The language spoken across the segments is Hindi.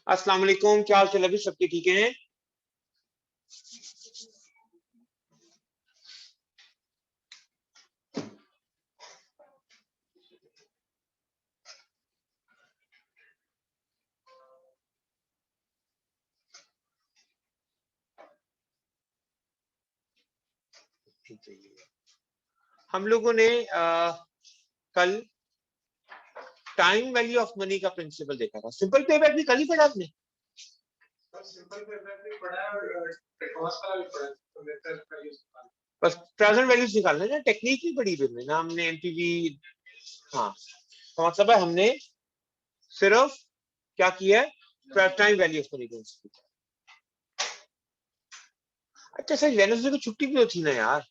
अस्सलाम वालेकुम, क्या हाल चाल अभी सबके ठीक हैं? हम लोगों ने कल टाइम वैल्यू ऑफ मनी का प्रिंसिपल देखा था। सिंपल पे बैक भी कल ही पढ़ा आपने? सिंपल पे बैक भी पढ़ा और कॉस्ट का भी पढ़ा, तो वेक्टर का यूज बस प्रेजेंट वैल्यूज निकालना है ना, टेक्निक ही पढ़ी फिर ना हमने एनपीवी। हाँ, तो मतलब है हमने सिर्फ क्या किया है, टाइम वैल्यू ऑफ मनी का। अच्छा सर, वेडनेसडे को छुट्टी भी होती ना यार।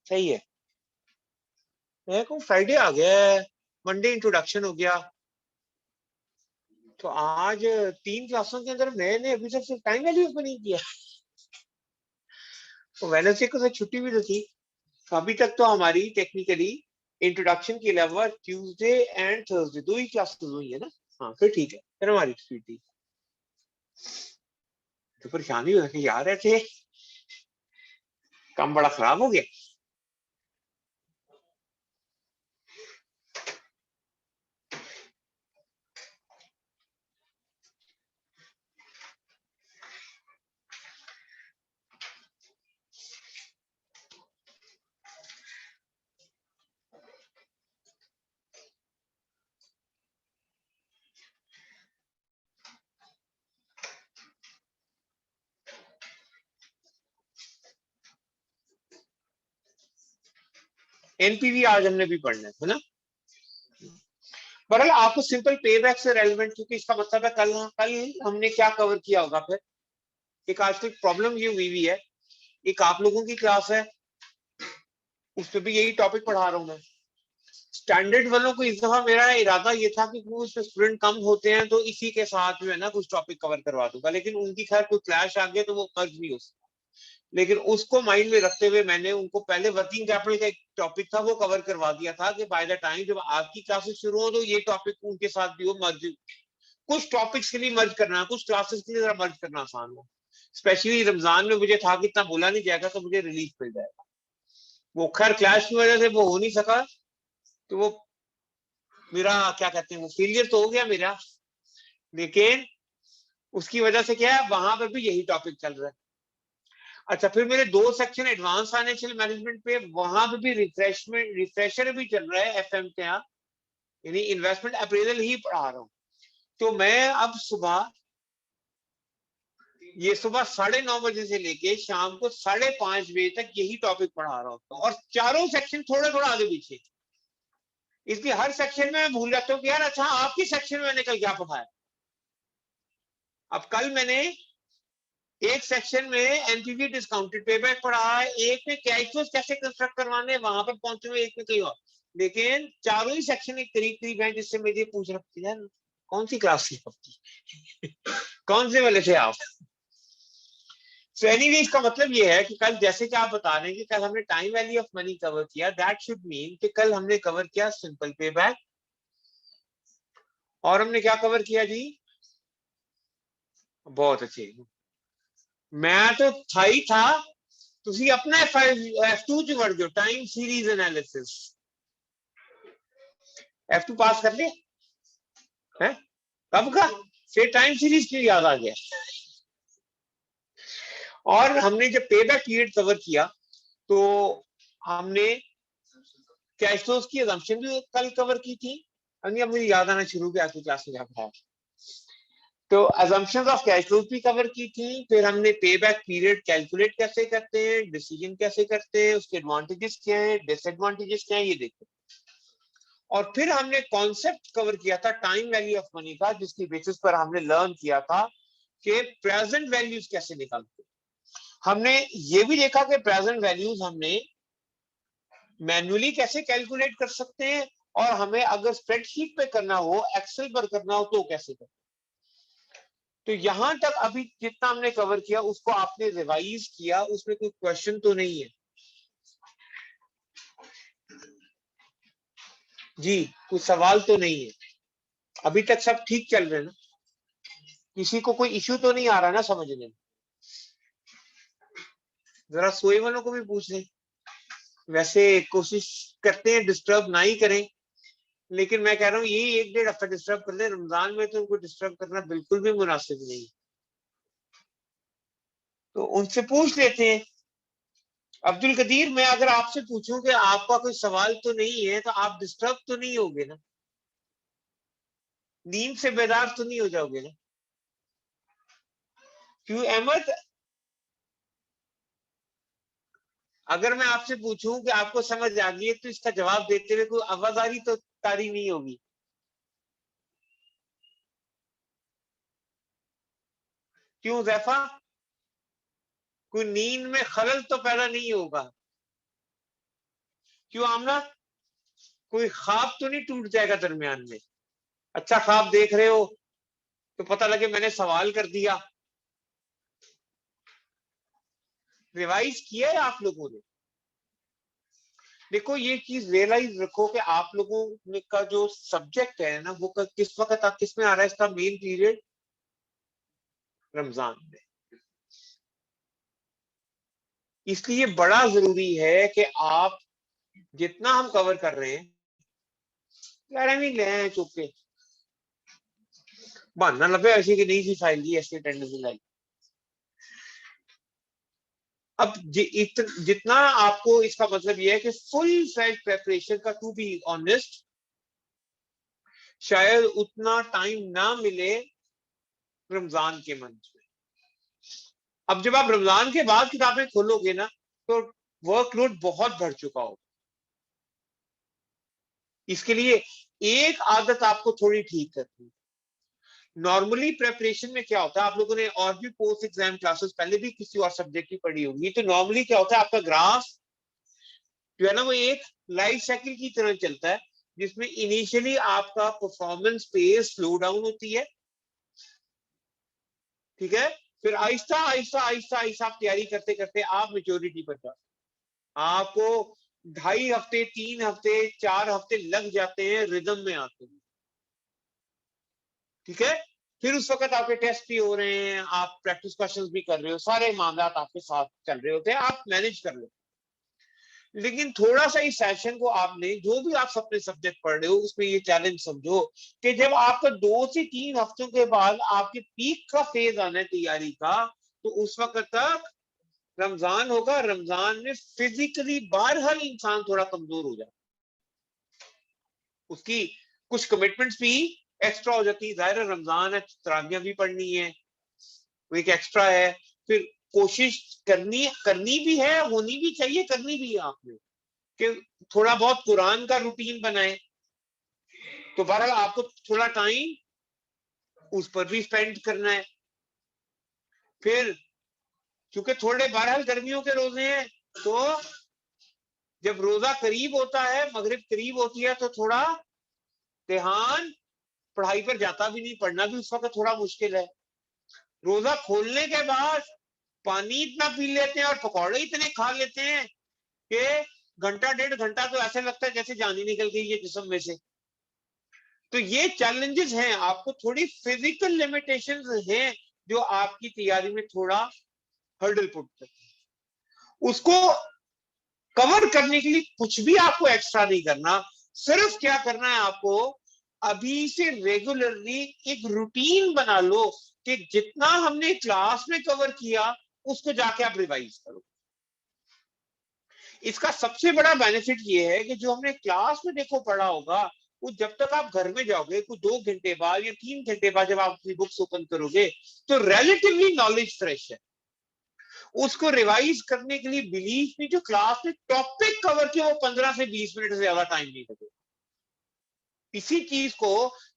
सही है, मैं कहूँ फ्राइडे आ गया है, मंडे इंट्रोडक्शन हो गया, तो आज 3 क्लासों के अंदर मैंने अभी तक सिर्फ टाइम वैल्यूज पर नहीं किया। तो वेडनेसडे को तो छुट्टी भी तो थी, तो अभी तक तो हमारी टेक्निकली इंट्रोडक्शन के अलावा Tuesday and Thursday 2 he classes हुई है ना। हाँ फिर ठीक है, फिर हमारी छुट्टी थी। तो परेशानी हो रही यार, ऐसे काम बड़ा खराब हो गया। एनपीवी आज हमने भी पढ़ना है ना। बहरहाल आपको सिंपल पे बैक से रेलिवेंट, क्योंकि इसका मतलब है कल कल हमने क्या कवर किया होगा। फिर एक आजकल प्रॉब्लम ये हुई है, एक आप लोगों की क्लास है, उस पर भी यही टॉपिक पढ़ा रहा हूँ मैं। स्टैंडर्ड वालों को इस दफा मेरा इरादा ये था कि वो उसमें स्टूडेंट कम होते हैं तो इसी के साथ जो है ना कुछ टॉपिक कवर करवा दूंगा, लेकिन उनकी खैर कोई क्लैश आ गया तो वो मर्ज नहीं हो सकता। लेकिन उसको माइंड में रखते हुए मैंने उनको पहले वर्किंग कैपिटल का एक टॉपिक था वो कवर करवा दिया था कि बाय द टाइम जब आपकी क्लासेस शुरू हो तो ये टॉपिक उनके साथ भी वो मर्ज, कुछ टॉपिक्स के लिए मर्ज करना, कुछ क्लासेस के लिए जरा मर्ज करना आसान हो। स्पेशली रमजान में मुझे था कि इतना बोला नहीं जाएगा तो मुझे रिलीफ मिल जाएगा। वो खैर क्लैश की वजह से वो हो नहीं सका, तो वो मेरा क्या कहते हैं वो फेलियर तो हो गया मेरा। लेकिन उसकी वजह से क्या है, वहां पर भी यही टॉपिक चल रहा है। अच्छा, फिर मेरे 2 सेक्शन एडवांस फाइनेंशियल मैनेजमेंट पे, वहां पे भी रिफ्रेशर भी चल रहा है एफएम के यहाँ, यानी इन्वेस्टमेंट अप्रेजल ही पढ़ा रहा हूँ। तो मैं अब सुबह, ये सुबह 9:30 बजे से लेके शाम को 5:30 बजे तक यही टॉपिक पढ़ा रहा हूँ, और चारों सेक्शन थोड़ा थोड़ा आगे पीछे। इसलिए हर सेक्शन में मैं भूल जाता हूँ कि यार अच्छा आपकी सेक्शन में मैंने कल क्या पढ़ाया। अब कल मैंने एक सेक्शन में एनपीवी डिस्काउंटेड पेबैक पढ़ा है, एक में कैश फ्लोज कैसे कंस्ट्रक्ट करवाने वहां पर पहुंचे हुए, एक में कहीं और। लेकिन चारों ही सेक्शन एक करीब करीब है, जिससे मुझे पूछ रखती है यार कौन सी क्लास थी आपकी, कौन से वाले थे आप। सो एनीवे, इसका मतलब ये है कि कल जैसे कि आप बता रहे हैं कि कल हमने time value of money cover किया, दैट शुड मीन कि कल हमने कवर किया सिंपल पे बैक, और हमने क्या कवर किया जी, बहुत अच्छे। मैं तो था ही था, ਤੁਸੀਂ अपना F2 ਚ ਵੜ ਜਾਓ, टाइम सीरीज एनालिसिस। F2 पास कर लिया है कब का, फिर टाइम सीरीज क्यों याद आ गया। और हमने जब पे बैक पीरियड कवर किया तो हमने कैश फ्लोज की assumption भी कल कवर की थी। अब मुझे याद आना शुरू किया आपकी क्लास में जब था, तो assumptions ऑफ कैश फ्लोज भी कवर की थी। फिर हमने पे बैक पीरियड कैलकुलेट कैसे करते हैं, डिसीजन कैसे करते हैं, उसके एडवांटेजेस क्या है, डिसएडवांटेजेस क्या है, ये देखते। और फिर हमने कॉन्सेप्ट कवर किया था टाइम वैल्यू ऑफ मनी का, जिसकी बेसिस पर हमने लर्न किया था कि प्रेजेंट वैल्यूज कैसे निकालते। हमने ये भी देखा कि प्रेजेंट वैल्यूज हमने मैन्युअली कैसे कैलकुलेट कर सकते हैं, और हमें अगर स्प्रेडशीट पे करना हो, एक्सेल पर करना हो, तो कैसे करें। तो यहां तक अभी जितना हमने कवर किया उसको आपने रिवाइज किया, उसमें कोई क्वेश्चन तो नहीं है जी, कोई सवाल तो नहीं है, अभी तक सब ठीक चल रहे हैं ना। किसी को कोई इश्यू तो नहीं आ रहा ना समझने में? जरा सोए वालों को भी पूछ लें। वैसे कोशिश करते हैं डिस्टर्ब ना ही करें, लेकिन मैं कह रहा हूँ यही 1-1.5 हफ्ता डिस्टर्ब कर ले, रमजान में तो उनको डिस्टर्ब करना बिल्कुल भी मुनासिब नहीं। तो उनसे पूछ लेते हैं। अब्दुल कदीर, मैं अगर आपसे पूछूं कि आपका कोई सवाल तो नहीं है, तो आप डिस्टर्ब तो नहीं होगे ना? नींद से बेदार तो नहीं हो जाओगे ना? क्यों अहमद, अगर मैं आपसे पूछूं कि आपको समझ आ गई है, तो इसका जवाब देते हुए कोई आवाजारी तो तारी नहीं होगी? क्यों जैफा, कोई नींद में खलल तो पैदा नहीं होगा? क्यों आमना, कोई ख्वाब तो नहीं टूट जाएगा दरमियान में? अच्छा ख्वाब देख रहे हो तो पता लगे मैंने सवाल कर दिया। रिवाइज किया है आप लोगों ने? देखो ये चीज रियलाइज रखो कि आप लोगों का जो सब्जेक्ट है ना, वो किस वक्त किस में आ रहा है, इसका मेन पीरियड रमजान में। इसलिए बड़ा जरूरी है कि आप जितना हम कवर कर रहे हैं, यार नहीं ले आए चुप के, बहाना लगे ऐसी की नहीं सी फाइल दी, ऐसी अटेंडेंस लाई। अब जितना आपको, इसका मतलब यह है कि फुल फ्लैज प्रेपरेशन का, टू बी ऑनेस्ट, शायद उतना टाइम ना मिले रमजान के मंथ में। अब जब आप रमजान के बाद किताबें खोलोगे ना, तो वर्कलोड बहुत बढ़ चुका होगा। इसके लिए एक आदत आपको थोड़ी ठीक करनी। नॉर्मली प्रेपरेशन में क्या होता है, आप लोगों ने और भी पोस्ट एग्जाम क्लासेस पहले भी किसी और सब्जेक्ट की पढ़ी होगी, तो नॉर्मली क्या होता है, आपका ग्राफ जो है ना, वो एक लाइफ साइकिल की तरह चलता है, जिसमें इनिशियली आपका परफॉर्मेंस पेस स्लो डाउन होती है, ठीक है, फिर आहिस्ता आहिस्ता आहिस्ता आहिस्ता आप तैयारी करते करते आप मेच्योरिटी पर जाते, आपको 2.5 हफ्ते 3 हफ्ते 4 हफ्ते लग जाते हैं रिदम में आते हैं, ठीक है। फिर उस वक्त आपके टेस्ट भी हो रहे हैं, आप प्रैक्टिस क्वेश्चंस भी कर रहे हो, सारे मामला आपके साथ चल रहे होते हैं, आप मैनेज कर रहे हो। लेकिन थोड़ा सा इस सेशन को आपने, जो भी आप अपने सब्जेक्ट पढ़ रहे हो, उसमें ये चैलेंज समझो कि जब आपका 2 से 3 हफ्तों के बाद आपके पीक का फेज आना है तैयारी का, तो उस वक्त तक रमजान होगा। रमजान में फिजिकली बहरहाल इंसान थोड़ा कमजोर हो जाए, उसकी कुछ कमिटमेंट्स भी एक्स्ट्रा हो जाती है। जाहिर है रमजान है, तरावियां भी पढ़नी है, वो एक एक्स्ट्रा है। फिर कोशिश करनी करनी भी है, होनी भी चाहिए, करनी भी है आपने, कि थोड़ा बहुत कुरान का रूटीन बनाए, तो बहरहाल आपको थोड़ा टाइम उस पर भी स्पेंड करना है। फिर क्योंकि थोड़े बहरहाल गर्मियों के रोजे हैं, तो जब रोजा करीब होता है, मगरिब करीब होती है, तो थोड़ा ध्यान पढ़ाई पर जाता भी नहीं, पढ़ना भी उस वक्त थोड़ा मुश्किल है। रोजा खोलने के बाद पानी इतना पी लेते हैं और पकौड़े इतने खा लेते हैं कि घंटा 1.5 घंटा तो ऐसे लगता है जैसे जान ही निकल गई है जिस्म में से। तो ये चैलेंजेस हैं, आपको थोड़ी फिजिकल लिमिटेशंस हैं, जो आपकी तैयारी में थोड़ा हर्डल पुट करते हैं। उसको कवर करने के लिए कुछ भी आपको एक्स्ट्रा नहीं करना, सिर्फ क्या करना है आपको, अभी से रेगुलरली एक रूटीन बना लो कि जितना हमने क्लास में कवर किया उसको जाके आप रिवाइज करो। इसका सबसे बड़ा बेनिफिट ये है कि जो हमने क्लास में देखो पढ़ा होगा, वो जब तक आप घर में जाओगे, कुछ 2 घंटे बाद या 3 घंटे बाद जब आप अपनी बुक्स ओपन करोगे, तो रिलेटिवली नॉलेज फ्रेश है। उसको रिवाइज करने के लिए बिलीव में जो क्लास में टॉपिक कवर किया, वो 15 से 20 मिनट से ज्यादा टाइम नहीं लगेगा। इसी चीज को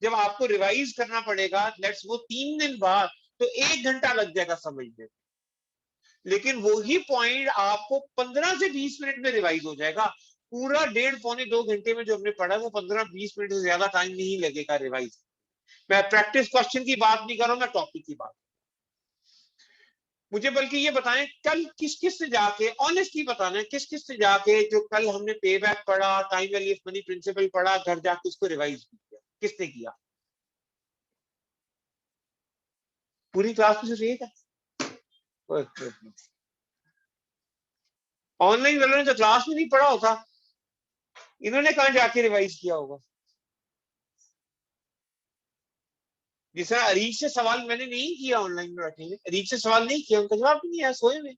जब आपको रिवाइज करना पड़ेगा, लेट्स वो 3 दिन बाद, तो 1 घंटा लग जाएगा समझने। लेकिन वही पॉइंट आपको 15 से 20 मिनट में रिवाइज हो जाएगा। पूरा 1.5 पौने 2 घंटे में जो हमने पढ़ा, वो 15-20 मिनट से ज्यादा टाइम नहीं लगेगा रिवाइज। मैं प्रैक्टिस क्वेश्चन की बात नहीं कर रहा हूं, मैं टॉपिक की बात। मुझे बल्कि ये बताएं, कल किस किस से जाके, ऑनेस्टली बताना है, किस किस से जाके जो कल हमने पे बैक पढ़ा, time value of money principle पढ़ा, घर जाके उसको रिवाइज किया, किसने किया? पूरी क्लास में सिर्फ एक है। ऑनलाइन वालों ने तो क्लास में नहीं पढ़ा होता, इन्होंने कहां जाके रिवाइज किया होगा। जिस तरह अरीज से सवाल मैंने नहीं किया ऑनलाइन में बैठे, अरीज से सवाल नहीं किया, उनका जवाब भी नहीं आया, सोए में।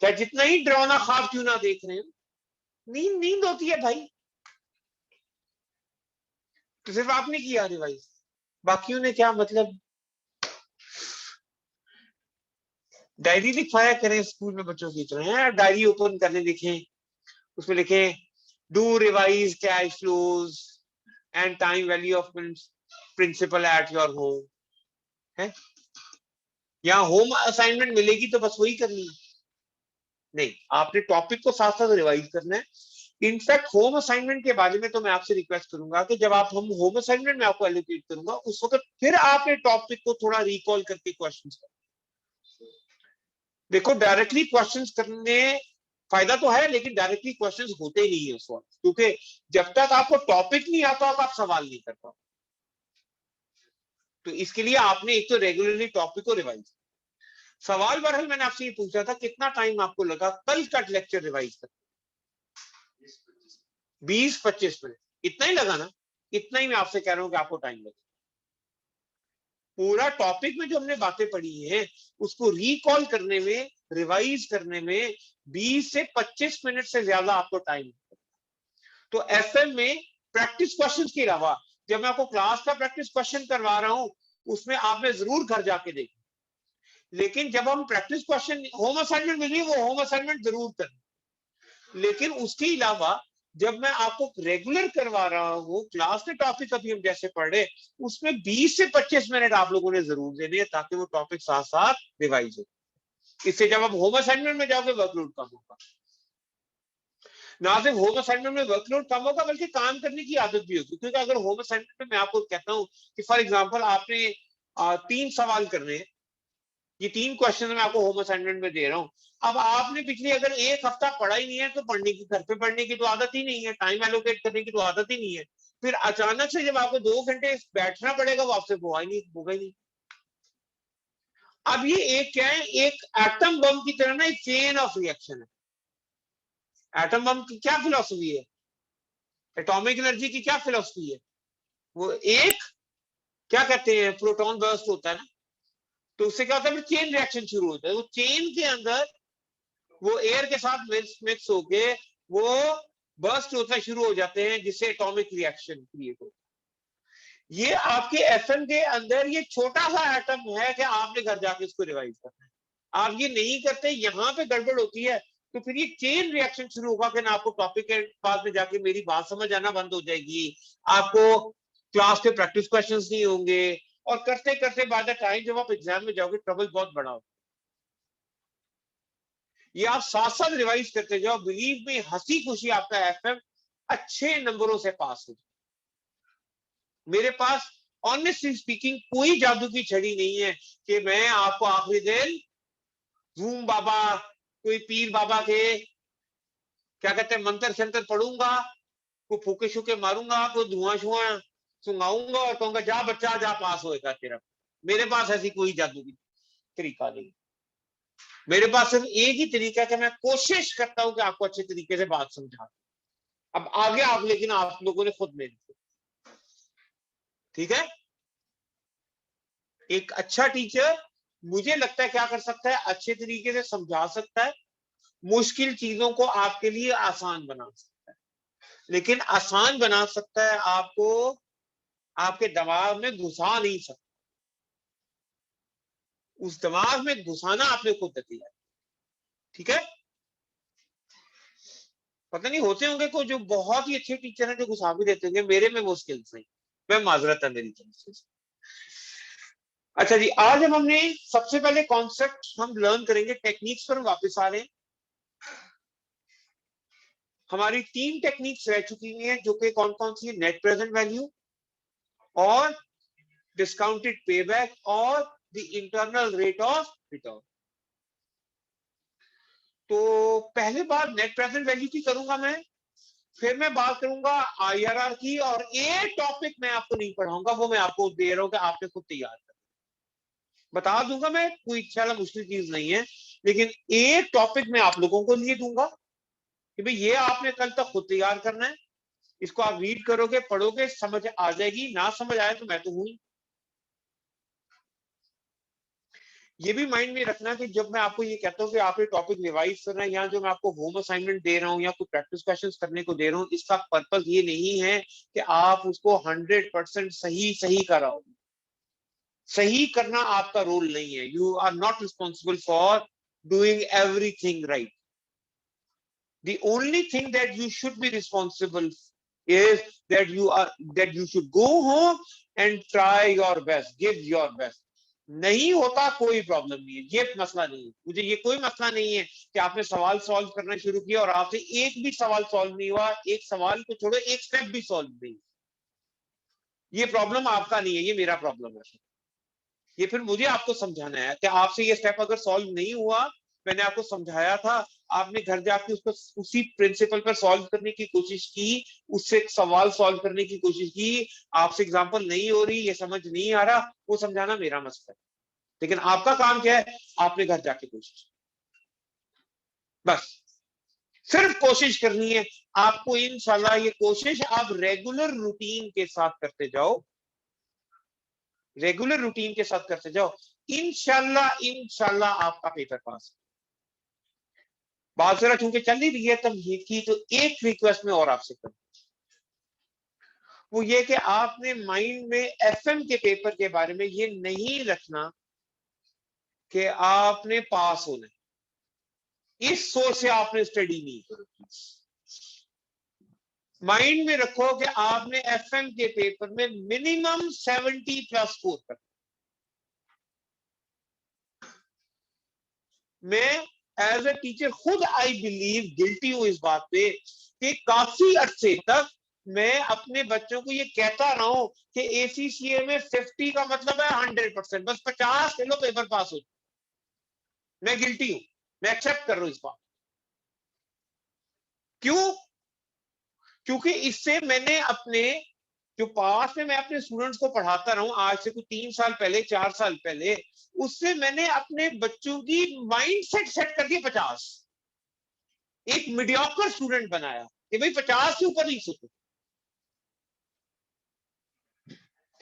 क्या जितना ही डरावना ख्वाब क्यों ना देख रहे हैं, नींद नींद होती है भाई। तो सिर्फ आपने किया रिवाइज, बाकियों ने क्या, मतलब डायरी लिखवाया करें स्कूल में बच्चों की तरह, डायरी ओपन करने लिखें, उसमें लिखें do revise cash flows and time value of principle at your home है। यहाँ होम असाइनमेंट मिलेगी तो बस वही करनी है, नहीं, आपने टॉपिक को साथ साथ रिवाइज करना है। इनफैक्ट होम असाइनमेंट के बारे में तो मैं आपसे रिक्वेस्ट करूंगा कि जब आप हम होम असाइनमेंट में आपको एलोकेट करूंगा, उस वक्त फिर आपने टॉपिक को थोड़ा रिकॉल करके क्वेश्चंस करें। देखो डायरेक्टली क्वेश्चंस करने फायदा तो है, लेकिन डायरेक्टली क्वेश्चंस होते नहीं है उस वक्त, क्योंकि जब तक आपको टॉपिक नहीं आता आप सवाल नहीं कर पाओ। तो इसके लिए आपने एक तो रेगुलरली टॉपिक को रिवाइज, सवाल बहरहाल मैंने आपसे ये पूछा था कितना टाइम आपको लगा कल का लेक्चर रिवाइज करने? 20-25 मिनट, इतना ही लगा ना? इतना ही मैं आपसे कह रहा हूं कि आपको टाइम लगे। पूरा टॉपिक में जो हमने बातें पढ़ी हैं उसको रिकॉल करने में, रिवाइज करने में 20 से 25 मिनट से ज्यादा आपको टाइम। तो एफएम में प्रैक्टिस क्वेश्चंस के अलावा जब मैं आपको क्लास का प्रैक्टिस क्वेश्चन करवा रहा हूं, उसमें आपने जरूर घर जाके देखें, लेकिन जब हम प्रैक्टिस क्वेश्चन होम असाइनमेंट मिली, वो होम असाइनमेंट जरूर करें। लेकिन उसके अलावा जब मैं आपको रेगुलर करवा रहा हूँ, क्लास के टॉपिक अभी हम जैसे पढ़ रहे, उसमें 20 से 25 मिनट आप लोगों ने जरूर देने हैं, ताकि वो टॉपिक साथ साथ रिवाइज हो। इससे जब आप होम असाइनमेंट में जाओगे वर्कलोड कम होगा, ना सिर्फ होम असाइनमेंट में वर्कलोड कम होगा बल्कि काम करने की आदत भी होगी। क्योंकि अगर होम असाइनमेंट में मैं आपको कहता हूँ कि फॉर एग्जाम्पल आपने 3 सवाल करने हैं, ये 3 क्वेश्चन मैं आपको होम असाइनमेंट में दे रहा हूँ। अब आपने पिछले अगर 1 हफ्ता पढ़ा ही नहीं है, तो पढ़ने की, घर पे पढ़ने की तो आदत ही नहीं है, टाइम एलोकेट करने की तो आदत ही नहीं है, फिर अचानक से जब आपको 2 घंटे बैठना पड़ेगा, वो आपसे होगा ही नहीं। अब ये एक क्या है, एक एटम बम की तरह ना, एक चेन ऑफ रिएक्शन है। एटम बम की क्या फिलोसफी है, एटॉमिक एनर्जी की क्या फिलोसफी है? वो एक, क्या कहते हैं, प्रोटॉन बर्स्ट होता है ना, तो उससे क्या होता है, चेन रिएक्शन शुरू होता है। वो चेन के अंदर वो एयर के साथ मिक्स होके वो बर्स्ट होना शुरू हो जाते हैं, जिससे एटॉमिक रिएक्शन क्रिएट होता है। ये आपके एफएम के अंदर ये छोटा सा एटम है कि आपने घर जाके इसको रिवाइज करना है। आप ये नहीं करते, यहां पे गड़बड़ होती है, तो फिर ये चेन रिएक्शन शुरू होगा कि ना आपको टॉपिक के पास में जाके मेरी बात समझ आना बंद हो जाएगी, आपको क्लास के प्रैक्टिस क्वेश्चंस नहीं होंगे, और करते करते बाय द टाइम जब आप एग्जाम में जाओगे ट्रबल बहुत बड़ा होगा। ये आप साथ साथ रिवाइज करते जाओ, बिलीव में हंसी खुशी आपका एफएम अच्छे नंबरों से पास हो। मेरे पास ऑनेस्टली स्पीकिंग कोई जादू की छड़ी नहीं है कि मैं आपको आखिरी दिन झूम बाबा, कोई पीर बाबा के क्या कहते हैं मंत्र शंत्र पढ़ूंगा, कोई फूके शूके मारूंगा, कोई धुआं शुआं सुंगाऊंगा और कहूंगा जा बच्चा जा पास होएगा तेरा। मेरे पास ऐसी कोई जादू की तरीका नहीं। मेरे पास सिर्फ एक ही तरीका है कि मैं कोशिश करता हूं कि आपको अच्छे तरीके से बात समझा। अब आगे आप, लेकिन आप लोगों ने खुद मेहनत, ठीक है? एक अच्छा टीचर मुझे लगता है क्या कर सकता है, अच्छे तरीके से समझा सकता है, मुश्किल चीजों को आपके लिए आसान बना सकता है। लेकिन आसान बना सकता है, आपको आपके दिमाग में घुसा नहीं सकता। उस दिमाग में घुसाना आपने खुद किया, ठीक है? पता नहीं होते होंगे कोई जो बहुत ही अच्छे टीचर हैं जो घुसा भी देते होंगे, मेरे में वो स्किल्स नहीं। मैं माजरत है मेरी तरफ से। अच्छा जी, आज हम हमने सबसे पहले कॉन्सेप्ट हम लर्न करेंगे, टेक्निक्स पर वापस आ रहे हैं। हमारी 3 टेक्निक्स रह चुकी हैं, जो कि कौन कौन सी है, नेट प्रेजेंट वैल्यू और डिस्काउंटेड पेबैक और the internal rate of return. तो पहले बार नेट प्रेजेंट वैल्यू की करूंगा मैं, फिर मैं बात करूंगा आईआरआर की, और एक टॉपिक मैं आपको नहीं पढ़ाऊंगा, वो मैं आपको दे रहा हूं कि आपने खुद तैयार कर। बता दूंगा मैं, कोई इंशाल्लाह मुश्किल चीज नहीं है, लेकिन एक टॉपिक मैं आप लोगों को लिए दूंगा कि भाई ये आपने कल तक खुद तैयार करना है, इसको आप रीड करोगे, पढ़ोगे, समझ आ जाएगी, ना समझ आए तो मैं तो हूं ही। ये भी माइंड में रखना कि जब मैं आपको ये कहता हूँ कि आप ये टॉपिक रिवाइज करना है, या जो मैं आपको होम असाइनमेंट दे रहा हूँ या कोई प्रैक्टिस क्वेश्चंस करने को दे रहा हूँ, इसका पर्पस ये नहीं है कि आप उसको 100% सही सही कराओ। सही करना आपका रोल नहीं है। You are not responsible for doing everything right. The only thing that you should be responsible is that you should go home and try your best, give your best. नहीं होता कोई प्रॉब्लम नहीं है, ये मसला नहीं है, मुझे ये कोई मसला नहीं है कि आपने सवाल सॉल्व करना शुरू किया और आपसे एक भी सवाल सॉल्व नहीं हुआ, एक सवाल को छोड़ो एक स्टेप भी सॉल्व नहीं। ये प्रॉब्लम आपका नहीं है, ये मेरा प्रॉब्लम है। ये फिर मुझे आपको समझाना है कि आपसे ये स्टेप अगर सॉल्व नहीं हुआ, मैंने आपको समझाया था, आपने घर जाके उसको उसी प्रिंसिपल पर सॉल्व करने की कोशिश की, उससे एक सवाल सॉल्व करने की कोशिश की, आपसे एग्जांपल नहीं हो रही, ये समझ नहीं आ रहा, वो समझाना मेरा मसला है। लेकिन आपका काम क्या है, आपने घर जाके कोशिश, बस सिर्फ कोशिश करनी है आपको। इंशाल्लाह ये कोशिश आप रेगुलर रूटीन के साथ करते जाओ, रेगुलर रूटीन के साथ करते जाओ, इंशाल्लाह इंशाल्लाह आपका पेपर पास। बात जरा चूंकि चल ही रही है तमहीद की, तो एक रिक्वेस्ट में और आपसे करूं, वो ये कि आपने माइंड में एफएम के पेपर के बारे में ये नहीं रखना कि आपने पास होना है, इस सोच से आपने स्टडी नहीं करी। माइंड में रखो कि आपने एफएम के पेपर में मिनिमम 70+ स्कोर करना। मैं एज ए टीचर खुद आई बिलीव गिल्टी हूं इस बात पे कि काफी अर्से तक मैं अपने बच्चों को ये कहता रहा हूं कि एसीसीए में 50 का मतलब है 100%, बस 50 ले लो पेपर पास हो। मैं गिल्टी हूं, मैं एक्सेप्ट कर रहा हूं इस बात। क्यों? क्योंकि इससे मैंने अपने जो पास में मैं अपने स्टूडेंट्स को पढ़ाता रहा हूं, आज से कुछ 3 साल पहले 4 साल पहले, उससे मैंने अपने बच्चों की माइंडसेट सेट कर दिया 50। एक मीडियोकर स्टूडेंट बनाया कि भाई 50 से ऊपर नहीं सोचो,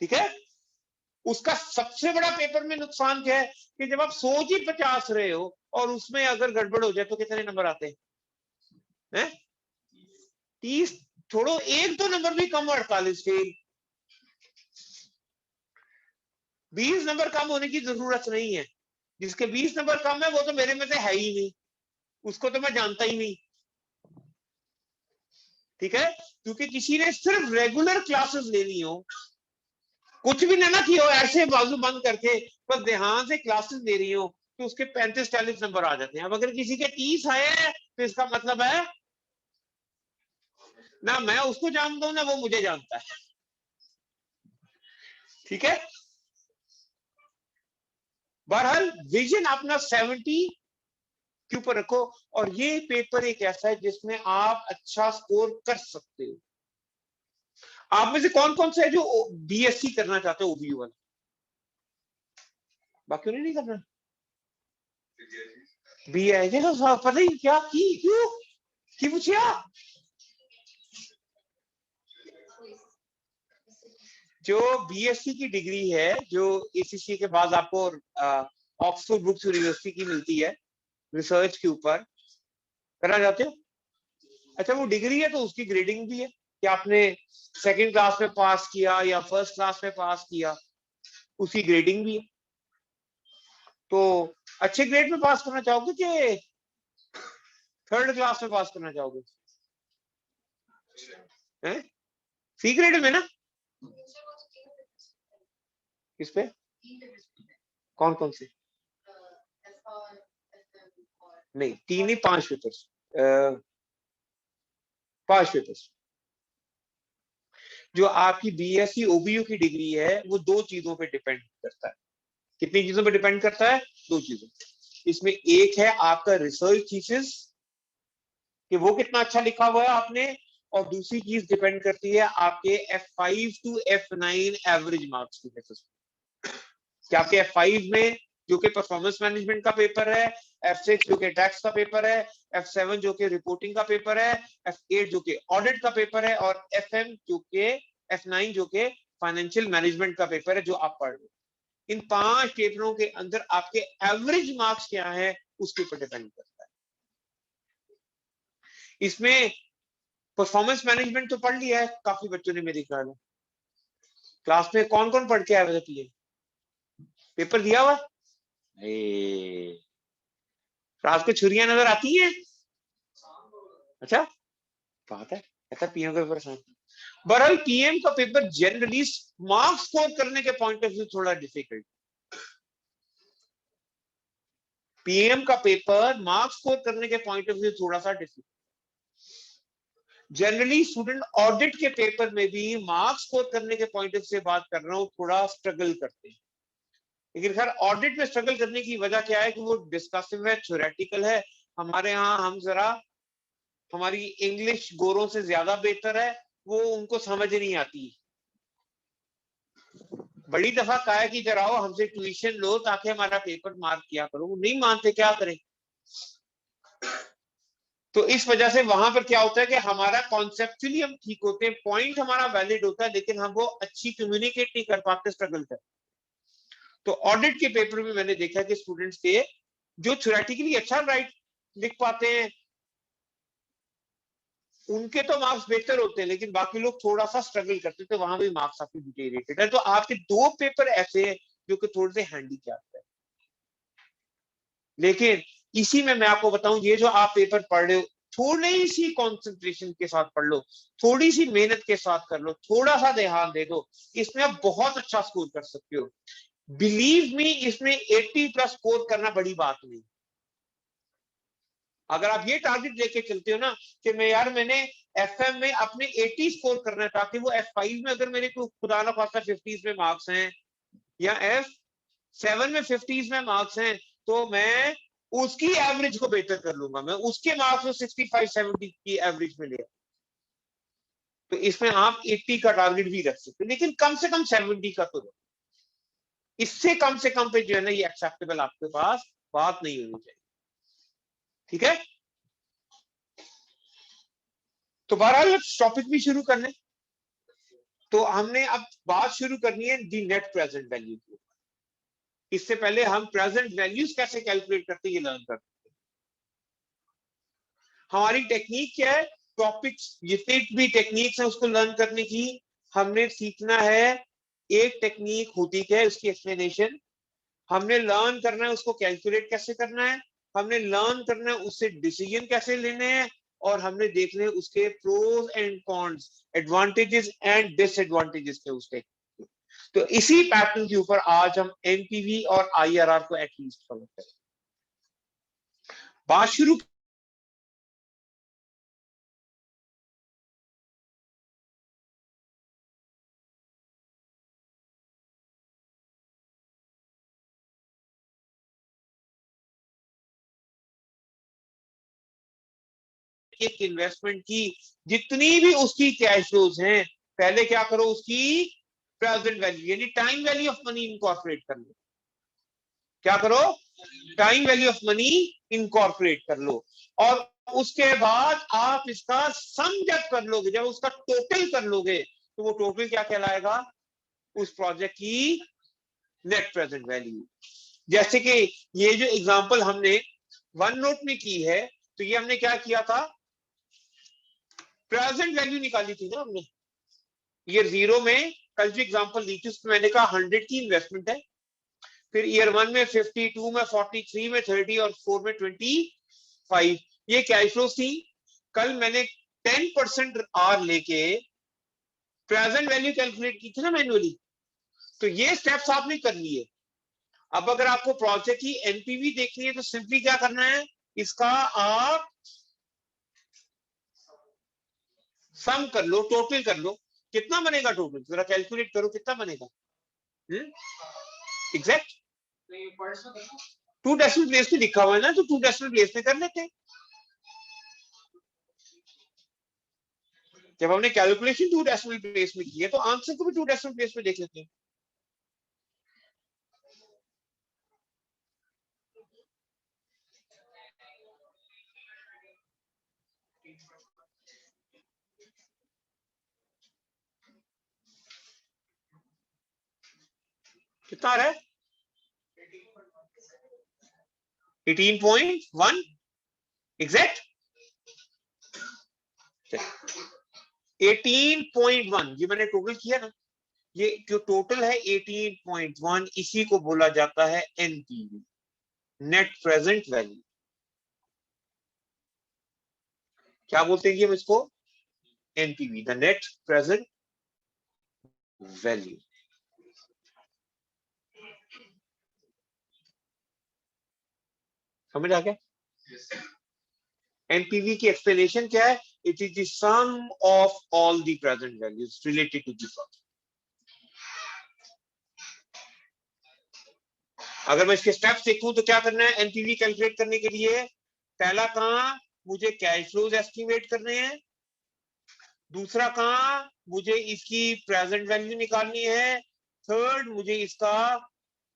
ठीक है। उसका सबसे बड़ा पेपर में नुकसान क्या है कि जब आप सोच ही 50 रहे हो और उसमें अगर गड़बड़ हो जाए तो कितने नंबर आते हैं? 30 छोड़ो, एक दो नंबर भी कम, 48 फेल। 20 नंबर कम होने की जरूरत नहीं है। जिसके 20 नंबर कम है वो तो मेरे में से है ही नहीं, उसको तो मैं जानता ही नहीं, ठीक है। क्योंकि किसी ने सिर्फ रेगुलर क्लासेस लेनी हो, कुछ भी ना की हो, ऐसे बाजू बंद करके बस ध्यान से क्लासेस ले रही हो, तो उसके 35-40 नंबर आ जाते हैं। अब अगर किसी के 30 आए हैं तो इसका मतलब है ना मैं उसको जानता हूं ना वो मुझे जानता है, ठीक है। बहरहाल विजन अपना 70 के ऊपर रखो, और ये पेपर एक ऐसा है जिसमें आप अच्छा स्कोर कर सकते हो। आप में से कौन कौन से है जो बीएससी करना चाहते हो, ओबीयू वाला? बाकी उन्हें नहीं करना। बी है तो पता ही क्या की, क्यों की पूछिया? जो बीएससी की डिग्री है, जो एसीसी के बाद आपको ऑक्सफोर्ड ब्रुक्स यूनिवर्सिटी की मिलती है रिसर्च के ऊपर, करना चाहते हो? अच्छा, वो डिग्री है तो उसकी ग्रेडिंग भी है कि आपने सेकंड क्लास में पास किया या फर्स्ट क्लास में पास किया, उसकी ग्रेडिंग भी है। तो अच्छे ग्रेड में पास करना चाहोगे कि थर्ड क्लास में पास करना चाहोगे? हैं? सी ग्रेड में ना? किस पे? कौन कौन से? नहीं, 3 ही 5 पेपर्स, 5 पेपर्स। जो आपकी बीएससी ओबीयू की डिग्री है वो 2 चीजों पे डिपेंड करता है। कितनी चीजों पे डिपेंड करता है? 2 चीजों। इसमें एक है आपका रिसर्च थीसिस कि वो कितना अच्छा लिखा हुआ है आपने, और दूसरी चीज डिपेंड करती है आपके F5 to F9 average marks की बेसिस। क्या आपके F5 में जो कि परफॉर्मेंस मैनेजमेंट का पेपर है, F6 जो कि टैक्स का पेपर है, F7 जो कि रिपोर्टिंग का पेपर है, F8 जो कि ऑडिट का पेपर है, और FM जो कि F9 जो कि फाइनेंशियल मैनेजमेंट का पेपर है जो आप पढ़ रहे हो। इन 5 पेपरों के अंदर आपके एवरेज मार्क्स क्या है उसके ऊपर डिपेंड करता है। इसमें परफॉर्मेंस मैनेजमेंट तो पढ़ लिया है काफी बच्चों ने मेरे ख्याल में। क्लास में कौन कौन पढ़ के आया हुआ था? पेपर दिया हुआ? रात को छुरियां नजर आती हैं? अच्छा बात है, ऐसा पीएम का पेपर। बहरहाल पीएम का पेपर जनरली मार्क्स स्कोर करने के पॉइंट ऑफ व्यू थोड़ा डिफिकल्ट। पीएम का पेपर मार्क्स स्कोर करने के पॉइंट ऑफ व्यू थोड़ा सा डिफिकल्ट। जनरली स्टूडेंट ऑडिट के पेपर में भी मार्क्स स्कोर करने के पॉइंट ऑफ से बात कर रहा हूं, थोड़ा स्ट्रगल करते हैं। लेकिन खैर ऑडिट में स्ट्रगल करने की वजह क्या है कि वो डिस्कसिव है, थ्योरेटिकल है। हमारे यहाँ हम जरा, हमारी इंग्लिश गोरों से ज्यादा बेहतर है, वो उनको समझ नहीं आती। बड़ी दफा कहा है कि जरा हमसे ट्यूशन लो ताकि हमारा पेपर मार्क किया करो, वो नहीं मानते, क्या करें। तो इस वजह से वहां पर क्या होता है कि हमारा कॉन्सेप्चुअली हम ठीक होते हैं, पॉइंट हमारा वैलिड होता है, लेकिन हम वो अच्छी कम्युनिकेट नहीं कर पाते, स्ट्रगल करते। तो ऑडिट के पेपर में मैंने देखा कि स्टूडेंट्स के जो थ्योरेटिकली अच्छा राइट लिख पाते हैं उनके तो मार्क्स बेहतर होते हैं, लेकिन बाकी लोग थोड़ा सा स्ट्रगल करते हैं, तो वहां भी मार्क्स आपके डिटेरिएटेड है। तो आपके 2 पेपर ऐसे हैं जो कि थोड़े से हैंडीकैप है। लेकिन इसी में मैं आपको बताऊं, ये जो आप पेपर पढ़ रहे हो, थोड़ी सी कंसंट्रेशन के साथ पढ़ लो, थोड़ी सी मेहनत के साथ कर लो, थोड़ा सा ध्यान दे दो, इसमें आप बहुत अच्छा स्कोर कर सकते हो। बिलीव मी, इसमें 80+ स्कोर करना बड़ी बात नहीं। अगर आप ये टारगेट लेके चलते हो ना कि मैंने FM में अपने 80 स्कोर करना है, ताकि वो F5 में अगर मेरे को खुदा ना खास्ता 50s में मार्क्स हैं, या F7 में 50s में मार्क्स हैं, तो मैं उसकी एवरेज को बेहतर कर लूंगा, मैं उसके मार्क्स को 65-70 की एवरेज में ले। तो इसमें आप 80 का टारगेट भी रख सकते, लेकिन कम से कम 70 का तो, इससे कम से कम पे जो है ना ये एक्सेप्टेबल आपके पास बात नहीं होनी चाहिए। ठीक है, तो बहरहाल टॉपिक भी शुरू कर लें। तो हमने अब बात शुरू करनी है दी नेट प्रेजेंट वैल्यू की। इससे पहले हम प्रेजेंट वैल्यूज कैसे कैलकुलेट करते हैं ये लर्न करते हैं। हमारी टेक्निक क्या है, टॉपिक्स जितने भी टेक्निक्स है उसको लर्न करने की, हमने सीखना है एक टेक्निक होती है उसकी एक्सप्लेनेशन, हमने लर्न करना है उसको कैलकुलेट कैसे करना है, हमने लर्न करना है उससे डिसीजन कैसे लेने हैं, और हमने देखने उसके pros and cons, advantages and disadvantages थे उसके। तो इसी पैटर्न के ऊपर आज हम एनपीवी और आईआरआर को एटलीस्ट कवर करें। बात शुरू एक इन्वेस्टमेंट की जितनी भी उसकी कैश फ्लोज हैं, पहले क्या करो उसकी प्रेजेंट वैल्यू यानी time value of money incorporate कर लो। क्या करो, time value of money incorporate कर लो, और उसके बाद आप इसका सम जब कर लोगे, जब उसका टोटल कर लोगे, तो वो टोटल क्या कहलाएगा, उस प्रोजेक्ट की नेट प्रेजेंट वैल्यू। जैसे कि ये जो एग्जांपल हमने वन नोट में की है, तो ये हमने क्या किया था, प्रेजेंट वैल्यू निकाली थी ना हमने। ईयर 0 में कल जो एग्जांपल दी थी उसमें मैंने कहा 100 की इन्वेस्टमेंट है, फिर ईयर 1 में 50, 2 में 40, 3 में 30 और 4 में 25, ये कैश फ्लो थी। कल मैंने 10% आर लेके प्रेजेंट वैल्यू कैलकुलेट की थी ना मैन्युअली। तो ये स्टेप्स आपने कर लिए। अब अगर आपको प्रोजेक्ट की एनपीवी देखनी है तो सिंपली क्या करना है, इसका आप सम कर लो, टोटल कर लो, कितना बनेगा टोटल, जरा कैलकुलेट करो कितना बनेगा एग्जैक्ट। 2 डेसिमल प्लेस में लिखा हुआ है ना, तो 2 डेसिमल प्लेस में कर लेते हैं। जब हमने कैलकुलेशन 2 डेसिमल प्लेस में की है तो आंसर को भी 2 डेसिमल प्लेस में देख लेते हैं। कितना आ रहा है? 18.1 एग्जैक्ट। 18.1 ये मैंने टोटल किया ना, ये जो टोटल है 18.1, इसी को बोला जाता है एनपीवी, नेट प्रेजेंट वैल्यू। क्या बोलते हैं हम इसको? NPV, the net present value. समझ आ गया? एनपीवी की एक्सप्लेनेशन क्या है? It is the sum of all the present values related to the project. अगर मैं इसके स्टेप्स देखूं तो क्या करना है एनपीवी कैलकुलेट करने के लिए? पहला काम, मुझे कैश फ्लोज एस्टिमेट करने हैं। दूसरा काम, मुझे इसकी प्रेजेंट वैल्यू निकालनी है। थर्ड, मुझे इसका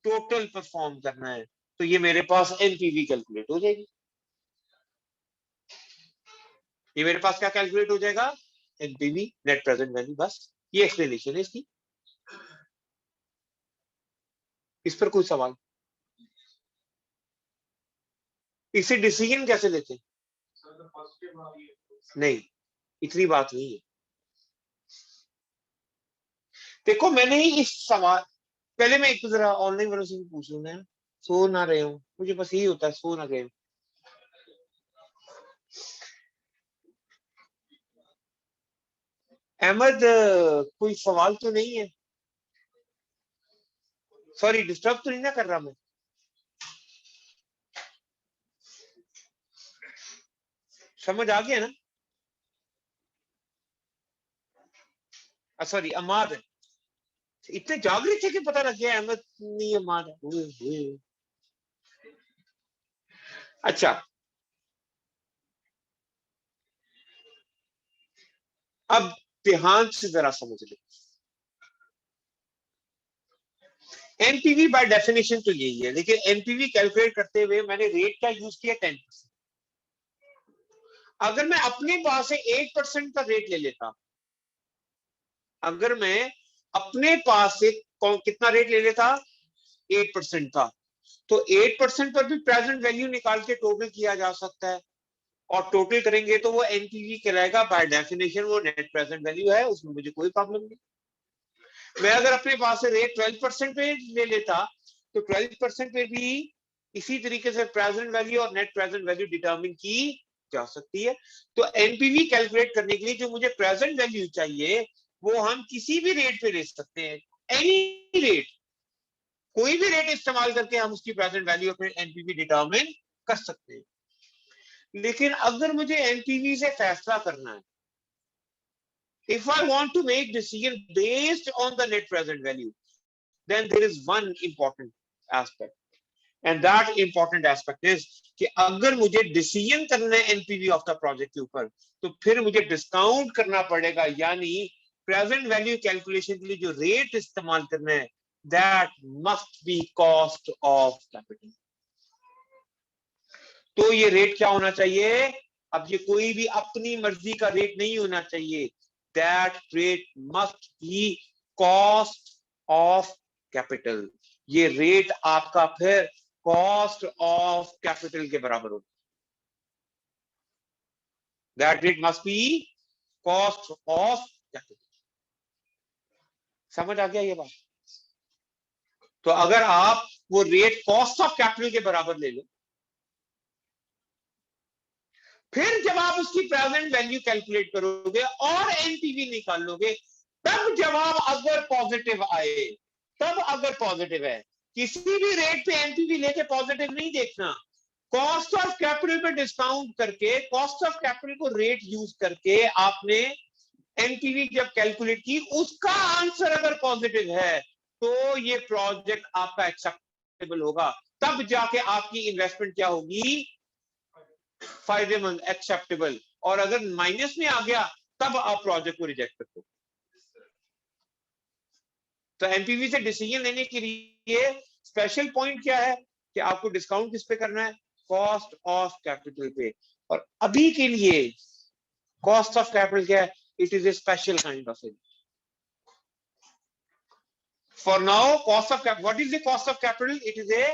टोटल परफॉर्म करना है। तो ये मेरे पास एनपीवी कैलकुलेट हो जाएगी। ये मेरे पास क्या कैलकुलेट हो जाएगा? NPV, net present value. बस ये एक्सप्लेनेशन है इसकी। इस पर कोई सवाल? इसे डिसीजन कैसे लेते? नहीं, इतनी बात नहीं है। देखो मैंने ही इस सवाल, पहले मैं एक जरा ऑनलाइन वालों से भी पूछ लूँ ना, सो ना रहे हूँ, मुझे बस यही होता है, सो ना गए। अहमद, कोई सवाल तो नहीं है? सॉरी, डिस्टर्ब तो नहीं ना कर रहा मैं? समझ आ गया ना? सॉरी, अमाद है। इतने जाग रहे थे कि पता लग गया अहमद नहीं अमाद है। अच्छा, अब ध्यान से जरा समझ ले। एनपीवी बाय डेफिनेशन तो यही है, लेकिन एनपीवी कैलकुलेट करते हुए मैंने रेट का यूज किया 10%। अगर मैं अपने पास से 8% का रेट ले लेता, अगर मैं अपने पास से कितना रेट ले लेता? 8% था, तो 8% पर भी प्रेजेंट वैल्यू निकाल के टोटल किया जा सकता है, और टोटल करेंगे तो वो एनपीवी कहलाएगा। बाय डेफिनेशन वो नेट प्रेजेंट वैल्यू है, उसमें मुझे कोई प्रॉब्लम नहीं। मैं अगर अपने पास से रेट 12% पे ले लेता, तो 12% पे भी इसी तरीके से प्रेजेंट वैल्यू और नेट प्रेजेंट वैल्यू डिटरमिन की जा सकती है। तो एनपीवी कैलकुलेट करने के लिए जो मुझे प्रेजेंट वैल्यू चाहिए, वो हम किसी भी रेट पे ले सकते हैं, एनी रेट, कोई भी रेट इस्तेमाल करके हम उसकी प्रेजेंट वैल्यू अपने एनपीवी डिटरमिन कर सकते हैं। लेकिन अगर मुझे एनपीवी से फैसला करना है, if I want to make decision based on the net present value, then there is one important aspect, and that important aspect is कि अगर मुझे डिसीजन करना है एनपीवी ऑफ द प्रोजेक्ट के ऊपर, तो फिर मुझे डिस्काउंट करना पड़ेगा, यानी प्रेजेंट वैल्यू कैलकुलेशन के लिए जो रेट इस्तेमाल करना है, that must be cost of capital. तो ये रेट क्या होना चाहिए? अब ये कोई भी अपनी मर्जी का रेट नहीं होना चाहिए, that rate must be cost of capital. ये रेट आपका फिर कॉस्ट ऑफ कैपिटल के बराबर होगा। That rate must be cost of capital. समझ आ गया ये बात? तो अगर आप वो रेट कॉस्ट ऑफ कैपिटल के बराबर ले लो, फिर जब आप उसकी प्रेजेंट वैल्यू कैलकुलेट करोगे और एनपीवी निकालोगे, तब जवाब अगर पॉजिटिव आए, तब अगर पॉजिटिव है, किसी भी रेट पे एनपीवी लेके पॉजिटिव नहीं देखना, कॉस्ट ऑफ कैपिटल पे डिस्काउंट करके, कॉस्ट ऑफ कैपिटल को रेट यूज करके आपने एनपीवी जब कैलकुलेट की, उसका आंसर अगर पॉजिटिव है, तो ये प्रोजेक्ट आपका एक्सेप्टेबल होगा। तब जाके आपकी इन्वेस्टमेंट क्या होगी? फायदेमंद, एक्सेप्टेबल। और अगर माइनस में आ गया, तब आप प्रोजेक्ट को रिजेक्ट करते हो। तो एनपीवी से डिसीजन लेने के लिए स्पेशल पॉइंट क्या है कि आपको डिस्काउंट किस पे करना है? कॉस्ट ऑफ कैपिटल पे। और अभी के लिए कॉस्ट ऑफ कैपिटल क्या है? It is a special kind of it. For now, cost of capital. What is the cost of capital? It is a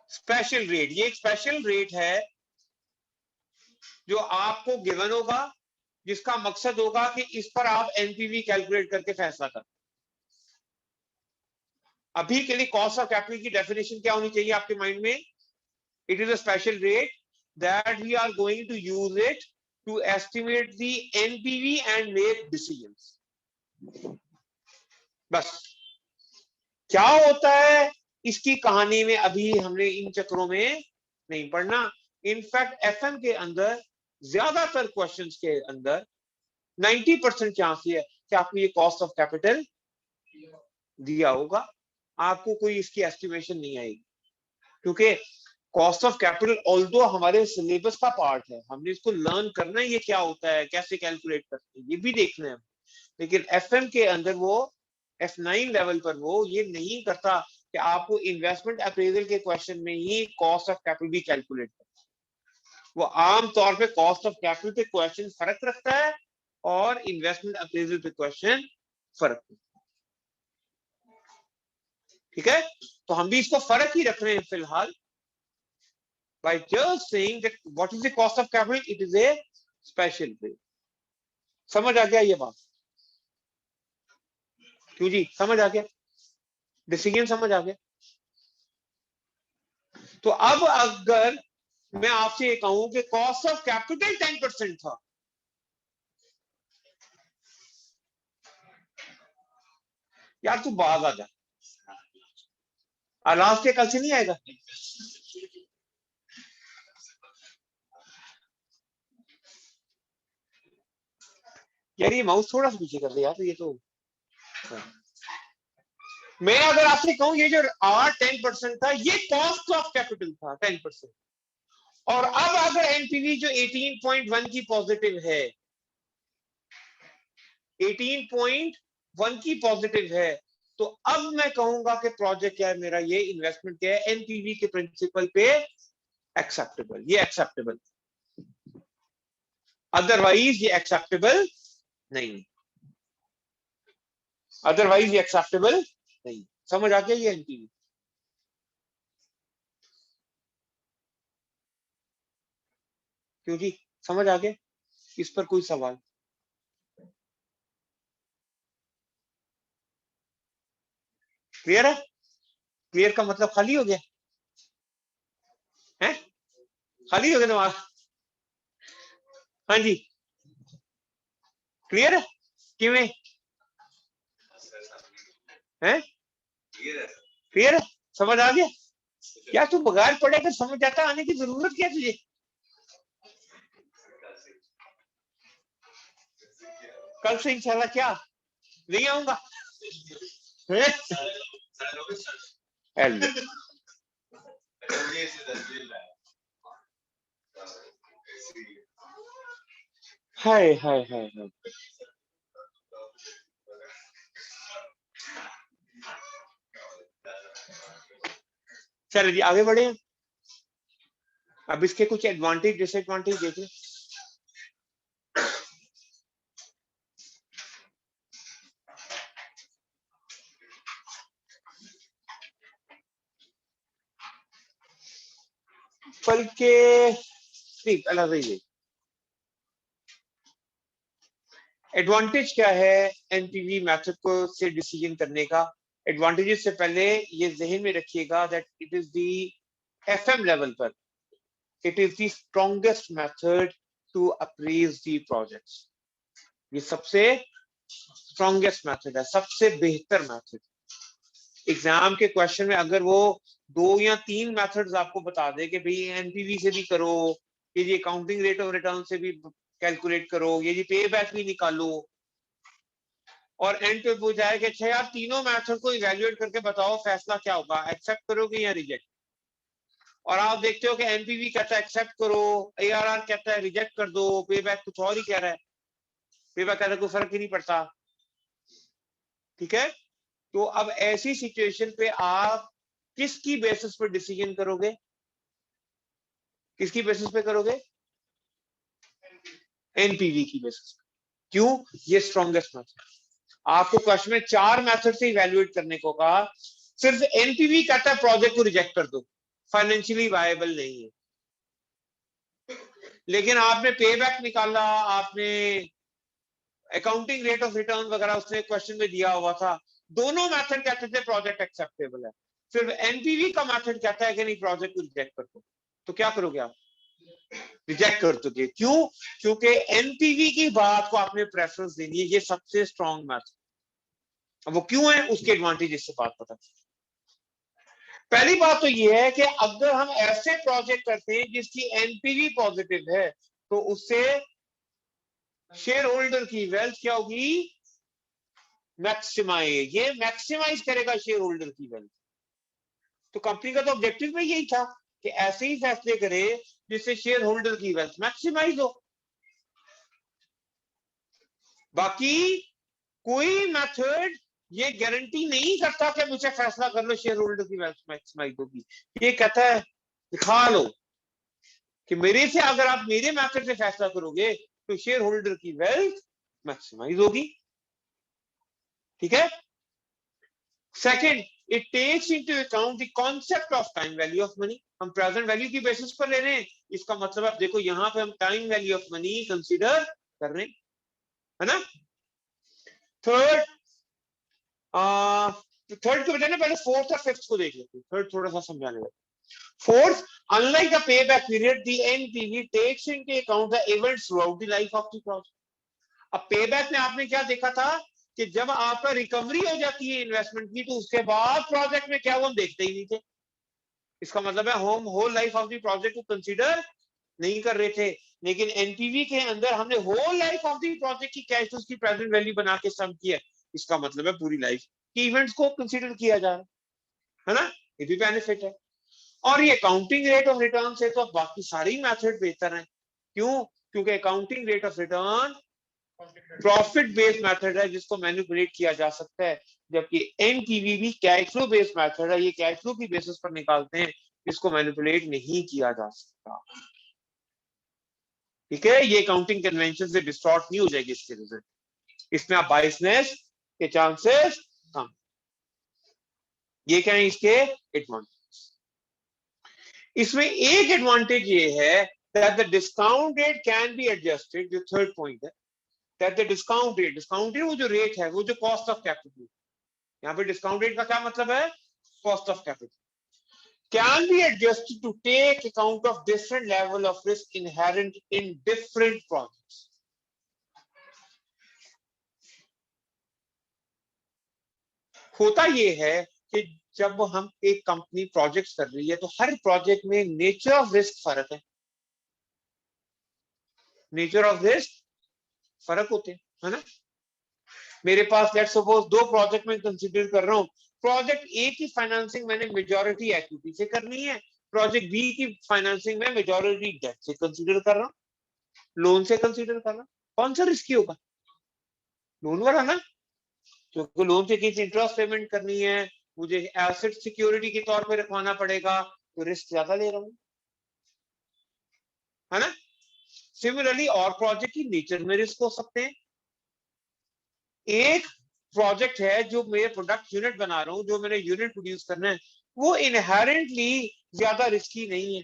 special rate. ये एक स्पेशल रेट है जो आपको गिवन होगा, जिसका मकसद होगा कि इस पर आप एनपीवी कैलकुलेट करके फैसला कर. अभी के लिए कॉस्ट ऑफ कैपिटल की डेफिनेशन क्या होनी चाहिए आपके माइंड में? It is a special rate that we are going to use it to estimate the NPV and make decisions. बस. क्या होता है इसकी कहानी में अभी हमने इन चक्रों में नहीं पढ़ना. इनफैक्ट एफएम के अंदर ज्यादातर क्वेश्चंस के अंदर 90% चांस है कि आपको ये कॉस्ट ऑफ कैपिटल दिया होगा, आपको कोई इसकी एस्टिमेशन नहीं आएगी. क्योंकि कॉस्ट ऑफ कैपिटल ऑल्दो हमारे सिलेबस का पार्ट है, हमने इसको लर्न करना है, ये क्या होता है, कैसे कैलकुलेट करते हैं, ये भी देखना है. लेकिन एफएम के अंदर वो F9 लेवल पर वो ये नहीं करता कि आपको इन्वेस्टमेंट अप्रेजल के क्वेश्चन में ही कॉस्ट ऑफ कैपिटल भी कैलकुलेट करता. वो आम तौर पे कॉस्ट ऑफ कैपिटल पे क्वेश्चन फर्क रखता है और इन्वेस्टमेंट अप्रेजल पे क्वेश्चन फर्क. ठीक है, तो हम भी इसको फर्क ही रख रहे हैं फिलहाल. By just saying that what is the cost of capital, it is a special rate. समझ आ गया ये बात? क्यों जी, समझ आ गया? डिसीजन समझ आ गया? तो अब अगर मैं आपसे ये कहूं कि कॉस्ट ऑफ कैपिटल 10% था, यार तू बाज आ जा, लास्ट कल से नहीं आएगा. यार ये माउस थोड़ा सा पीछे कर दे यार. तो ये तो मैं अगर आपसे कहूं ये जो R 10% था, ये कॉस्ट ऑफ कैपिटल था 10%. और अब अगर एनपीवी जो 18.1 की पॉजिटिव है, 18.1 की पॉजिटिव है, तो अब मैं कहूंगा कि प्रोजेक्ट क्या है मेरा, ये इन्वेस्टमेंट क्या है, एनपीवी के प्रिंसिपल पे एक्सेप्टेबल. ये एक्सेप्टेबल, अदरवाइज ये एक्सेप्टेबल नहीं. अदरवाइज ये एक्सेप्टेबल नहीं. समझ आ गया ये एनपीवी? क्यों जी, समझ आ गया? इस पर कोई सवाल? क्लियर है? क्लियर का मतलब खाली हो गया है? खाली हो गया दिमाग? हाँ जी, क्लियर है? किवें है? क्लियर है? समझ आ गया? क्या तू बगैर पढ़े कर समझ जाता, आने की जरूरत क्या तुझे? कल से इंशाल्लाह क्या नहीं आऊंगा? हाय हाय हाय हाय. चलो जी आगे बढ़े. अब इसके कुछ एडवांटेज डिसएडवांटेज देख लें. बल्कि नहीं, पहला सही. एडवांटेज क्या है एनपीवी मेथड को से डिसीजन करने का? एडवांटेजेस से पहले ये जहन में रखिएगा that it is the FM level पर, it is the strongest method to appraise the projects. ये सबसे स्ट्रॉन्गेस्ट मेथड है, सबसे बेहतर मेथड. एग्जाम के क्वेश्चन में अगर वो 2 या 3 मेथड्स आपको बता दे कि भाई एनपीवी से भी करो, ये अकाउंटिंग रेट ऑफ रिटर्न से भी कैलकुलेट करो, ये पे बैक भी निकालो, और एंड पे पूछा है कि अच्छा यार तीनों मेथड को इवेल्युएट करके बताओ फैसला क्या होगा, एक्सेप्ट करोगे या रिजेक्ट? और आप देखते हो कि एनपीवी कहता है एक्सेप्ट करो, एआरआर कहता है रिजेक्ट कर दो, पे बैक कुछ और ही कह रहा है, पे बैक कहता है कोई फर्क ही नहीं पड़ता. ठीक है, तो अब ऐसी सिचुएशन पे आप किसकी बेसिस पर डिसीजन करोगे? किसकी बेसिस पे करोगे? एनपीवी की बेसिस पे. क्यों? ये स्ट्रॉन्गेस्ट मेथड। आपको क्वेश्चन में 4 मेथड से इवैल्यूएट करने को कहा, सिर्फ एनपीवी कहता है प्रोजेक्ट को रिजेक्ट कर दो, फाइनेंशियली वायबल नहीं है। लेकिन आपने पे बैक निकाला, आपने अकाउंटिंग रेट ऑफ रिटर्न वगैरह उसने क्वेश्चन में दिया हुआ था, दोनों मेथड कहते थे प्रोजेक्ट एक्सेप्टेबल है, सिर्फ एनपीवी का मेथड कहता है कि नहीं प्रोजेक्ट को रिजेक्ट कर दो। तो क्या करोगे आप? रिजेक्ट कर दोगे। क्यों? क्योंकि एनपीवी की बात को आपने प्रेफरेंस देनी है, ये सबसे स्ट्रॉन्ग मेथड। अब वो क्यों है, उसके एडवांटेज से बात पता। पहली बात तो ये है कि अगर हम ऐसे प्रोजेक्ट करते हैं जिसकी एनपीवी पॉजिटिव है, तो उससे शेयर होल्डर की वेल्थ क्या होगी? मैक्सिमाइज। ये मैक्सिमाइज करेगा शेयर होल्डर की वेल्थ। तो कंपनी का तो ऑब्जेक्टिव में यही था कि ऐसे ही फैसले करे जिससे शेयर होल्डर की वेल्थ मैक्सिमाइज हो। बाकी कोई मेथड ये गारंटी नहीं करता कि मुझे फैसला कर लो शेयर होल्डर की वेल्थ मैक्सिमाइज होगी। ये कहता है दिखा लो कि मेरे से, अगर आप मेरे मेथड से फैसला करोगे तो शेयर होल्डर की वेल्थ मैक्सिमाइज होगी। ठीक है। Second, it takes into account the concept of time value of money. हम प्रेजेंट वैल्यू की बेसिस पर ले रहे हैं, इसका मतलब आप देखो यहां पे हम time value of money consider कर रहे हैं, है ना। थर्ड, थर्ड के बजाय ना पहले फोर्थ और फिफ्थ को देख लेते हैं, थर्ड थोड़ा सा समझाने लगे। Fourth, unlike the payback period, the NPV takes into account the events throughout the life of the project. अब पेबैक में आपने क्या देखा था कि जब आपका रिकवरी हो जाती है इन्वेस्टमेंट की, तो उसके बाद प्रोजेक्ट में क्या वो हम देखते ही नहीं थे। इसका मतलब है होम whole life of the project को कंसीडर नहीं कर रहे थे। लेकिन एनपीवी के अंदर हमने whole life of the project की कैश फ्लो की प्रेजेंट वैल्यू बना के सम किया। इसका मतलब है पूरी लाइफ की इवेंट्स को कंसीडर किया जा रहा है ना। ये भी बेनिफिट है। और ये अकाउंटिंग रेट ऑफ रिटर्न से तो बाकी सारी मेथड बेहतर हैं। क्यों? क्योंकि accounting rate of return profit based method है जिसको मैनिपुलेट किया जा सकता है, जबकि एनपीवी भी कैश फ्लो बेस्ड मेथड है, ये कैश फ्लो की बेसिस पर निकालते हैं, इसको मैनिपुलेट नहीं किया जा सकता। ठीक है। ये अकाउंटिंग कन्वेंशन से डिस्टॉर्ट नहीं हो जाएगी इसके रिजल्ट, इसमें आप बायसनेस के चांसेस कम। ये क्या है इसके एडवांटेज। इसमें एक एडवांटेज ये है that the discount rate can be adjusted, जो थर्ड पॉइंट है, that the discount rate वो जो रेट है, वो जो कॉस्ट ऑफ कैपिटल, यहाँ पे डिस्काउंट रेट का क्या मतलब है? Cost of capital can be adjusted to take account of different level of risk inherent in different projects. होता ये है कि जब हम एक कंपनी प्रोजेक्ट कर रही है तो हर प्रोजेक्ट में नेचर ऑफ रिस्क फर्क है, नेचर ऑफ रिस्क फर्क होते हैं, है ना। मेरे पास लेट्स सपोज 2 प्रोजेक्ट में कंसीडर कर रहा हूं, प्रोजेक्ट ए की फाइनेंसिंग मैंने मेजॉरिटी इक्विटी से करनी है, प्रोजेक्ट बी की फाइनेंसिंग में मेजॉरिटी डेट से कंसीडर कर रहा हूं, लोन से कंसीडर कर रहा हूं। कौन सा रिस्की होगा? लोन वाला ना, क्योंकि लोन से किसी इंटरेस्ट पेमेंट करनी है, मुझे एसेट सिक्योरिटी के तौर पे रखवाना पड़ेगा, तो रिस्क ज्यादा ले रहा हूं, है ना। सिमिलरली और प्रोजेक्ट की नेचर में रिस्क हो सकते हैं। एक प्रोजेक्ट है जो मेरे प्रोडक्ट यूनिट बना रहा हूं, जो मैंने यूनिट प्रोड्यूस करना है, वो इनहेरेंटली ज्यादा रिस्की नहीं है।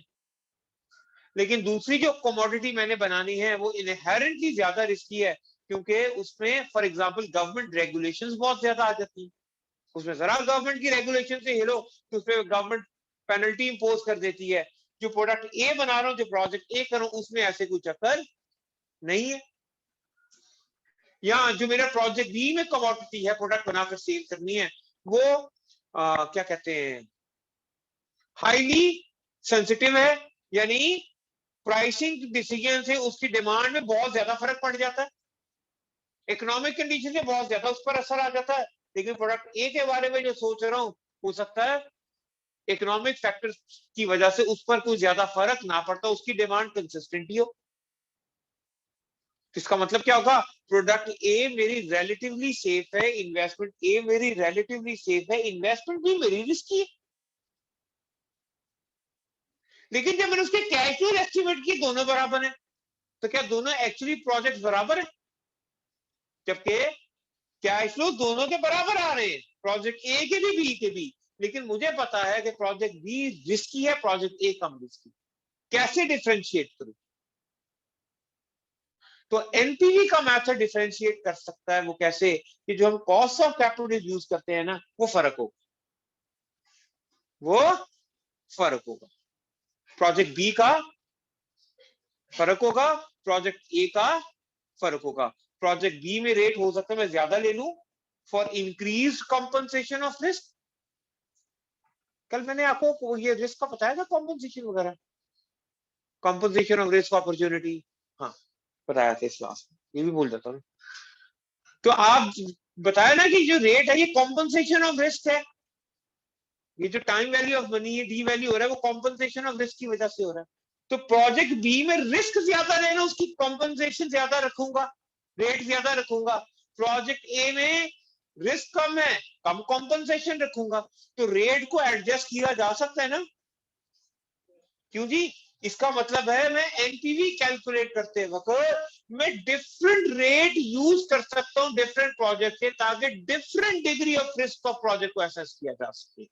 लेकिन दूसरी जो कमोडिटी मैंने बनानी है वो इनहेरेंटली ज्यादा रिस्की है, क्योंकि उसमें फॉर एग्जांपल गवर्नमेंट रेगुलेशंस बहुत ज्यादा आ जाती है। उसमें जरा गवर्नमेंट की रेगुलेशन से हिलो तो उसमें गवर्नमेंट पेनल्टी इंपोज कर देती है। जो प्रोडक्ट ए बना रहा हूं, जो प्रोजेक्ट ए कर रहा हूं, उसमें ऐसे कोई चक्कर नहीं है। या जो मेरा प्रोजेक्ट बी में कमोडिटी है, प्रोडक्ट बनाकर सेल करनी है, वो क्या कहते हैं, हाईली सेंसिटिव है, यानी प्राइसिंग डिसीजन से उसकी डिमांड में बहुत ज्यादा फर्क पड़ जाता है, इकोनॉमिक कंडीशन से बहुत ज्यादा उस पर असर आ जाता है। लेकिन प्रोडक्ट ए के बारे में जो सोच रहा हूं, हो सकता है इकोनॉमिक फैक्टर की वजह से उस पर कोई ज्यादा फर्क ना पड़ता, उसकी डिमांड कंसिस्टेंट ही हो। इसका मतलब क्या होगा? प्रोडक्ट ए मेरी रिलेटिवली सेफ है, इन्वेस्टमेंट ए मेरी रिलेटिवली सेफ है, इन्वेस्टमेंट भी मेरी रिस्की है। लेकिन जब मैंने उसके कैश फ्लो एस्टिमेट किए दोनों बराबर है, तो क्या दोनों एक्चुअली प्रोजेक्ट बराबर है? जबकि कैश फ्लो दोनों के बराबर आ रहे हैं, प्रोजेक्ट ए के भी बी के भी, लेकिन मुझे पता है कि प्रोजेक्ट बी रिस्की है, प्रोजेक्ट ए कम रिस्की। कैसे डिफरेंशिएट करूं? तो एनपीवी का मेथड डिफरेंशिएट कर सकता है। वो कैसे? कि जो हम कॉस्ट ऑफ कैपिटल यूज करते हैं ना, वो फर्क होगा, वो फर्क होगा। प्रोजेक्ट बी का फर्क होगा, प्रोजेक्ट ए का फर्क होगा। प्रोजेक्ट बी में रेट हो सकता है मैं ज्यादा ले लूं for increase compensation of risk. कल मैंने आपको ये रिस्क का बताया था, कॉम्पनसेशन वगैरह, कॉम्पनसेशन ऑफ रिस्क अपॉर्चुनिटी, हाँ बताया था इस क्लास में, ये भी भूल जाता हूँ। तो आप बताया ना कि जो रेट है ये कॉम्पनसेशन ऑफ रिस्क है, ये जो टाइम वैल्यू ऑफ मनी है, डी वैल्यू हो रहा है, वो कॉम्पनसेशन ऑफ रिस्क की वजह से हो रहा है। तो प्रोजेक्ट बी में रिस्क ज्यादा लेना, उसकी कॉम्पनसेशन ज्यादा रखूंगा, रेट ज्यादा रखूंगा। प्रोजेक्ट ए में रिस्क कम है, कम कॉम्पनसेशन रखूंगा, तो रेट को एडजस्ट किया जा सकता है ना। क्यों जी? इसका मतलब है मैं एनपीवी कैलकुलेट करते वक्त मैं डिफरेंट रेट यूज कर सकता हूं डिफरेंट प्रोजेक्ट के, ताकि different degree of risk of project को असेस किया जा सके।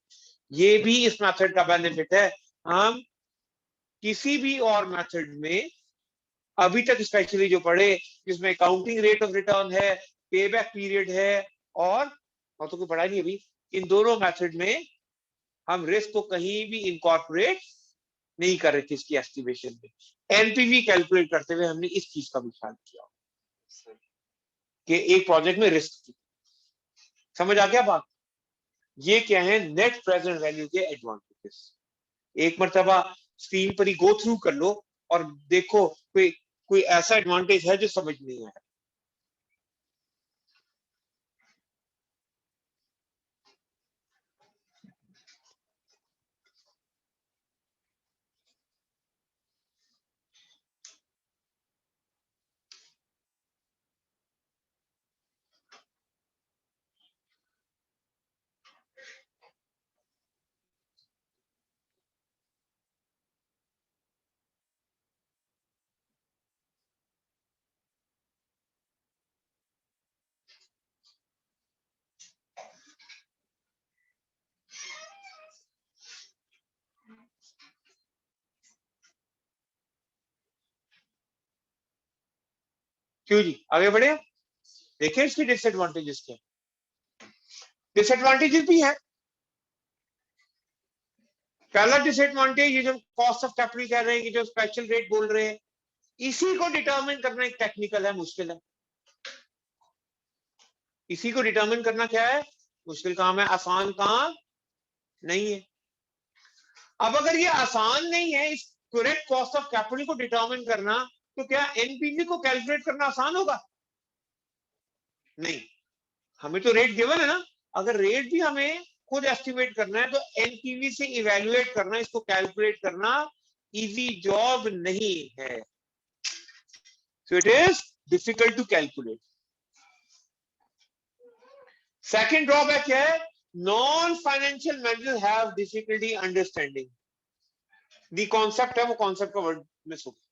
ये भी इस मेथड का बेनिफिट है। हम किसी भी और मेथड में अभी तक स्पेशली जो पढ़े, जिसमें काउंटिंग रेट ऑफ रिटर्न है, पे बैक पीरियड है, और तो कोई पढ़ा नहीं अभी, इन दोनों मेथड में हम रिस्क को कहीं भी इनकॉर्पोरेट नहीं कर रहे थे इसकी एस्टिमेशन में। एनपीवी कैलकुलेट करते हुए हमने इस चीज का भी ख्याल किया कि एक प्रोजेक्ट में रिस्क की। समझ आ गया बात? ये क्या है? नेट प्रेजेंट वैल्यू के एडवांटेजेस। एक मर्तबा स्क्रीन पर ही गो थ्रू कर लो और देखो कोई ऐसा एडवांटेज है जो समझ नहीं आया। क्यों जी? आगे बढ़े, देखें इसके डिसएडवांटेजेस क्या। डिसएडवांटेजेस भी है। पहला डिसएडवांटेज, ये जो कॉस्ट ऑफ कैपिटल कह रहे हैं कि जो स्पेशल रेट बोल रहे हैं, इसी को डिटरमिन करना एक टेक्निकल है, मुश्किल है। इसी को डिटरमिन करना क्या है? मुश्किल काम है, आसान काम नहीं है। अब अगर ये आसान नहीं है इस करेक्ट कॉस्ट ऑफ कैपिटल को डिटरमिन करना, तो क्या एनपीवी को कैलकुलेट करना आसान होगा? नहीं। हमें तो रेट गिवन है ना, अगर रेट भी हमें खुद एस्टिमेट करना है तो एनपीवी से इवेल्युएट करना, इसको कैलकुलेट करना इजी जॉब नहीं है। So it is difficult to calculate. Second drawback क्या है? Non financial manager have difficulty understanding the concept है, वो कॉन्सेप्ट का वर्ड मिस हो गया।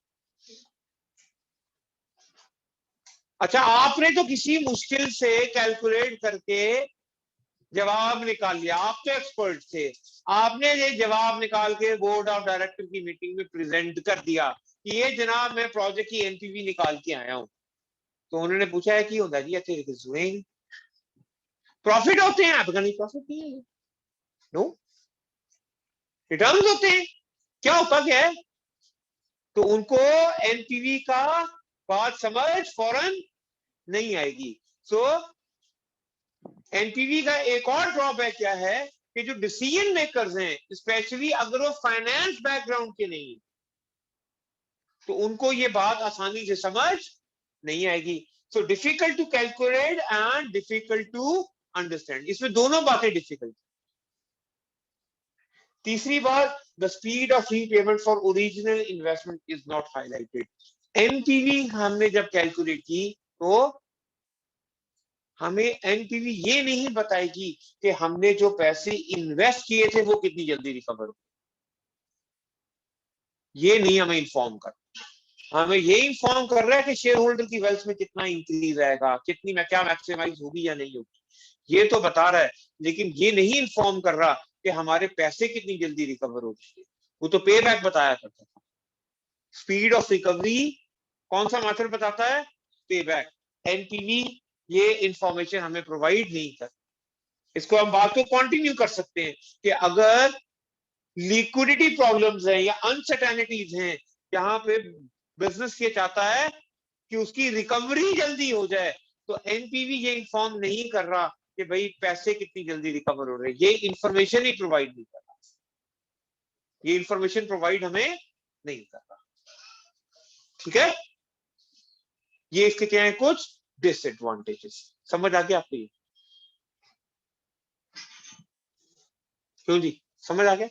अच्छा, आपने तो किसी मुश्किल से कैलकुलेट करके जवाब निकाल लिया, आप तो एक्सपर्ट थे, आपने ये जवाब निकाल के बोर्ड ऑफ डायरेक्टर की मीटिंग में प्रेजेंट कर दिया कि ये जनाब मैं प्रोजेक्ट की एनपीवी निकाल के आया हूं। तो उन्होंने पूछा है कि होता जी अच्छे प्रॉफिट होते हैं? आपका नहीं, प्रॉफिट नहीं है, नो, रिटर्न होते हैं। क्या होता क्या है? तो उनको एनपीवी का बात समझ फौरन नहीं आएगी। सो एनपीवी का एक और ड्रॉबैक क्या है कि जो डिसीजन मेकर्स हैं, स्पेशली अगर वो फाइनेंस बैकग्राउंड के नहीं, तो उनको ये बात आसानी से समझ नहीं आएगी। So difficult to calculate and difficult to understand, इसमें दोनों बातें डिफिकल्ट। तीसरी बात, the speed of repayment for original investment is not highlighted. NPV हमने जब कैलकुलेट की तो हमें एनपीवी ये नहीं बताएगी कि हमने जो पैसे इन्वेस्ट किए थे वो कितनी जल्दी रिकवर हो, ये नहीं हमें इन्फॉर्म कर। हमें ये इन्फॉर्म कर रहा है कि शेयर होल्डर की वेल्थ में कितना इंक्रीज आएगा, कितनी में क्या मैक्सिमाइज होगी या नहीं होगी, ये तो बता रहा है, लेकिन ये नहीं इन्फॉर्म कर रहा कि हमारे पैसे कितनी जल्दी रिकवर होते हैं। वो तो पे बैक बताया करता था। स्पीड ऑफ रिकवरी कौन सा मेथड बताता है? पे बैक। एनपीवी ये इंफॉर्मेशन हमें प्रोवाइड नहीं कर। इसको हम बात को कंटिन्यू कर सकते हैं कि अगर लिक्विडिटी प्रॉब्लम्स हैं या अनसर्टेनिटीज हैं, यहाँ पे बिजनेस ये चाहता है कि उसकी रिकवरी जल्दी हो जाए, तो एनपीवी ये इन्फॉर्म नहीं कर रहा कि भाई पैसे कितनी जल्दी रिकवर हो रहे हैं, ये इंफॉर्मेशन ही प्रोवाइड नहीं कर रहा, ये इंफॉर्मेशन प्रोवाइड हमें नहीं कर रहा। ठीक है, ये इसके क्या है कुछ डिसएडवांटेजेस। समझ आ गया आपको? ये क्यों जी, समझ आ गया?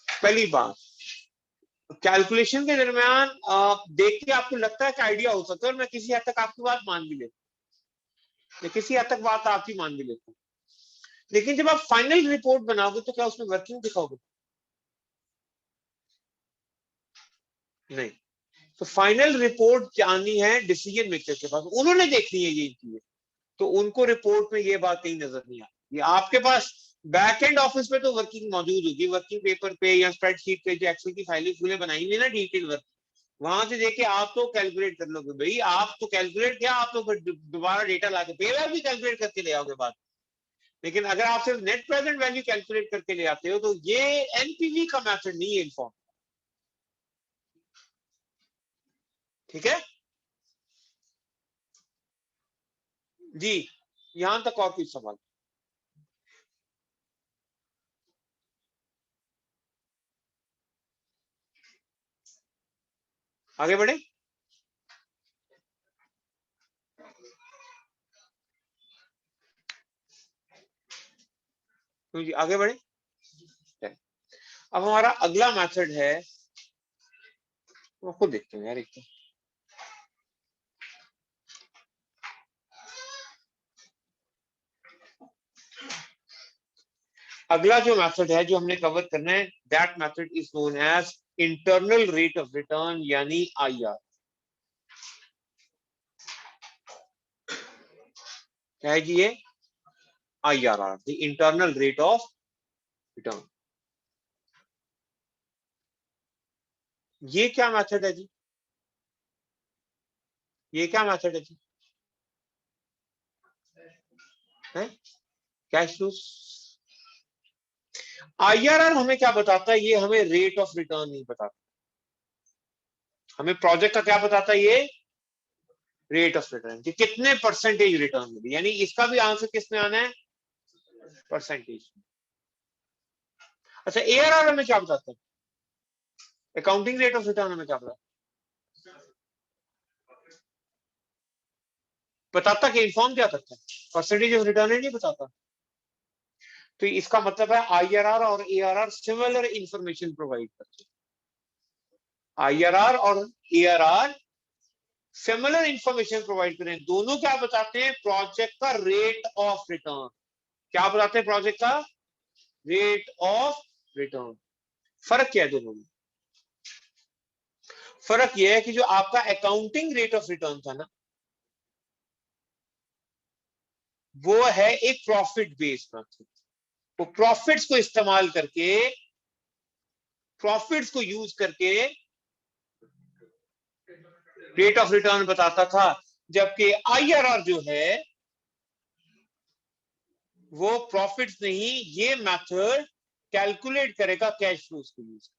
पहली बात, कैलकुलेशन के दरमियान देख के आपको लगता है कि आइडिया हो सकता है, और मैं किसी हद तक आपकी बात मान भी लेता हूँ, मैं किसी हद तक बात आपकी मान भी लेता हूँ, लेकिन जब आप फाइनल रिपोर्ट बनाओगे तो क्या उसमें वर्किंग दिखाओगे? नहीं। तो फाइनल रिपोर्ट जानी है डिसीजन मेकर के पास, उन्होंने देखनी है ये चीजें, तो उनको रिपोर्ट में ये बात कहीं नजर नहीं आती। आपके पास बैक एंड ऑफिस में तो वर्किंग मौजूद होगी, वर्किंग पेपर पे या स्प्रेडशीट पे जो एक्सेल की फाइलें बनाई हुई ना डिटेल वर्क, वहां से देखे आप तो कैलकुलेट कर लोगे भाई, आप तो कैलकुलेट किया, आप तो फिर दोबारा डेटा लाके पेवर भी कैलकुलेट करके ले आओगे बात। लेकिन अगर आप सिर्फ नेट प्रेजेंट वैल्यू कैलकुलेट करके ले आते हो तो ये एनपीवी का मेथड नहीं है इन्फॉर्म। ठीक है जी, यहां तक और कुछ सवाल? आगे बढ़े? तो जी आगे बढ़े। अब हमारा अगला मेथड है, वो खुद देखते हैं यार एक तो। अगला जो मेथड है जो हमने कवर करना है, that method is known as internal rate of return यानी आईआर। क्या है जी ये? IRR, the internal rate of return. ये क्या मेथड है जी? ये क्या मेथड है जी? Cash flow. आईआरआर हमें क्या बताता है? ये हमें रेट ऑफ रिटर्न नहीं बताता, हमें प्रोजेक्ट का क्या बताता है? ये रेट ऑफ रिटर्न, कि कितने परसेंटेज रिटर्न मिली, यानी इसका भी आंसर किस में आना है? परसेंटेज। अच्छा, एआरआर हमें क्या बताता है? अकाउंटिंग रेट ऑफ रिटर्न हमें क्या बताता, कि इन्फॉर्म क्या करता है? परसेंटेज ऑफ रिटर्न नहीं बताता। तो इसका मतलब है आईआरआर और एआरआर सिमिलर इंफॉर्मेशन प्रोवाइड करते हैं। आईआरआर और एआरआर सिमिलर इंफॉर्मेशन प्रोवाइड करें, दोनों क्या बताते हैं? प्रोजेक्ट का रेट ऑफ रिटर्न। क्या बताते हैं? प्रोजेक्ट का रेट ऑफ रिटर्न। फर्क क्या है दोनों में? फर्क यह है कि जो आपका अकाउंटिंग रेट ऑफ रिटर्न था ना, वो है एक प्रॉफिट बेस्ड मेथड। वो प्रॉफिट्स को इस्तेमाल करके, प्रॉफिट्स को यूज करके रेट ऑफ रिटर्न बताता था, जबकि आईआरआर जो है वो प्रॉफिट्स नहीं, ये मेथड कैलकुलेट करेगा कैश फ्लोज को यूज।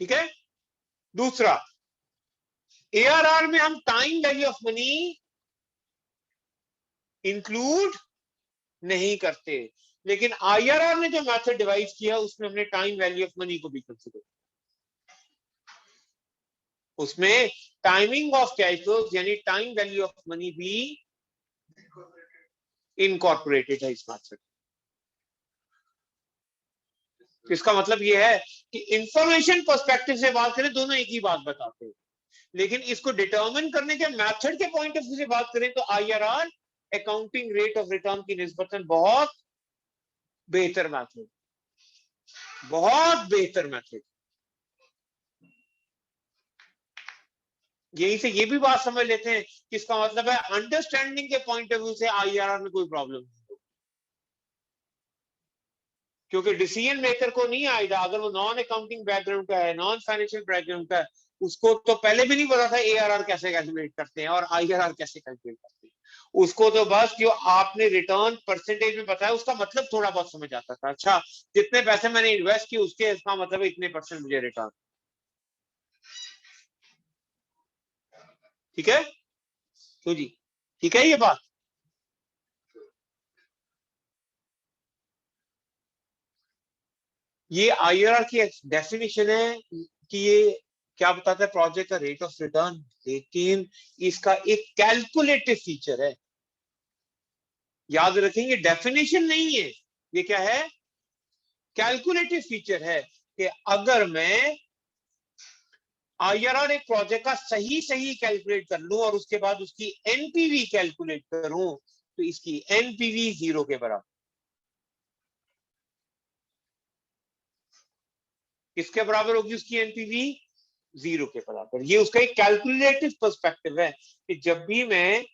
ठीक है। दूसरा, एआरआर में हम time value of money include नहीं करते, लेकिन आईआरआर ने जो मेथड डिवाइस किया उसमें हमने टाइम वैल्यू ऑफ मनी को भी कंसीडर, उसमें टाइमिंग ऑफ कैश फ्लोज यानी टाइम वैल्यू ऑफ मनी भी इनकॉर्पोरेटेड है इस मेथड। इसका मतलब यह है कि इंफॉर्मेशन पर्सपेक्टिव से बात करें, दोनों एक ही बात बताते हैं, लेकिन इसको डिटर्मिन करने के मेथड के पॉइंट ऑफ व्यू से बात करें तो IRR accounting rate of return की निस्बतन बहुत बेहतर मेथड, बहुत बेहतर मेथड। यहीं से ये भी बात समझ लेते हैं कि इसका मतलब है अंडरस्टैंडिंग के पॉइंट ऑफ व्यू से आईआरआर में कोई प्रॉब्लम नहीं, क्योंकि डिसीजन मेकर को नहीं आएगा अगर वो नॉन अकाउंटिंग बैकग्राउंड का है, नॉन फाइनेंशियल बैकग्राउंड का है, उसको तो पहले भी नहीं पता था एआरआर कैसे कैलकुलेट करते हैं और आईआरआर कैसे कैलकुलेट करते हैं। उसको तो बस जो आपने रिटर्न परसेंटेज में बताया उसका मतलब थोड़ा बहुत समझ आता था, अच्छा जितने पैसे मैंने इन्वेस्ट किए उसके इसका मतलब इतने परसेंट मुझे रिटर्न। ठीक है तो जी, ठीक है ये बात। ये आईआरआर की डेफिनेशन है कि ये क्या बताता है प्रोजेक्ट का रेट ऑफ रिटर्न, लेकिन इसका एक कैलकुलेटिव फीचर है। याद रखेंगे डेफिनेशन नहीं है, ये क्या है, कैलकुलेटिव फीचर है कि अगर मैं आईआरआर एक प्रोजेक्ट का सही सही कैलकुलेट कर लूं और उसके बाद उसकी एनपीवी कैलकुलेट करूं तो इसकी एनपीवी 0 के बराबर। किसके बराबर होगी उसकी एनपीवी? 0 के बराबर। ये उसका एक कैलकुलेटिव पर्सपेक्टिव है कि जब भी मैं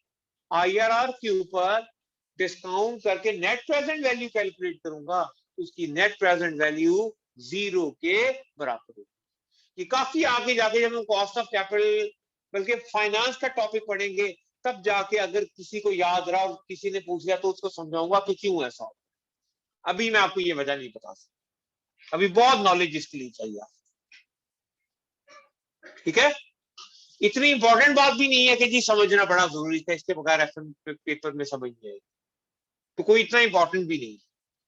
आईआरआर के ऊपर डिस्काउंट करके नेट प्रेजेंट वैल्यू कैलकुलेट करूंगा उसकी नेट प्रेजेंट वैल्यू 0 के बराबर होगी। ये काफी आगे जाके जब हम कॉस्ट ऑफ कैपिटल बल्कि फाइनेंस का टॉपिक पढ़ेंगे तब जाके अगर किसी को याद रहा और किसी ने पूछ लिया तो उसको समझाऊंगा कि क्यों ऐसा हो। अभी मैं आपको ये वजह नहीं बता सकता, अभी बहुत नॉलेज इसके लिए चाहिए। ठीक है, इतनी इंपॉर्टेंट बात भी नहीं है कि जी समझना बड़ा जरूरी था, इसके बगैर एफएम पेपर में समझ नहीं आएगी, तो कोई इतना इंपॉर्टेंट भी नहीं।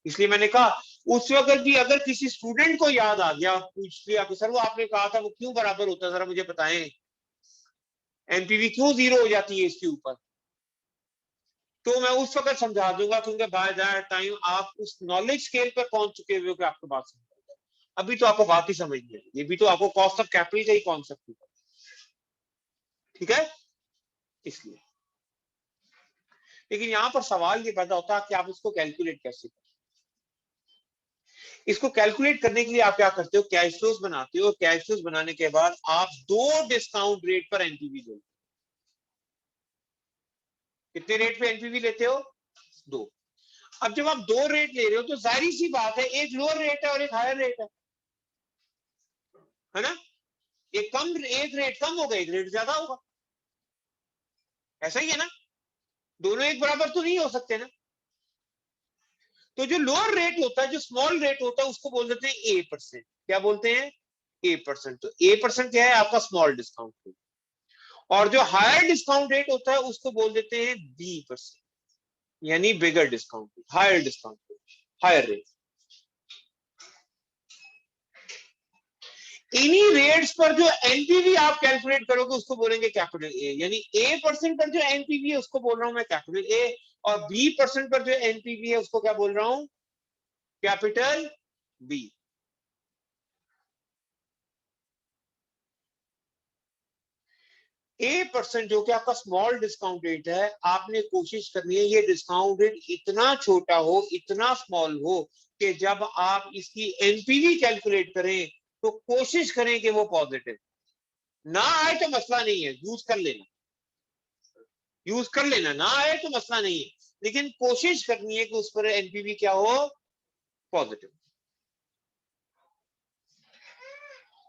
इसलिए मैंने कहा उस वक्त भी अगर किसी स्टूडेंट को याद आ गया, पूछ लिया कि सर वो आपने कहा था वो क्यों बराबर होता है, जरा मुझे बताएं, एनपीवी क्यों 0 हो जाती है इसके ऊपर, तो मैं उस वक्त समझा दूंगा क्योंकि बाय दैट टाइम आप उस नॉलेज स्केल पर पहुंच चुके हो कि आपको बात समझ। अभी तो आपको बात ही समझ नहीं आई, ये भी तो आपको कॉस्ट ऑफ कैपिटल का ही कॉन्सेप्ट। ठीक है, इसलिए लेकिन यहां पर सवाल ये पैदा होता है कि आप इसको कैलकुलेट कैसे करें। इसको कैलकुलेट करने के लिए आप क्या करते हो, कैश फ्लोज बनाते हो, कैश फ्लोज बनाने के बाद आप 2 डिस्काउंट रेट पर एनपीवी लेते हो। कितने रेट पे एनपीवी लेते हो? 2। अब जब आप 2 रेट ले रहे हो तो जाहिर सी बात है एक लोअर रेट है और एक हायर रेट है ना, एक रेट कम होगा एक रेट ज्यादा होगा, ऐसा ही है ना, दोनों एक बराबर तो नहीं हो सकते ना। तो जो लोअर रेट होता है, जो स्मॉल रेट होता है उसको बोल देते हैं A%। क्या बोलते हैं? A%। तो A% क्या है? आपका स्मॉल डिस्काउंट रेट। और जो हायर डिस्काउंट रेट होता है उसको बोल देते हैं B%, यानी bigger discount rate, higher discount rate, higher rate. इन्हीं रेट्स पर जो एनपीवी आप कैलकुलेट करोगे उसको बोलेंगे कैपिटल ए, यानी A% पर जो एनपीवी है उसको बोल रहा हूं मैं कैपिटल ए, और B% पर जो एनपीवी है उसको क्या बोल रहा हूं? Capital B. A% जो कि आपका स्मॉल डिस्काउंट रेट है, आपने कोशिश करनी है ये डिस्काउंट रेट इतना छोटा हो, इतना स्मॉल हो कि जब आप इसकी एनपीवी कैलकुलेट करें तो कोशिश करें कि वो पॉजिटिव ना आए तो मसला नहीं है, यूज कर लेना, यूज कर लेना, ना आए तो मसला नहीं है, लेकिन कोशिश करनी है कि उस पर एनपीवी क्या हो? पॉजिटिव।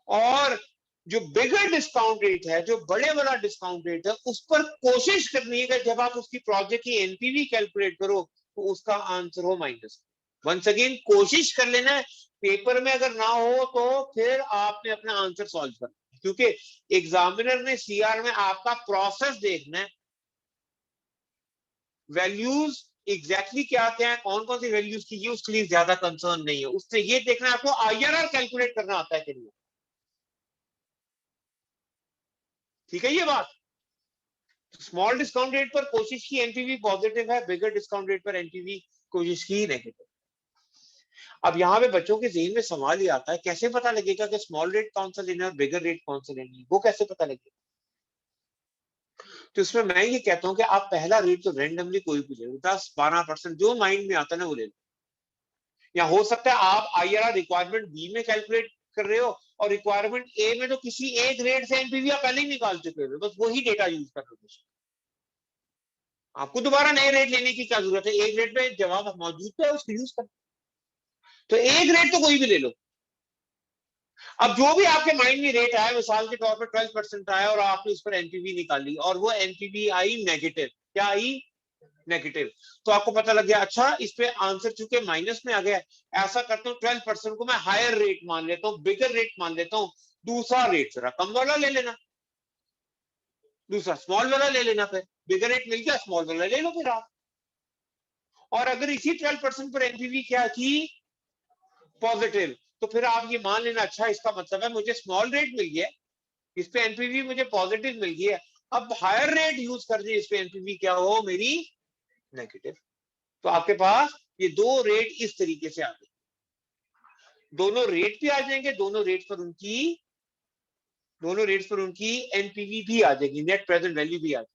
और जो बिगर डिस्काउंट रेट है, जो बड़े वाला डिस्काउंट रेट है, उस पर कोशिश करनी है कि जब आप उसकी प्रोजेक्ट की एनपीवी कैलकुलेट करो तो उसका आंसर हो माइनस। वंस अगेन कोशिश कर लेना है, पेपर में अगर ना हो तो फिर आपने अपना आंसर सॉल्व करना है, क्योंकि एग्जामिनर ने सीआर में आपका प्रोसेस देखना है, वैल्यूज एग्जैक्टली क्या क्या है, कौन कौन सी वैल्यूज की, उसके लिए ज्यादा कंसर्न नहीं है, उससे ये देखना है आपको आईआरआर कैलकुलेट करना आता है कि नहीं। ठीक है ये बात। स्मॉल डिस्काउंट रेट पर कोशिश की एनपीवी पॉजिटिव है, बिगर डिस्काउंट रेट पर एनपीवी कोशिश की नेगेटिव। अब यहाँ पे बच्चों के जहन में सवाल ही आता है कैसे पता लगेगा कि स्मॉल रेट कौन सा लेना है और बिगर रेट कौन सा लेना है, वो कैसे पता लगेगा? तो उसमें मैं ये कहता हूँ कि आप पहला रेट तो रेंडमली कोई भी ले लो, 10-12% जो माइंड में आता है ना वो ले लो। या हो सकता है आप IRR रिक्वायरमेंट बी में कैलकुलेट कर रहे हो और रिक्वायरमेंट ए में तो किसी एक रेट से एनपीवी आप पहले ही निकाल चुके हो, बस वही डेटा यूज कर रहे हो। आपको दोबारा नए रेट लेने की क्या जरूरत है, एक रेट में जवाब मौजूद है उसको यूज कर। तो एक रेट तो कोई भी ले लो। अब जो भी आपके माइंड में रेट आया, मिसाल के तौर पर 12% आया और आपने उस पर एनपीवी निकाली और वो एनपीवी आई नेगेटिव, क्या आई, नेगेटिव, तो आपको पता लग गया अच्छा इस पे आंसर चूंकि माइनस में आ गया, ऐसा करता हूँ 12% को मैं हायर रेट मान लेता हूँ, बिगर रेट मान लेता हूँ, दूसरा रेट जरा कम वाला ले लेना, दूसरा स्मॉल वाला ले लेना, फिर बिगर रेट मिल गया स्मॉल वाला ले लो फिर आप। और अगर इसी 12% पर एनपीवी क्या थी, पॉजिटिव, तो फिर आप ये मान लेना अच्छा इसका मतलब है मुझे स्मॉल रेट मिल गया, इस पे एनपीवी मुझे पॉजिटिव मिल गया, अब हायर रेट यूज कर दिए, इस पे एनपीवी क्या हो मेरी नेगेटिव। तो आपके पास ये दो रेट इस तरीके से आ गए, दोनों रेट भी आ जाएंगे, दोनों रेट पर उनकी एनपीवी भी आ जाएगी, नेट प्रेजेंट वैल्यू भी आ जाएगी।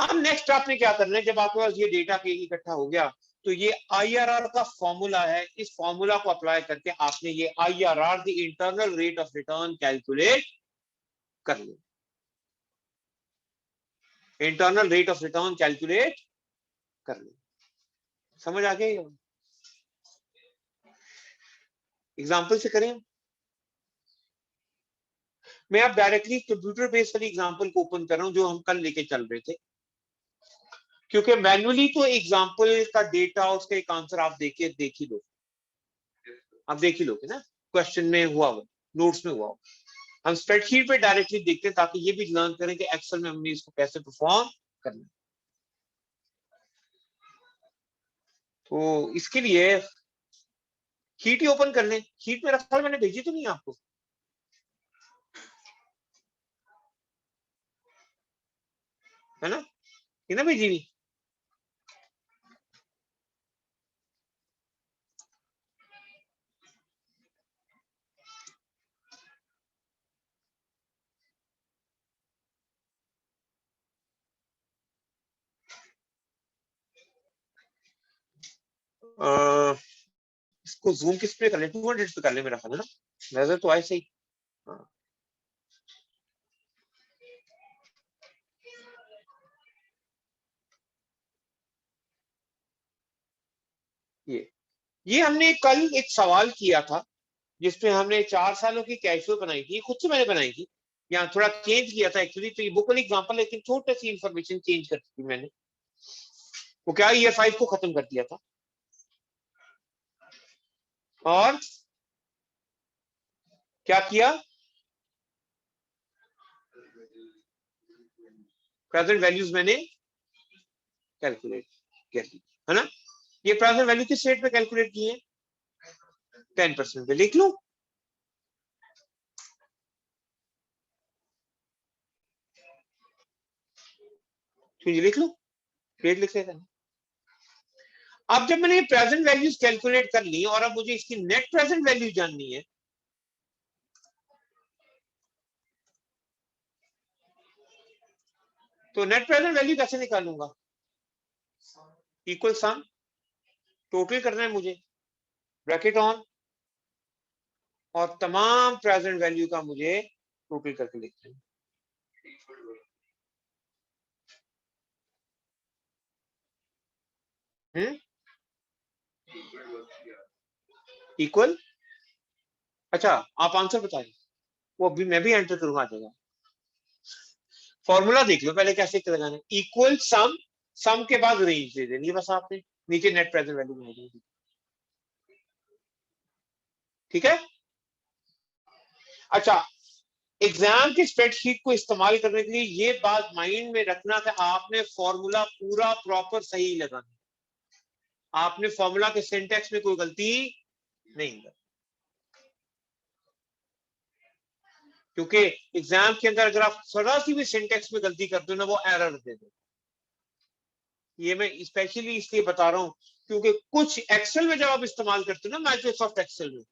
अब नेक्स्ट आपने क्या करना है, जब आपके पास ये डेटा के इकट्ठा हो गया तो ये IRR का फॉर्मूला है, इस फॉर्मूला को अप्लाई करके आपने ये IRR the internal rate of return calculate कर लिया, internal rate of return calculate कर लिया। समझ आ गया? एग्जाम्पल से करें, मैं अब डायरेक्टली कंप्यूटर बेस्ड वाली एग्जांपल को ओपन कर रहा हूं जो हम कल लेके चल रहे थे, क्योंकि मैन्युअली तो एग्जांपल का डेटा उसका एक आंसर आप देख ही लो, आप देख ही लोगे ना, क्वेश्चन में हुआ हो, नोट्स में हुआ हो। हम स्प्रेडशीट पे डायरेक्टली देखते हैं ताकि ये भी लर्न करें कि एक्सेल में हमने इसको कैसे परफॉर्म करना। तो इसके लिए शीट ही ओपन कर लें, शीट मेरा ख्याल मैंने भेजी तो नहीं आपको, है ना, ये ना भेजी नहीं, इसको जूम किस पे कर ले, 200 पे कर ले मेरा ख्याल है ना, नजर तो आए सही। हाँ। ये हमने कल एक सवाल किया था जिसपे हमने 4 सालों की कैश फ्लो बनाई थी, खुद से मैंने बनाई थी, यहाँ थोड़ा चेंज किया था एक्चुअली, तो ये बुक वाली एग्जांपल लेकिन छोटी सी इंफॉर्मेशन चेंज कर दी मैंने, वो क्या ईयर 5 को खत्म कर दिया था और क्या किया, प्रेजेंट वैल्यूज मैंने कैलकुलेट कर दी, है ना। ये प्रेजेंट वैल्यू किस रेट पे कैलकुलेट किए, 10% पे, लिख लो, लिख लो, रेट लिख लेते हैं। अब जब मैंने प्रेजेंट वैल्यूज कैलकुलेट कर ली और अब मुझे इसकी नेट प्रेजेंट वैल्यू जाननी है, तो नेट प्रेजेंट वैल्यू कैसे निकालूंगा, इक्वल सम, टोटल करना है मुझे, ब्रैकेट ऑन, और तमाम प्रेजेंट वैल्यू का मुझे टोटल करके लिखना है। इक्वल, अच्छा आप आंसर बताइए, वो अभी मैं भी एंटर करूंगा, आ जाएगा। फॉर्मूला देख लो पहले कैसे लगाना है, इक्वल सम, सम के बाद रेंज दे देनी बस आपने, नीचे नेट प्रेजेंट वैल्यू बना देनी, ठीक है। अच्छा, एग्जाम की स्प्रेडशीट को इस्तेमाल करने के लिए ये बात माइंड में रखना कि आपने फॉर्मूला पूरा प्रॉपर सही लगाना, आपने फॉर्मूला के सिंटेक्स में कोई गलती नहीं करनी, क्योंकि एग्जाम के अंदर अगर आप जरा सी भी सिंटेक्स में गलती करते हो ना वो एरर दे दे। ये मैं स्पेशली इसलिए बता रहा हूं क्योंकि कुछ एक्सेल में जब आप इस्तेमाल करते हो ना, माइक्रोसॉफ्ट एक्सेल में,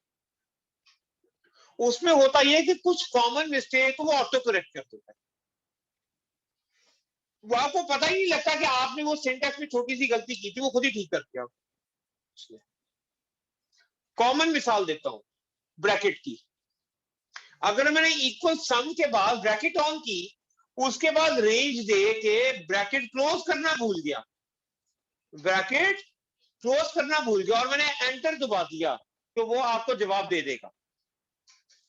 उसमें होता यह है कि कुछ कॉमन मिस्टेक वो ऑटो करेक्ट कर देता है, वो आपको पता ही नहीं लगता कि आपने वो सिंटैक्स में छोटी सी गलती की थी, वो खुद ही ठीक कर दिया। कॉमन मिसाल देता हूं ब्रैकेट की। अगर मैंने इक्वल सम के बाद ब्रैकेट ऑन की, उसके बाद रेंज दे के ब्रैकेट क्लोज करना भूल गया, ब्रैकेट क्लोज करना भूल गया और मैंने एंटर दबा दिया, तो वो आपको जवाब दे देगा।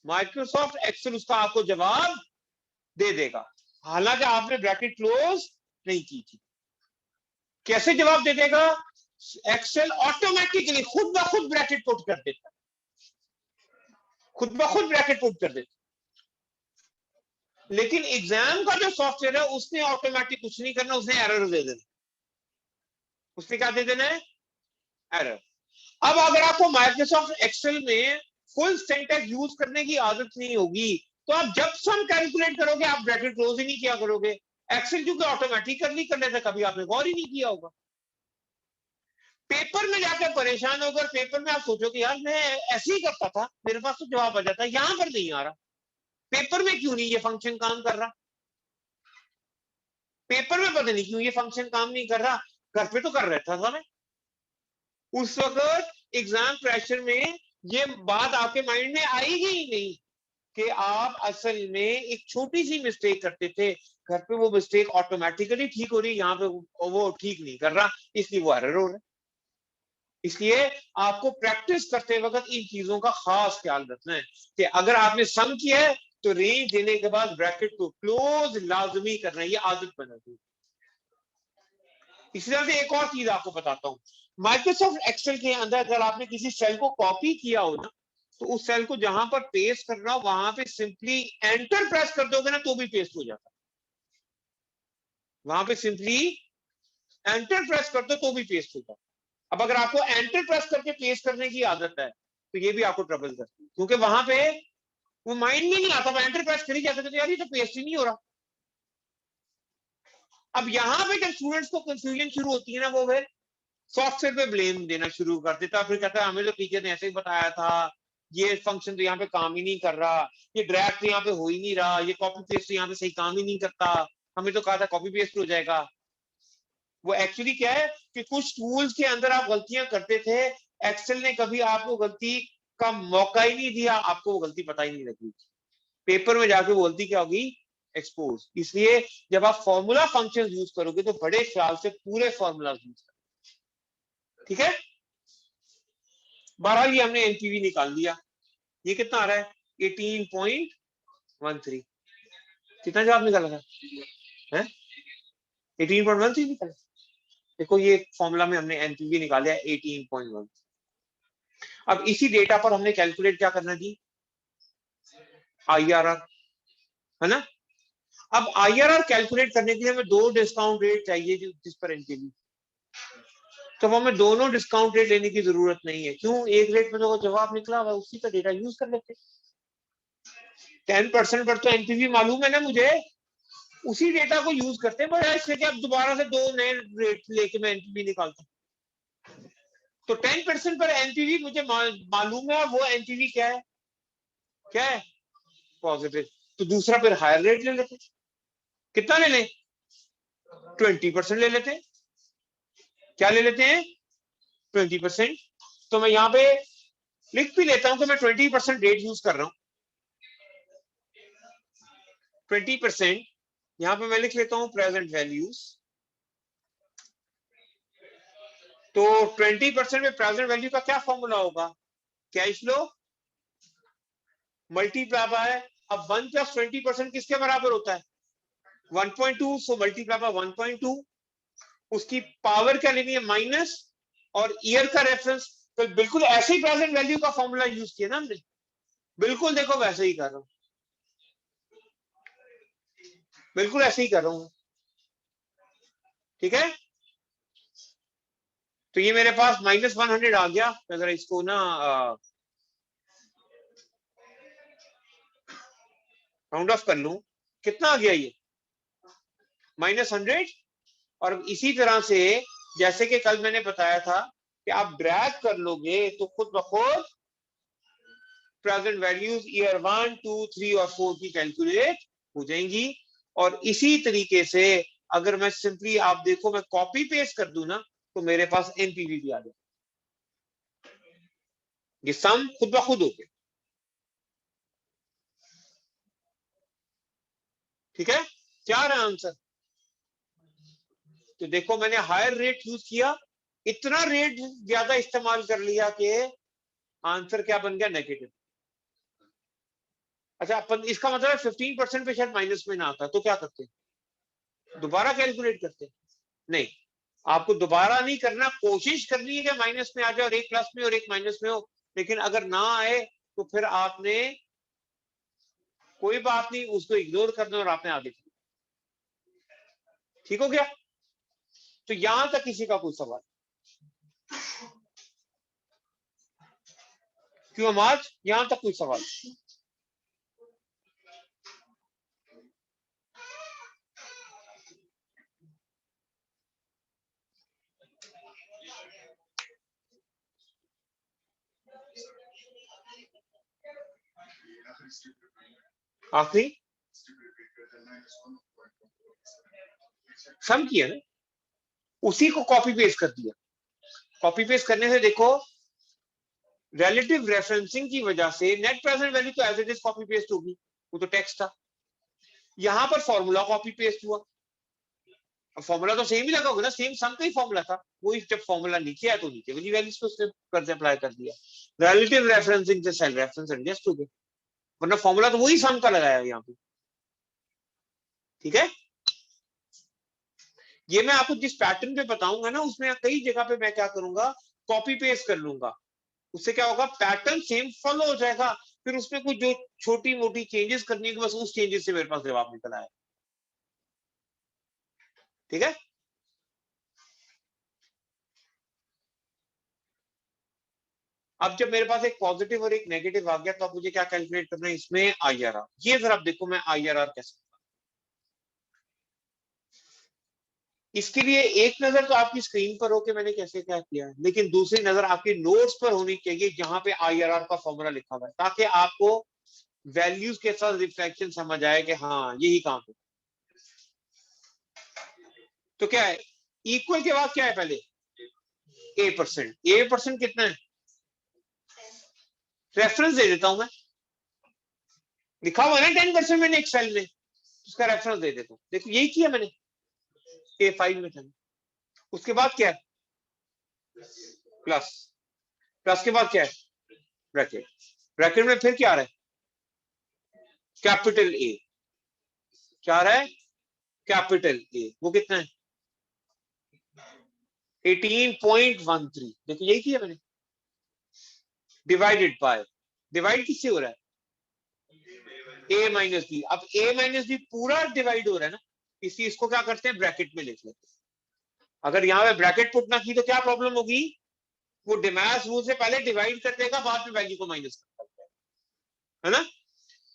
माइक्रोसॉफ्ट एक्सेल उसका आपको जवाब दे देगा, हालांकि आपने ब्रैकेट क्लोज नहीं की थी। कैसे जवाब दे देगा? एक्सेल ऑटोमेटिकली खुद ब खुद ब्रैकेट पुट कर देता, खुद ब खुद ब्रैकेट पुट कर देता। लेकिन एग्जाम का जो सॉफ्टवेयर है उसने ऑटोमेटिक कुछ नहीं करना, उसने एरर दे देना। उसने क्या दे देना है? एरर। अब अगर आपको माइक्रोसॉफ्ट एक्सेल में फुल सिंटैक्स यूज करने की आदत नहीं होगी, तो आप जब सम कैलकुलेट करोगे आप ब्रैकेट क्लोज ही नहीं किया करोगे। एक्सेल क्योंकि ऑटोमेटिकली कर लेता, कभी आपने गौर ही नहीं किया होगा। पेपर में जाकर परेशान होकर पेपर में आप सोचोगे यार मैं ऐसे ही करता था, मेरे पास तो जवाब आ जाता, यहां पर नहीं आ रहा। पेपर में क्यों नहीं ये फंक्शन काम कर रहा? पेपर में पता नहीं क्यों ये फंक्शन काम नहीं कर रहा, घर पे तो कर रहता था मैं। उस वक्त एग्जाम प्रेशर में ये बात आपके माइंड में आएगी ही नहीं कि आप असल में एक छोटी सी मिस्टेक करते थे, घर पे वो मिस्टेक ऑटोमेटिकली ठीक हो रही, यहाँ पे वो ठीक नहीं कर रहा, इसलिए वो एरर हो रहा है। इसलिए आपको प्रैक्टिस करते वक्त इन चीजों का खास ख्याल रखना है कि अगर आपने सम किया है तो रेंज देने के बाद ब्रैकेट को क्लोज लाजमी करना है, ये आदत बना दी। इसी तरह से एक और चीज आपको बताता हूं, माइक्रोसॉफ्ट एक्सेल के अंदर अगर आपने किसी सेल को कॉपी किया हो ना, तो उस सेल को जहां पर पेस्ट करना हो वहां पे सिंपली एंटर प्रेस कर दोगे ना तो भी पेस्ट हो जाता है। वहां पे सिंपली एंटर प्रेस कर दो तो भी पेस्ट होता है। अब अगर आपको एंटर प्रेस करके पेस्ट करने की आदत है तो ये भी आपको ट्रबल करती है, क्योंकि वहां पे वो माइंड में नहीं आता, एंटर प्रेस कर ही जाते थे, यार ये तो पेस्ट ही नहीं हो रहा। अब यहाँ पे जब स्टूडेंट्स को कंफ्यूजन शुरू होती है ना, वो फिर सॉफ्टवेयर पे ब्लेम देना शुरू कर देता, फिर कहता है हमें तो टीचर ने ऐसे ही बताया था, ये फंक्शन तो यहाँ पे काम ही नहीं कर रहा, ये ड्रैग तो यहाँ पे हो ही नहीं रहा, ये कॉपी पेस्ट तो यहाँ पे सही काम ही नहीं करता, हमें तो कहा था कॉपी पेस्ट हो जाएगा। वो एक्चुअली क्या है कि कुछ टूल्स के अंदर आप गलतियां करते थे, एक्सेल ने कभी आपको गलती का मौका ही नहीं दिया, आपको वो गलती पता ही नहीं लगी। पेपर में जाके वो गलती क्या होगी? एक्सपोज। इसलिए जब आप फॉर्मूला फंक्शन यूज करोगे तो बड़े ख्याल से पूरे फॉर्मूला यूज करो, ठीक है? 12 ये हमने एनपीवी निकाल दिया, ये कितना आ रहा है? 18.13। कितना जवाब निकाला था? 18.13 निकाला। देखो ये फॉर्मूला में हमने एनपीवी निकाला 18.1। अब इसी डेटा पर हमने कैलकुलेट क्या करना जी? आईआरआर, है ना? अब आईआरआर कैलकुलेट करने के लिए हमें दो डिस्काउंट रेट चाहिए जिस पर एनपीवी, तो हमें दोनों डिस्काउंट रेट लेने की जरूरत नहीं है। क्यों? एक रेट में तो जवाब निकला हुआ, उसी का डेटा यूज कर लेते। 10% पर तो एनपीवी मालूम है ना मुझे, उसी डेटा को यूज करते हैं, बड़ा इससे कि अब दोबारा से दो नए रेट लेके मैं एनपीवी निकालता हूं। तो 10% पर एनपीवी मुझे मालूम है, वो एनपीवी क्या है? क्या है? पॉजिटिव। तो दूसरा फिर हायर रेट ले लेते। कितना ले लें? 20% ले लेते हैं। क्या ले लेते हैं? 20%। तो मैं यहां पे लिख भी लेता हूं कि मैं 20% रेट यूज कर रहा हूं। 20% यहां पे मैं लिख लेता हूं प्रेजेंट वैल्यूज। तो 20% में प्रेजेंट वैल्यू का क्या फॉर्मूला होगा? कैश फ्लो मल्टीप्लाई बाय, अब 1 + 20% किसके बराबर होता है? 1.2। So multiply by 1.2। उसकी पावर क्या लेनी है? माइनस, और ईयर का रेफरेंस। तो बिल्कुल ऐसे ही प्रेजेंट वैल्यू का फॉर्मूला यूज किया ना हमने, बिल्कुल देखो वैसे ही कर रहा हूं, बिल्कुल ऐसे ही कर रहा हूं, ठीक है? तो ये मेरे पास -100 आ गया। अगर इसको ना राउंड ऑफ कर लूं, कितना आ गया ये? -100। और इसी तरह से जैसे कि कल मैंने बताया था कि आप ड्रैग कर लोगे तो खुद ब खुद प्रेजेंट वैल्यूज ईयर 1, 2, 3 और 4 की कैलकुलेट हो जाएंगी। और इसी तरीके से अगर मैं सिंपली आप देखो मैं कॉपी पेस्ट कर दूं ना तो मेरे पास एनपीवी भी आ जाए, ये सम खुद ब खुद हो गया। ठीक है, क्या रहा आंसर? तो देखो मैंने हायर रेट यूज किया, इतना रेट ज्यादा इस्तेमाल कर लिया कि आंसर क्या बन गया? नेगेटिव। अच्छा अपन इसका मतलब 15% पे शायद माइनस में ना आता, तो क्या करते? दोबारा कैलकुलेट करते? नहीं, आपको दोबारा नहीं करना, कोशिश करनी है कि माइनस में आ जाए और एक प्लस में और एक माइनस में हो, लेकिन अगर ना आए तो फिर आपने कोई बात नहीं, उसको इग्नोर करना और आपने आगे चलना। ठीक हो गया? तो यहां तक किसी का कोई सवाल? क्यों आज यहां तक कोई सवाल? आखिरी सम किया ना, उसी को कॉपी पेस्ट कर दिया। कॉपी पेस्ट करने से देखो रिलेटिव रेफरेंसिंग की वजह से नेट प्रेजेंट वैल्यू तो as it is copy paste होगी, वो तो टेक्स्ट था। यहां पर फॉर्मूला कॉपी पेस्ट हुआ, अब फॉर्मूला तो सेम ही लगा होगा ना, सेम सम का ही फॉर्मूला था, वो जब फॉर्मूला नीचे आया तो नीचे वाली वैल्यूज को उसने कर अप्लाई कर दिया। रिलेटिव रेफरेंसिंग से सेल रेफरेंस एडजस्ट हो गए, वरना फॉर्मूला तो वही सम का लगाया यहाँ पे। ठीक है, ये मैं आपको जिस पैटर्न पे बताऊंगा ना उसमें कई जगह पे मैं क्या करूंगा, कॉपी पेस्ट कर लूंगा, उससे क्या होगा पैटर्न सेम फॉलो हो जाएगा, फिर उसमें कुछ जो छोटी मोटी चेंजेस करनी है बस उस चेंजेस से मेरे पास जवाब निकल आया। ठीक है, अब जब मेरे पास एक पॉजिटिव और एक नेगेटिव आ गया तो अब मुझे क्या कैलकुलेट करना है इसमें? आईआरआर। ये जरा आप देखो मैं आईआरआर कैसे, इसके लिए एक नजर तो आपकी स्क्रीन पर हो कि मैंने कैसे क्या किया है, लेकिन दूसरी नजर आपके नोट्स पर होनी चाहिए जहां पे आईआरआर का फॉर्मूला लिखा हुआ है, ताकि आपको वैल्यूज के साथ रिफ्लेक्शन समझ आए कि हाँ यही काम है। तो क्या है, इक्वल के बाद क्या है? पहले ए%। ए% कितना है? रेफरेंस दे देता हूं मैं, लिखा हुआ है ना 10% मैंने एक सेल में, उसका रेफरेंस दे देता हूं। देखो यही किया मैंने, A5 में था। उसके बाद क्या है? प्लस। प्लस के बाद क्या है? ब्रैकेट। ब्रैकेट में फिर क्या आ रहा है? Capital A. क्या आ रहा है? Capital A. वो कितना है? 18.13। देखो यही किया मैंने, डिवाइडेड बाय, डिवाइड किससे हो रहा है? A-B। अब A-B पूरा डिवाइड हो रहा है ना, इसलिए इसको क्या करते हैं? ब्रैकेट में लिख लेते हैं। अगर यहाँ पे ब्रैकेट पुट ना की तो क्या प्रॉब्लम होगी? वो डिमैस रूल से पहले डिवाइड कर देगा, बाद में वैल्यू को माइनस करता है ना।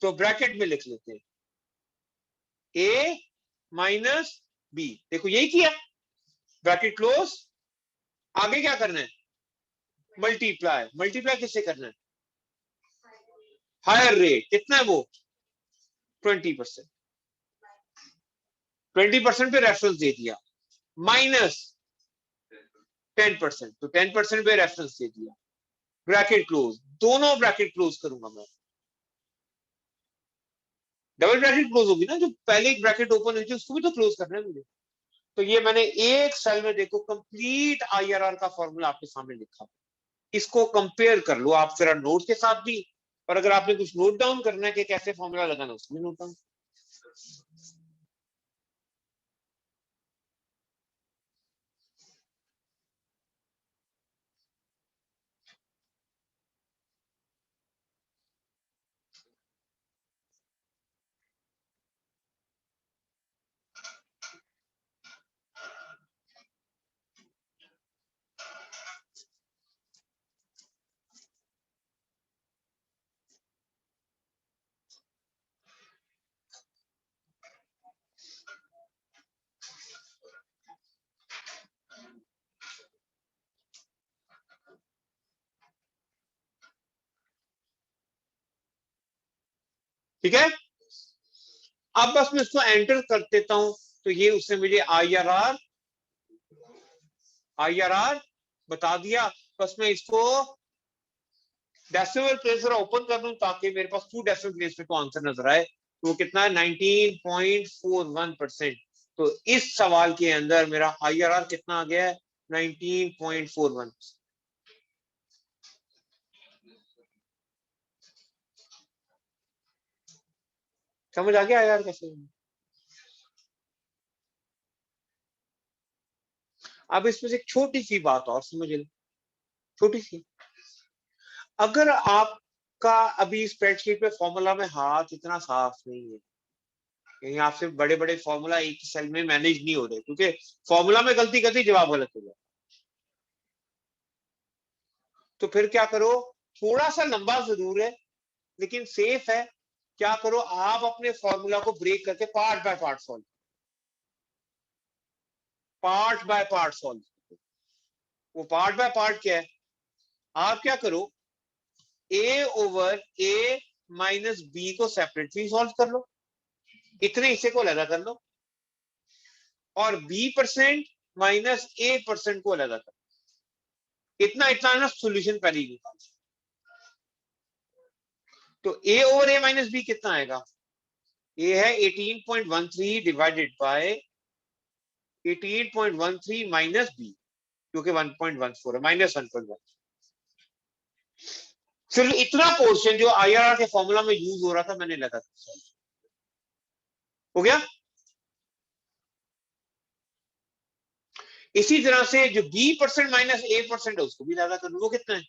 तो ब्रैकेट में लिख लेते हैं A-B। देखो यही किया, ब्रैकेट क्लोज। आगे क्या करना है? मल्टीप्लाई। मल्टीप्लाई किससे करना है? Higher rate. कितना है वो? 20%। 20% पे रेफरेंस दे दिया, माइनस 10%, तो 10% पे रेफरेंस दे दिया, ब्रैकेट क्लोज। दोनों ब्रैकेट क्लोज करूंगा मैं, डबल ब्रैकेट क्लोज होगी ना, जो पहले एक ब्रैकेट ओपन हुई थी उसको भी तो क्लोज करना है मुझे। तो ये मैंने एक सेल में देखो कंप्लीट आईआरआर का फॉर्मूला आपके सामने लिखा, इसको कंपेयर कर लो आप जरा नोट के साथ भी, और अगर आपने कुछ नोट डाउन करना है कि कैसे फॉर्मूला लगाना उसमें नोट डाउन। ठीक है, अब बस मैं इसको एंटर कर देता हूं, तो ये उसने मुझे IRR बता दिया। बस मैं इसको डेसिमल प्लेस जरा ओपन कर दूं ताकि मेरे पास 2 डेसिमल प्लेस पे तो आंसर नजर आए। तो कितना है 19.41%। तो इस सवाल के अंदर मेरा IRR कितना आ गया है 19.41। समझ आ गया IRR कैसे? अब इसमें से एक छोटी सी बात और समझ लो, छोटी सी। अगर आपका अभी स्प्रेडशीट पे फॉर्मूला में हाथ इतना साफ नहीं है, कहीं आपसे बड़े बड़े फॉर्मूला एक सेल में मैनेज नहीं हो रहे, क्योंकि फॉर्मूला में गलती करती जवाब गलत हो जाए, तो फिर क्या करो, थोड़ा सा लंबा जरूर है लेकिन सेफ है। क्या करो, आप अपने फॉर्मूला को ब्रेक करके part by part solve, part by part solve. वो पार्ट बाय पार्ट क्या है, आप क्या करो, ए ओवर ए माइनस बी को सेपरेटली सॉल्व कर लो, इतने हिस्से को अलग कर लो, और b% माइनस a% को अलग कर लो। इतना इतना ना सॉल्यूशन पहले ही निकाल। तो a over a minus B कितना आएगा, a है 18.13 डिवाइडेड बाय 18.13 माइनस b, क्योंकि 1.14 है, माइनस 1.1। सिर्फ इतना पोर्शन जो IRR के फॉर्मूला में यूज हो रहा था मैंने लगा हो गया। इसी तरह से जो b% माइनस a% है उसको भी ज्यादा कर लो, वो कितना है,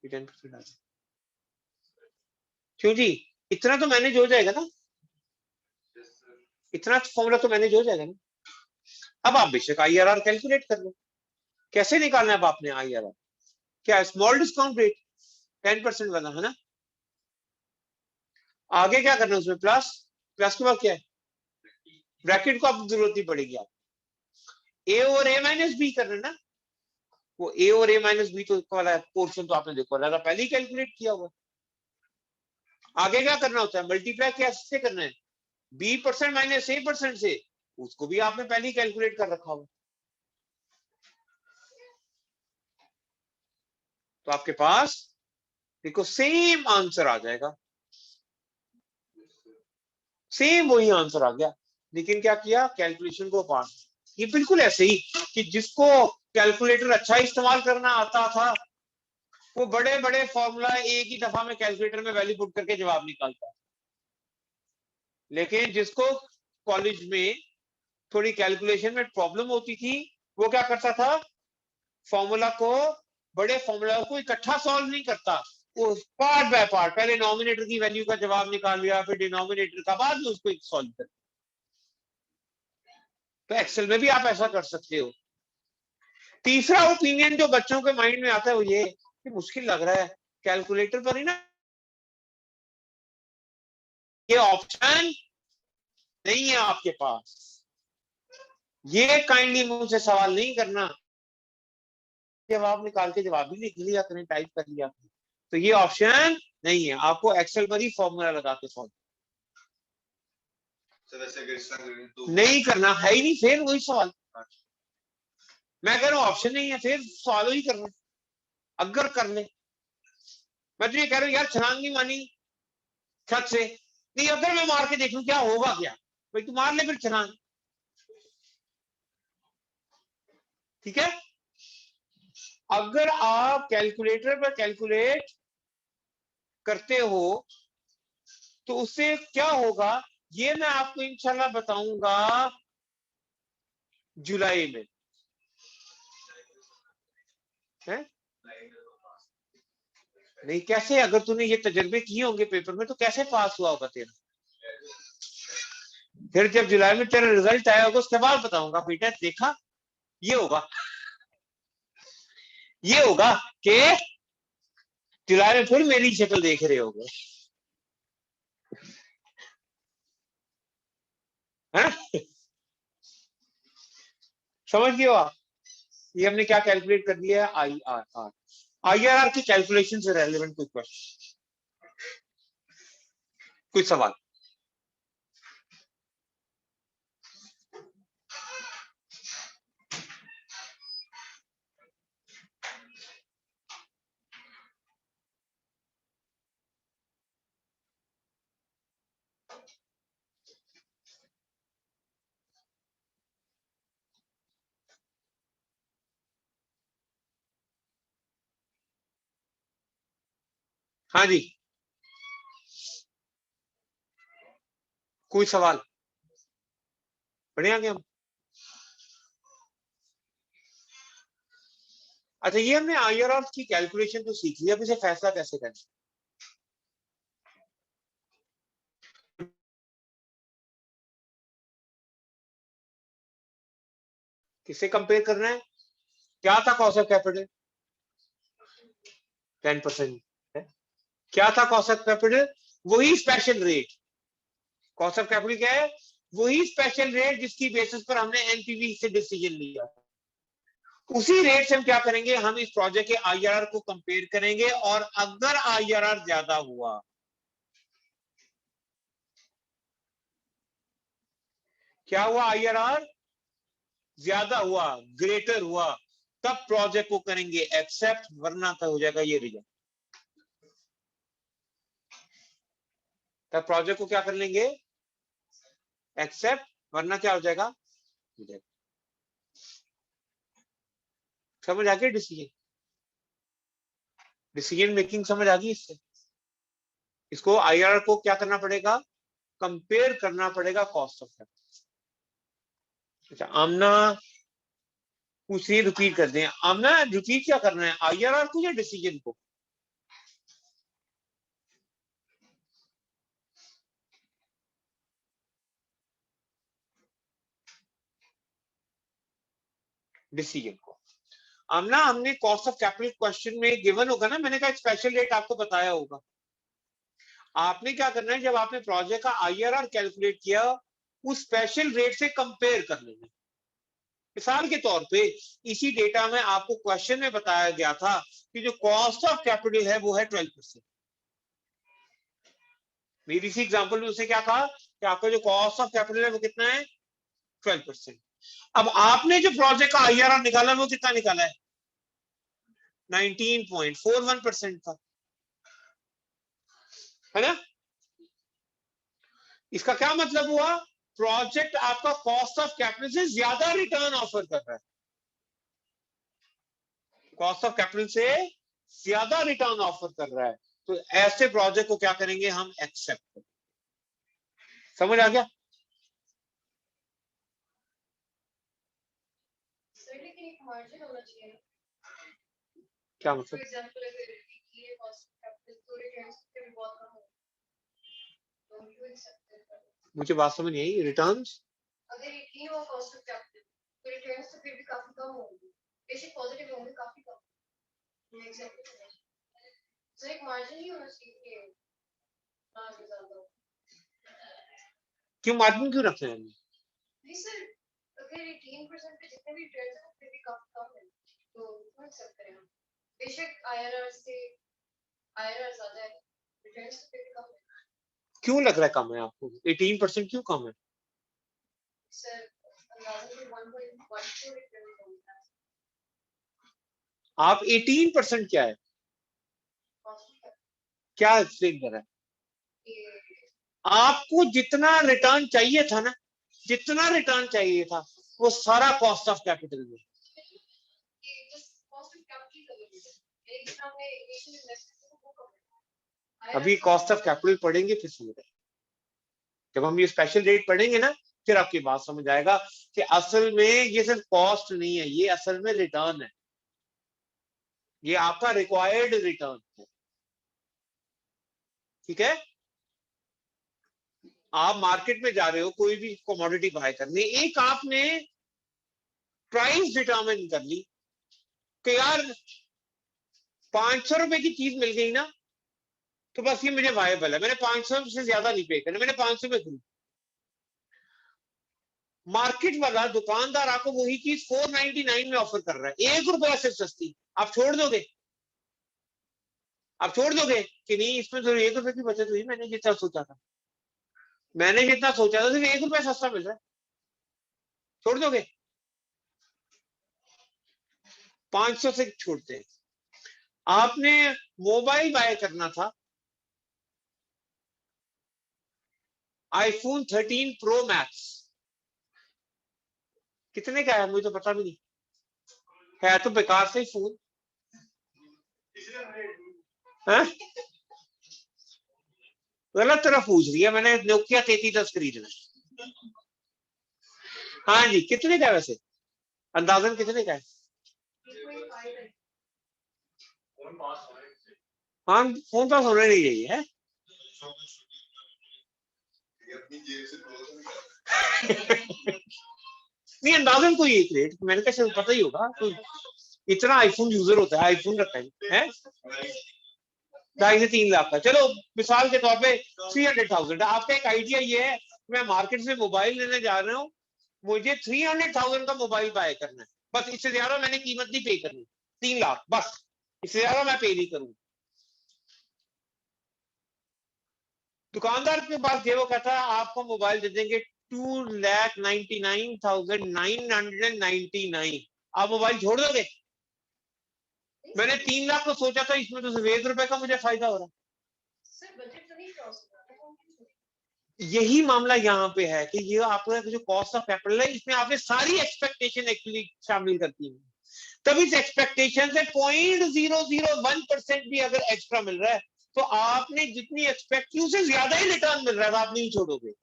ये 10%। क्यों जी, इतना तो मैनेज हो जाएगा ना, इतना फॉर्मूला तो मैनेज हो जाएगा ना। अब आप बेशक IRR कैलकुलेट कर लो, कैसे निकालना है अब आपने IRR, क्या स्मॉल डिस्काउंट रेट 10% वाला है ना। आगे क्या करना है उसमें, प्लस, प्लस के बाद क्या है, ब्रैकेट को अब जरूरत नहीं पड़ेगी, आप ए और ए माइनस बी करना ना। वो ए और ए माइनस बी तो वाला पोर्शन तो आपने देखो लगा पहले ही कैलकुलेट किया हुआ। आगे क्या करना होता है, मल्टीप्लाई कैसे करना है, b% माइनस a% से, उसको भी आपने पहले ही कैलकुलेट कर रखा हुआ। तो आपके पास देखो सेम आंसर आ जाएगा, सेम वही आंसर आ गया, लेकिन क्या किया, कैलकुलेशन को पास। ये बिल्कुल ऐसे ही कि जिसको कैलकुलेटर अच्छा इस्तेमाल करना आता था वो बड़े बड़े फॉर्मूला एक ही दफा में कैलकुलेटर में वैल्यू पुट करके जवाब निकालता, लेकिन जिसको कॉलेज में थोड़ी कैलकुलेशन में प्रॉब्लम होती थी वो क्या करता था, फॉर्मूला को, बड़े फॉर्मूला को इकट्ठा सॉल्व नहीं करता, वो पार्ट बाय पार्ट पहले नॉमिनेटर की वैल्यू का जवाब निकाल लिया, फिर डिनोमिनेटर का, बाद में उसको सॉल्व कर। तो एक्सेल में भी आप ऐसा कर सकते हो। तीसरा ओपिनियन जो बच्चों के माइंड में आता है वो ये कि मुश्किल लग रहा है, कैलकुलेटर पर ही ना, ये ऑप्शन नहीं है आपके पास, ये काइंडली मुझसे सवाल नहीं करना, जवाब निकाल के जवाब भी लिख लिया करें, टाइप कर लिया करें। तो ये ऑप्शन नहीं है, आपको एक्सेल पर ही फॉर्मूला लगा के सॉल्व नहीं करना है ही नहीं, फिर वही सवाल। मैं कह रहा हूं ऑप्शन नहीं है, फिर सवाल ही करना, अगर कर ले। मैं तो ये कह रहा हूं यार छलांग नहीं मानी छत से, नहीं अगर मैं मार के देख लूं क्या होगा, क्या भाई तू मार ले फिर छलांग, ठीक है। अगर आप कैलकुलेटर पर कैलकुलेट करते हो तो उससे क्या होगा ये मैं आपको इंशाल्लाह बताऊंगा जुलाई में, है नहीं कैसे, अगर तूने ये तजर्बे किए होंगे पेपर में तो कैसे पास हुआ होगा तेरा, फिर जब जुलाई में तेरा रिजल्ट आया होगा उसके बाद बताऊंगा बेटा देखा, ये होगा, ये होगा कि जुलाई में फिर मेरी शक्ल देख रहे होगे, है समझ गए हो आप। ये हमने क्या कैलकुलेट कर दिया है IRR। आईआरआर की कैलकुलेशन से रेलेवेंट कोई क्वेश्चन, कोई सवाल? हाँ जी, कोई सवाल? बढ़िया क्या? अच्छा, ये हमने आईआरआर की कैलकुलेशन तो सीख लिया, अब इसे फैसला कैसे करें? किससे कंपेयर करना है? क्या था कॉस्ट ऑफ कैपिटल? 10% है। क्या था कॉस्ट ऑफ कैपिटल? वही special rate. Cost of capital क्या है? वही स्पेशल रेट जिसकी बेसिस पर हमने एनपीवी से डिसीजन लिया। उसी रेट से हम क्या करेंगे, हम इस प्रोजेक्ट के आईआरआर को कंपेयर करेंगे, और अगर आईआरआर ज्यादा हुआ, क्या हुआ, आईआरआर ज्यादा हुआ, ग्रेटर हुआ, तब प्रोजेक्ट को करेंगे एक्सेप्ट, वरना क्या हो जाएगा, ये रिजेक्ट। तब प्रोजेक्ट को क्या कर लेंगे, एक्सेप्ट, वरना क्या हो जाएगा, रिजेक्ट। समझ आ गई डिसीजन, डिसीजन मेकिंग समझ आ गई इससे? इसको आईआरआर को क्या करना पड़ेगा, कंपेयर करना पड़ेगा कॉस्ट ऑफ कैपिटल। अच्छा, आमना पूछ रही है, रिपीट कर दें। आमना रिपीट क्या करना है, आईआरआर को या डिसीजन को? डिसीजन को। आमना, हमने कॉस्ट ऑफ कैपिटल क्वेश्चन में गिवन होगा ना, मैंने कहा स्पेशल रेट आपको बताया होगा। आपने क्या करना है, जब आपने प्रोजेक्ट का आईआरआर कैलकुलेट किया, उस स्पेशल रेट से कंपेयर कर लेना। मिसाल के तौर पे इसी डेटा में आपको क्वेश्चन में बताया गया था कि जो कॉस्ट ऑफ कैपिटल है वो है 12%। मेरी इसी एग्जांपल में उसने क्या कहा कि आपका जो कॉस्ट ऑफ कैपिटल है वो कितना है, 12%। अब आपने जो प्रोजेक्ट का आईआरआर निकाला वो कितना निकाला है, 19.41% का, है ना? इसका क्या मतलब हुआ, प्रोजेक्ट आपका कॉस्ट ऑफ कैपिटल से ज्यादा रिटर्न ऑफर कर रहा है, कॉस्ट ऑफ कैपिटल से ज्यादा रिटर्न ऑफर कर रहा है। तो ऐसे प्रोजेक्ट को क्या करेंगे, हम एक्सेप्ट करेंगे। समझ आ गया? मार्जिन होना चाहिए। क्या मतलब? मुझे बात समझ नहीं आई, रिटर्न्स अगर एक ही हो कॉस्ट ऑफ कैपिटल, तो रिटर्न्स तो फिर भी काफी कम होंगे, बेशक पॉजिटिव होंगे, काफी कम। सर एक मार्जिन ही होना चाहिए, क्यों मार्जिन क्यों रख रहे हैं? नहीं सर, अगर 18% पे जितने भी रिटर्न्स हैं फिर भी काफी कम है, तो समझ सकते हैं। बेशक आईआरआर ज्यादा है, रिटर्न्स तो फिर भी कम है। क्यों लग रहा है कम है आपको, 18% क्यों कम है? सर अंदाजा 1.14 रिटर्न होता है। आप 18% क्या है, क्या एक्सप्लेन कर रहा है? आपको जितना रिटर्न चाहिए था ना, जितना रिटर्न चाहिए था वो सारा कॉस्ट ऑफ कैपिटल में। अभी कॉस्ट ऑफ कैपिटल पढ़ेंगे फिर समझ आएगा, जब हम ये स्पेशल रेट पढ़ेंगे ना फिर आपकी बात समझ आएगा कि असल में ये सिर्फ कॉस्ट नहीं है, ये असल में रिटर्न है, ये आपका रिक्वायर्ड रिटर्न है। ठीक है, आप मार्केट में जा रहे हो कोई भी कमोडिटी बाय करने, एक आपने प्राइस डिटरमाइन कर ली कि यार 500 रुपए की चीज मिल गई ना, तो बस ये मुझे वायबल है, मैंने 500 से ज्यादा नहीं पे करना, मैंने 500 में खरीदी। मार्केट वाला दुकानदार आपको वही चीज 499 में ऑफर कर रहा है, ₹1 से सस्ती, आप छोड़ दोगे? आप छोड़ दोगे कि नहीं इसमें तो 1 रुपए की बचत हुई, मैंने जितना सोचा था, सिर्फ 1 रुपया सस्ता मिल रहा है, छोड़ दोगे? 500 से छोड़ते हैं। आपने मोबाइल बाय करना था, आईफोन 13 प्रो मैक्स, कितने का है मुझे तो पता भी नहीं, है तो बेकार से ही फोन है। गलत तरफ पूछ रही है, मैंने नोकिया 3310 खरीदना है। हाँ जी, कितने का है वैसे, अंदाजन कितने का है? हाँ, फोन पास होना नहीं चाहिए है। नहीं, अंदाजन कोई एक रेट, मैंने कैसे पता ही होगा, कोई इतना आईफोन यूजर होता है, आईफोन रखता है 2.5 से 3 लाख का। चलो मिसाल के तौर पे 300,000, आपका एक आइडिया ये है, मैं मार्केट से मोबाइल लेने जा रहा हूँ, मुझे 300,000 का मोबाइल बाय करना है, बस इससे ज्यादा मैंने कीमत नहीं पे करनी, 3 लाख बस, इससे ज्यादा मैं पे नहीं करूंगा। दुकानदार के पास गए, वो कहता है आपको मोबाइल दे देंगे 2,99,999, आप मोबाइल छोड़ दोगे? मैंने 3 लाख को सोचा था, इसमें तो सिर्फ 1 रुपए का मुझे फायदा हो रहा है। यही मामला यहाँ पे है कि ये आपका जो कॉस्ट ऑफ कैपिटल है, इसमें आपने सारी एक्सपेक्टेशन एक्चुअली शामिल करती है, तब इस एक्सपेक्टेशन से 0.001% भी अगर एक्स्ट्रा मिल रहा है तो आपने जितनी एक्सपेक्ट की उससे ज्यादा ही रिटर्न मिल रहा है, आप नहीं छोड़ोगे।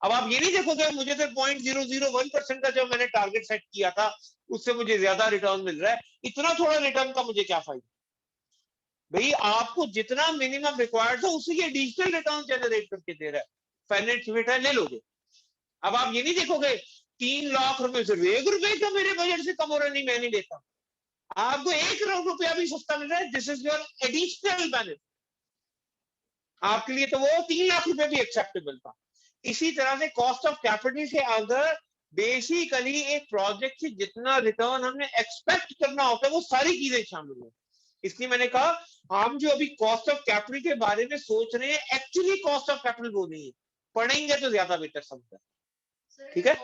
अब आप ये नहीं देखोगे मुझे तो 0.001% का जो मैंने टारगेट सेट किया था उससे मुझे ज्यादा रिटर्न मिल रहा है, इतना थोड़ा रिटर्न का मुझे क्या फायदा। भाई आपको जितना मिनिमम रिक्वायर्ड था उससे एडिशनल रिटर्न जनरेट करके दे रहा है, फाइनेंस फिट है, ले लोगे। अब आप ये नहीं देखोगे 3 लाख रुपए सिर्फ 1 रुपए का मेरे बजट से कम हो रहा, नहीं मैं नहीं देता, आपको 1 करोड़ रुपया भी सस्ता मिल रहा है, this is your additional benefit, आपके लिए तो वो 3 लाख रुपए भी एक्सेप्टेबल था। इसी तरह से कॉस्ट ऑफ कैपिटल के अंदर बेसिकली एक प्रोजेक्ट से जितना रिटर्न हमने एक्सपेक्ट करना होता है वो सारी चीजें शामिल है। इसलिए मैंने कहा हम जो अभी कॉस्ट ऑफ कैपिटल के बारे में सोच रहे हैं, एक्चुअली कॉस्ट ऑफ कैपिटल वो नहीं है, पढ़ेंगे तो ज्यादा बेटर समझता है। ठीक है,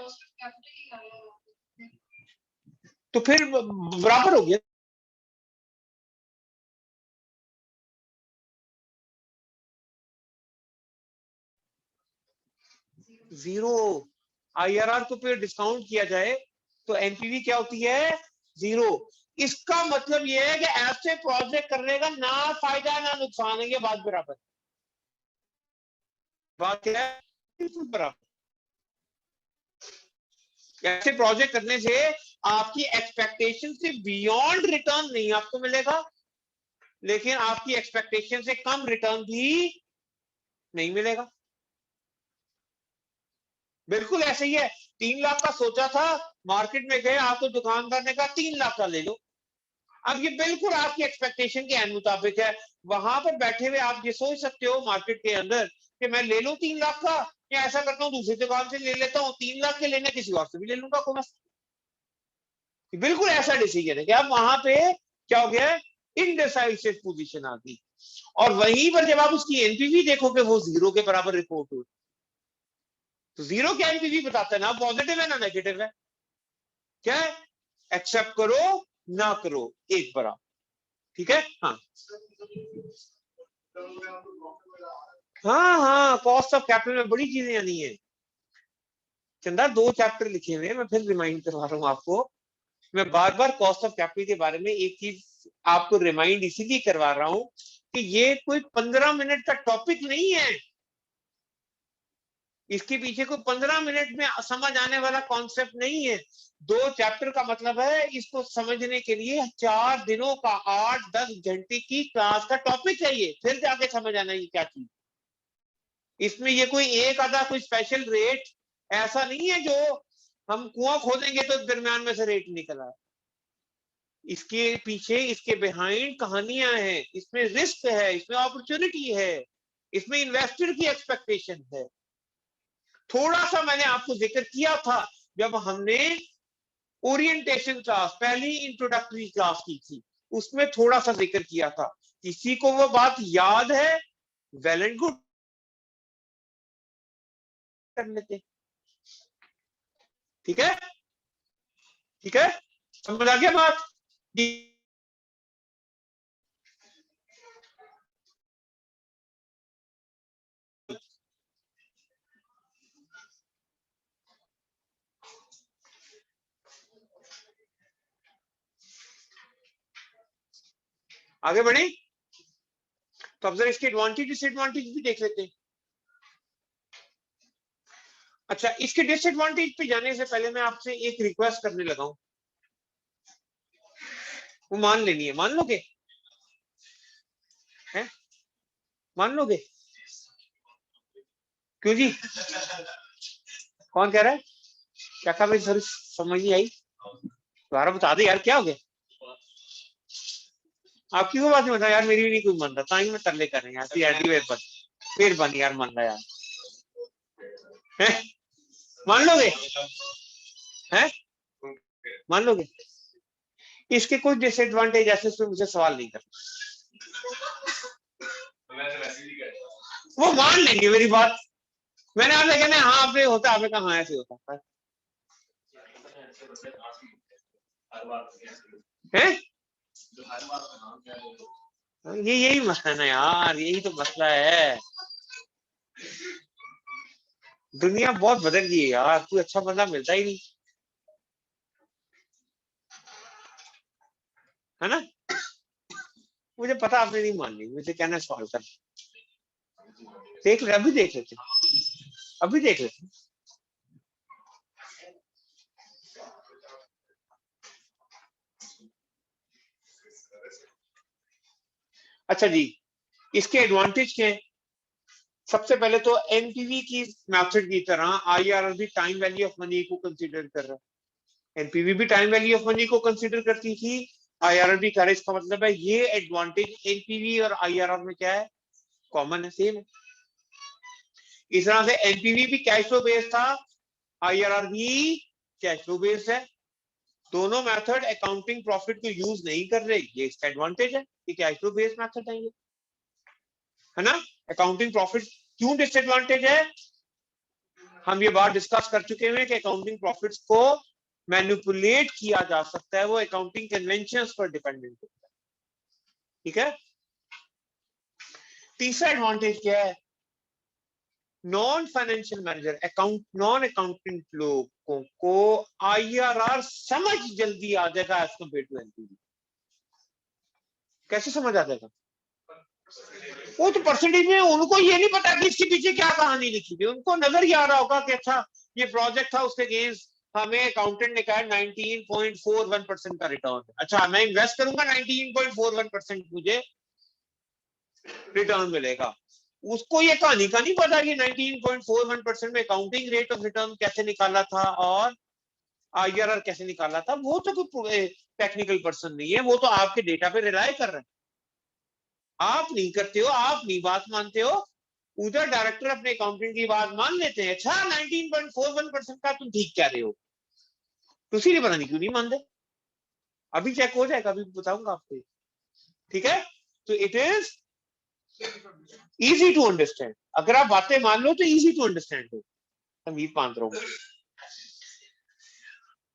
तो फिर बराबर हो गया। जीरो आईआरआर को फिर डिस्काउंट किया जाए तो एनपीवी क्या होती है, 0। इसका मतलब यह है कि ऐसे प्रोजेक्ट करने का ना फायदा ना नुकसान है, ये बात बराबर, बात क्या है, बिल्कुल बराबर। ऐसे प्रोजेक्ट करने से आपकी एक्सपेक्टेशन से बियॉन्ड रिटर्न नहीं आपको मिलेगा, लेकिन आपकी एक्सपेक्टेशन से कम रिटर्न भी नहीं मिलेगा। बिल्कुल ऐसे ही है, 3 लाख का सोचा था, मार्केट में गए, आपको दुकानदार ने कहा 3 लाख का ले लो। अब ये बिल्कुल आपकी एक्सपेक्टेशन के मुताबिक है, वहां पर बैठे हुए आप ये सोच सकते हो मार्केट के अंदर कि मैं ले लूं 3 लाख का, या ऐसा करता हूं दूसरी दुकान से ले लेता हूं, 3 लाख के लेने किसी और से भी ले लूंगा को, बिल्कुल ऐसा डिसीजन है कि अब वहां पे क्या हो गया, इनडिसाइसिव पोजीशन आ गई। और वहीं पर जब आप उसकी एनपीवी देखोगे वो 0 के बराबर रिपोर्ट हुई, तो 0 क्या एनपीवी बताता है, ना पॉजिटिव है ना नेगेटिव है, क्या है, एक्सेप्ट करो ना करो एक बराबर। ठीक है, हाँ हाँ हाँ, कॉस्ट ऑफ कैपिटल में बड़ी चीजें आनी है चंदा, 2 चैप्टर लिखे हुए, मैं फिर रिमाइंड करवा रहा हूँ आपको, मैं बार बार कॉस्ट ऑफ कैपिटल के बारे में एक चीज आपको रिमाइंड इसीलिए करवा रहा हूं कि ये कोई 15 मिनट का टॉपिक नहीं है, इसके पीछे कोई 15 मिनट में समझ आने वाला कॉन्सेप्ट नहीं है। 2 चैप्टर का मतलब है इसको समझने के लिए 4 दिनों का 8-10 घंटे की क्लास का टॉपिक है ये, फिर जाके समझ आना ये क्या चीज। इसमें ये कोई एक आधा कोई स्पेशल रेट ऐसा नहीं है जो हम कुआं खोदेंगे तो दरमियान में से रेट निकला, इसके पीछे इसके बिहाइंड कहानियां हैं, इसमें रिस्क है, इसमें अपॉर्चुनिटी है, इसमें इन्वेस्टर की एक्सपेक्टेशन है। थोड़ा सा मैंने आपको जिक्र किया था जब हमने ओरिएंटेशन क्लास, पहली इंट्रोडक्टरी क्लास की थी, उसमें थोड़ा सा जिक्र किया था किसी को वो बात याद है, वेल एंड गुड, कर लेते। ठीक है, ठीक है, समझ आ गया बात? आगे बढ़े तो अब जरा इसके एडवांटेज डिसएडवांटेज भी देख लेते हैं। अच्छा, इसके डिसएडवांटेज पे जाने से पहले मैं आपसे एक रिक्वेस्ट करने लगा हूं, वो मान लेनी है। मान लोगे? हैं? मान लोगे? क्यों जी? कौन कह रहा है? क्या कहा भाई? सर समझ नहीं आई, दोबारा बता दे यार, क्या हो गया? आपकी को बात नहीं बता यार, मेरी भी नहीं कोई मान रहा, ताकि मैं तरले कर रहे हैं यार, फिर बन यार, मान रहा यार, है? मान लोगे? हैं? मान लोगे? इसके कुछ डिसएडवांटेज ऐसे तो मुझे सवाल नहीं करना, वो मान लेंगे मेरी बात। मैंने आपसे कहना हाँ आपने होता, आपने कहा हाँ ऐसे होता है। ये यही मसला है ना यार, यही तो मसला है। दुनिया बहुत बदल गई है यार, कोई अच्छा बंदा मिलता ही नहीं, है ना? मुझे पता आपने नहीं माननी, मुझे कहना सवाल कर देख ले, अभी देख लेते, अभी देख लेते। अच्छा जी, इसके एडवांटेज क्या है? सबसे पहले तो एनपीवी की मेथड की तरह आईआरआर भी टाइम वैल्यू ऑफ मनी को कंसीडर कर रहा है। एनपीवी भी टाइम वैल्यू ऑफ मनी को कंसीडर करती थी, आईआरआर भी कर रहा है। इसका मतलब है ये एडवांटेज एनपीवी और आईआरआर में क्या है? कॉमन है, सेम है। इस तरह से एनपीवी भी कैश फ्लो बेस्ड था, आईआरआर भी कैश फ्लो बेस्ड है। दोनों मेथड अकाउंटिंग प्रॉफिट को यूज नहीं कर रहे, ये इसका एडवांटेज है कि कैश फ्लो बेस्ड मेथड है ये, है ना? अकाउंटिंग प्रॉफिट क्यों डिसएडवांटेज है? हम ये बात डिस्कस कर चुके हैं कि अकाउंटिंग प्रॉफिट्स को मैनिपुलेट किया जा सकता है, वो अकाउंटिंग कन्वेंशंस पर डिपेंडेंट होता है। ठीक है, तीसरा एडवांटेज क्या है? Non financial manager, non accountant लोगों को आईआरआर समझ जल्दी आ जाएगा एज कंपेयर टू एनपीवी। कैसे समझ आ जाएगा? वो तो परसेंटेज में उनको ये नहीं पता कि इसके पीछे क्या कहानी लिखी थी, उनको नजर ही आ रहा होगा कि अच्छा ये प्रोजेक्ट था, उसके अगेंस्ट हमें अकाउंटेंट ने कहा 19.41% का रिटर्न। अच्छा, मैं इन्वेस्ट करूंगा 19.41% मुझे रिटर्न मिलेगा। उसको ये कहानी का नहीं पता कि 19.41% में अकाउंटिंग रेट ऑफ रिटर्न कैसे निकाला था और आईआरआर कैसे निकाला था। वो तो कोई टेक्निकल पर्सन नहीं है, वो तो आपके डेटा पे रिलाय कर रहा है। आप नहीं करते हो, आप नहीं बात मानते हो, उधर डायरेक्टर अपने अकाउंटेंट की बात मान लेते हैं। अच्छा 19.41% का तुम ठीक कह रहे हो, तो इसीलिए पता नहीं क्यों नहीं मानते। अभी चेक हो जाएगा, अभी बताऊंगा आपको। ठीक है, तो it is easy to understand. अगर आप बातें मान लो तो इजी टू अंडरस्टैंड हो, संगीत मान रहा हूं।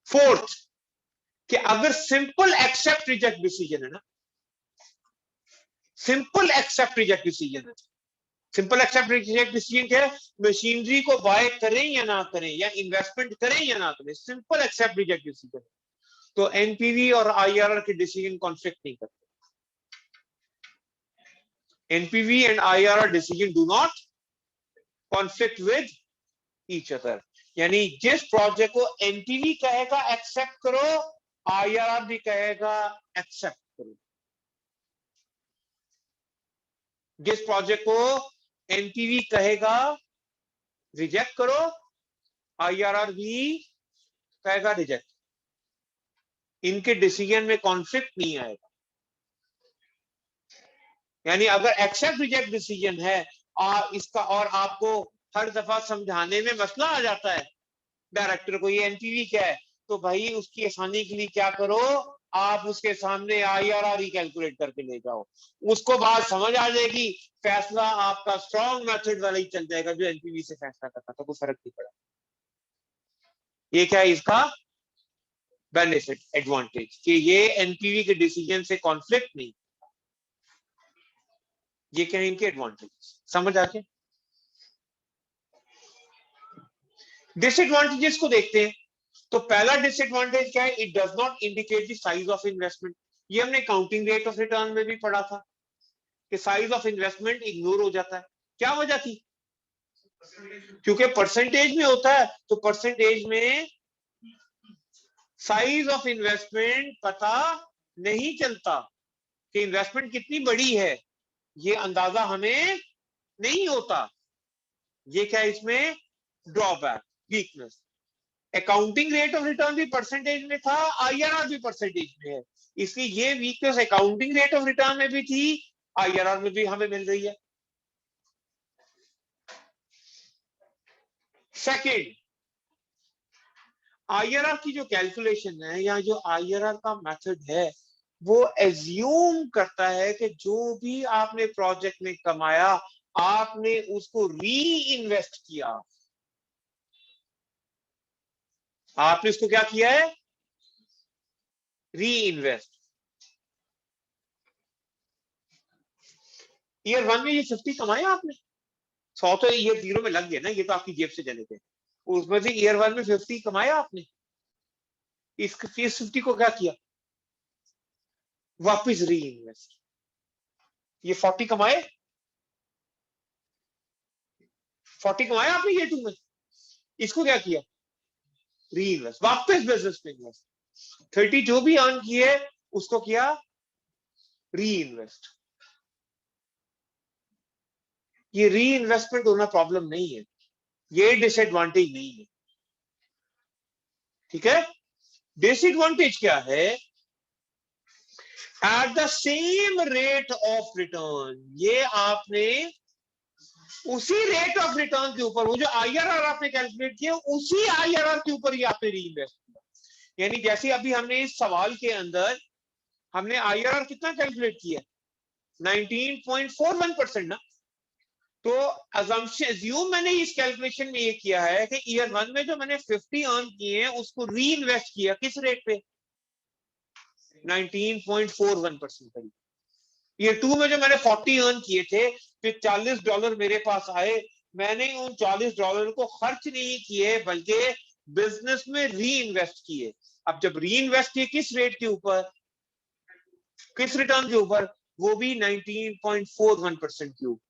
फोर्थ, कि अगर सिंपल एक्सेप्ट रिजेक्ट डिसीजन है ना, सिंपल एक्सेप्ट रिजेक्ट डिसीजन है। सिंपल एक्सेप्ट रिजेक्ट डिसीजन क्या है? मशीनरी को बाय करें या ना करें, या इन्वेस्टमेंट करें या ना करें, सिंपल एक्सेप्ट रिजेक्ट डिसीजन। तो एनपीवी और आईआरआर के डिसीजन कॉन्फ्लिक्ट नहीं करते। NPV and IRR decision do not conflict with each other. यानी जिस प्रोजेक्ट को एनपीवी कहेगा एक्सेप्ट करो, आईआरआर भी कहेगा एक्सेप्ट करो। जिस प्रोजेक्ट को एनपीवी कहेगा रिजेक्ट करो, आईआरआर भी कहेगा रिजेक्ट। इनके डिसीजन में कॉन्फ्लिक्ट नहीं आएगा। यानी अगर एक्सेप्ट रिजेक्ट डिसीजन है और इसका, और आपको हर दफा समझाने में मसला आ जाता है डायरेक्टर को ये एनपीवी क्या है, तो भाई उसकी आसानी के लिए क्या करो, आप उसके सामने IRR ही कैलकुलेट करके ले जाओ, उसको बात समझ आ जाएगी, फैसला आपका स्ट्रॉन्ग मेथड वाला ही चल जाएगा जो एनपीवी से फैसला करता था, कोई फर्क नहीं पड़ा। ये क्या है इसका बेनिफिट एडवांटेज कि ये एनपीवी के डिसीजन से कॉन्फ्लिक्ट नहीं, ये क्या है इनके एडवांटेज, समझ आ गया। डिसएडवांटेजेस को देखते हैं। तो पहला डिसएडवांटेज क्या है, it does not indicate the size of investment. ये हमने काउंटिंग रेट ऑफ रिटर्न में भी पढ़ा था कि साइज ऑफ इन्वेस्टमेंट इग्नोर हो जाता है। क्या वजह थी, क्योंकि परसेंटेज में होता है, तो परसेंटेज में साइज ऑफ इन्वेस्टमेंट पता नहीं चलता कि इन्वेस्टमेंट कितनी बड़ी है, ये अंदाजा हमें नहीं होता। ये क्या है इसमें drawback, weakness. Accounting rate of return भी परसेंटेज में था, IRR भी परसेंटेज में है, इसलिए ये weakness accounting rate of return में भी थी, IRR में भी हमें मिल रही है। सेकंड, IRR की जो कैलकुलेशन है या जो IRR का मेथड है वो एज्यूम करता है कि जो भी आपने प्रोजेक्ट में कमाया आपने उसको री इन्वेस्ट किया, आपने इसको क्या किया है, री इन्वेस्ट। ईयर 1 में ये 50 कमाया आपने, 100 तो ईयर 0 में लग गया ना, ये तो आपकी जेब से चले थे, उसमें से ईयर 1 में 50 कमाया आपने, इस 50 को क्या किया, वापस री इन्वेस्ट। ये 40 कमाए, 40 कमाया आपने ईयर 2 में, इसको क्या किया, री इन्वेस्ट, वापस बिजनेस में इन्वेस्ट। 30 जो भी अर्न किए उसको किया री इन्वेस्ट। ये री इन्वेस्टमेंट होना प्रॉब्लम नहीं है, ये डिसएडवांटेज नहीं है, ठीक है। डिसएडवांटेज क्या है, at the same rate of return, ये आपने उसी रेट ऑफ रिटर्न के ऊपर, वो जो IRR आपने कैलकुलेट किया उसी IRR के ऊपर ही आपने री इन्वेस्ट किया। यानी जैसे अभी हमने इस सवाल के अंदर हमने IRR कितना कैलकुलेट किया, 19.41% ना, तो अज्यूम मैंने इस कैलकुलेशन में ये किया है कि ईयर 1 में जो मैंने 50 अर्न किए हैं उसको री इन्वेस्ट किया किस रेट पे, 19.41% करीब। ईयर 2 में जो मैंने 40 अर्न किए थे, फिर $40 मेरे पास आए, मैंने उन $40 को खर्च नहीं किए बल्कि बिजनेस में री इन्वेस्ट किए। अब जब री इन्वेस्ट किए किस रेट के ऊपर, किस रिटर्न के ऊपर, वो भी 19.41% के ऊपर।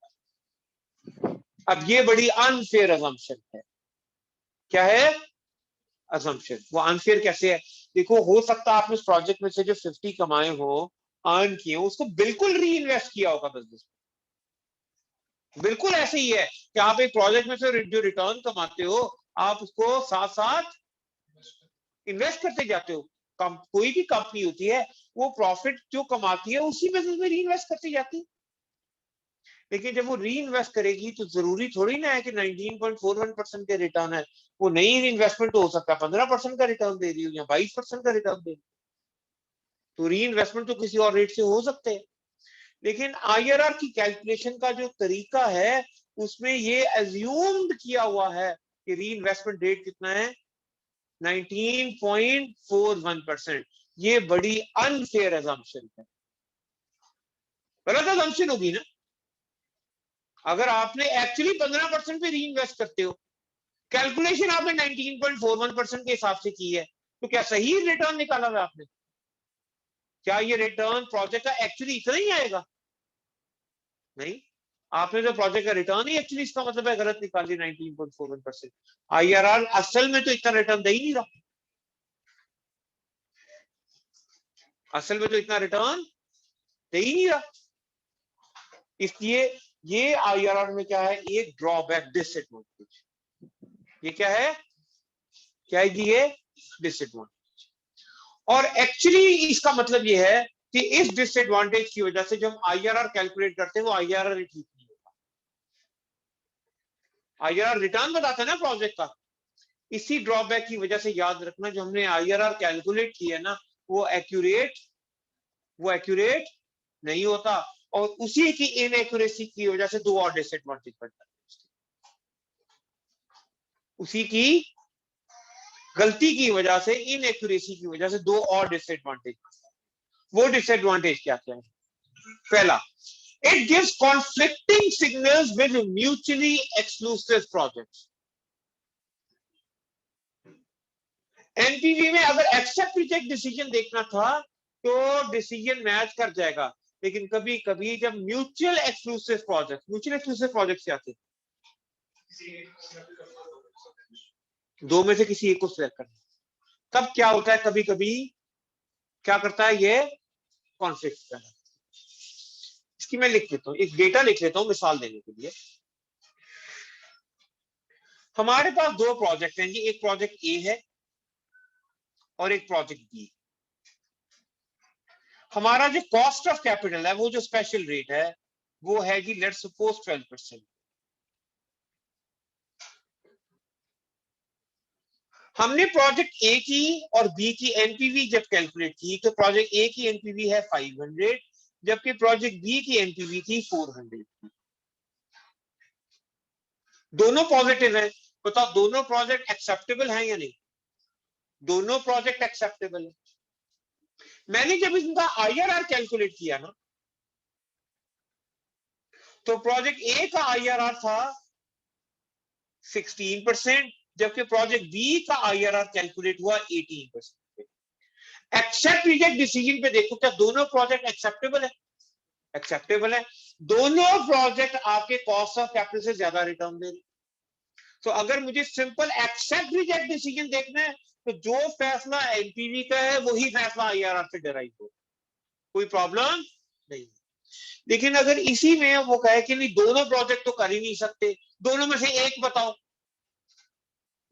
अब ये बड़ी अनफेयर अजम्पशन है। क्या है अजम्पशन, वो अनफेयर कैसे है, देखो हो सकता है आपने उस प्रोजेक्ट में से जो 50 कमाए हो, अर्न किए हो, उसको बिल्कुल री इन्वेस्ट किया होगा बिजनेस में। बिल्कुल ऐसे ही है कि आप एक प्रोजेक्ट में से जो रिटर्न कमाते हो आप उसको साथ साथ इन्वेस्ट करते जाते हो। कोई भी कंपनी होती है वो प्रॉफिट जो कमाती है उसी बिजनेस में री इन्वेस्ट करती जाती है, लेकिन जब वो री इन्वेस्ट करेगी तो जरूरी थोड़ी ना है कि 19.41% के रिटर्न है, वो नई इन्वेस्टमेंट तो हो सकता है 15% का रिटर्न दे रही हो या 22% का रिटर्न दे रही हो, तो री इन्वेस्टमेंट तो किसी और रेट से हो सकते हैं। लेकिन IRR की कैलकुलेशन का जो तरीका है उसमें ये एज्यूम्ड किया हुआ है कि री इन्वेस्टमेंट रेट कितना है, 19.41%। ये बड़ी अनफेयर अजम्पशन है, गलत अजम्पशन होगी ना। अगर आपने एक्चुअली 15% पे री इन्वेस्ट करते हो, कैलकुलेशन आपने 19.41% के हिसाब से की है, तो क्या सही रिटर्न निकाला हुआ आपने, क्या ये रिटर्न प्रोजेक्ट का एक्चुअली इतना ही आएगा, नहीं, आपने जो प्रोजेक्ट का रिटर्न ही एक्चुअली इसका मतलब है गलत निकाल ली 19.41%। IRR असल में तो इतना रिटर्न दे ही नहीं रहा, असल में तो इतना रिटर्न दे ही नहीं रहा, इसलिए ये IRR में क्या है, एक ड्रॉबैक, डिसएडवांटेज। ये क्या है, क्या है ये डिसएडवांटेज। और एक्चुअली इसका मतलब ये है कि इस डिसएडवांटेज की वजह से जब हम IRR कैलकुलेट करते हैं वो IRR ठीक नहीं होता, IRR रिटर्न बताता है ना प्रोजेक्ट का। इसी ड्रॉबैक की वजह से याद रखना जो हमने IRR कैलकुलेट किया है ना वो एक्यूरेट नहीं होता, और उसी की इनएक्यूरेसी की वजह से दो और डिसएडवांटेज बढ़ता है। उसी की गलती की वजह से, इनएक्यूरेसी की वजह से दो और डिसएडवांटेज बढ़ता है। वो डिसएडवांटेज क्या क्या है? पहला, it gives conflicting signals with mutually exclusive projects. NPV में अगर एक्सेप्ट रिजेक्ट डिसीजन देखना था तो डिसीजन मैच कर जाएगा, लेकिन कभी कभी जब म्यूचुअल एक्सक्लूसिव प्रोजेक्ट क्या थे, दो में से किसी एक को सिलेक्ट करना, तब क्या होता है, कभी कभी क्या करता है ये, कॉन्फ्लिक्ट करता है। इसकी मैं लिख लेता हूं, एक डेटा लिख लेता हूं मिसाल देने के लिए। हमारे पास दो प्रोजेक्ट हैं जी, एक प्रोजेक्ट ए है और एक प्रोजेक्ट बी। हमारा जो कॉस्ट ऑफ कैपिटल है, वो जो स्पेशल रेट है, वो है जी लेट्स सपोज 12%। हमने प्रोजेक्ट ए की और बी की एनपीवी जब कैलकुलेट की तो प्रोजेक्ट ए की एनपीवी है 500, जबकि प्रोजेक्ट बी की एनपीवी थी 400। दोनों पॉजिटिव है, बताओ दोनों प्रोजेक्ट एक्सेप्टेबल है या नहीं? दोनों प्रोजेक्ट एक्सेप्टेबल है। मैंने जब इनका आईआरआर कैलकुलेट किया ना, तो प्रोजेक्ट ए का आईआरआर था 16%, जबकि प्रोजेक्ट बी का आईआरआर कैलकुलेट हुआ 18%। एक्सेप्ट रिजेक्ट डिसीजन पे देखो, क्या दोनों प्रोजेक्ट एक्सेप्टेबल है? एक्सेप्टेबल है। दोनों प्रोजेक्ट आपके कॉस्ट ऑफ कैपिटल से ज्यादा रिटर्न दे रहे। तो अगर मुझे सिंपल एक्सेप्ट रिजेक्ट डिसीजन देखना है तो जो फैसला एनपीवी का है वही फैसला आईआरआर से डिराइव हो, कोई प्रॉब्लम नहीं। लेकिन अगर इसी में वो कहे कि नहीं दोनों प्रोजेक्ट तो कर ही नहीं सकते, दोनों में से एक बताओ,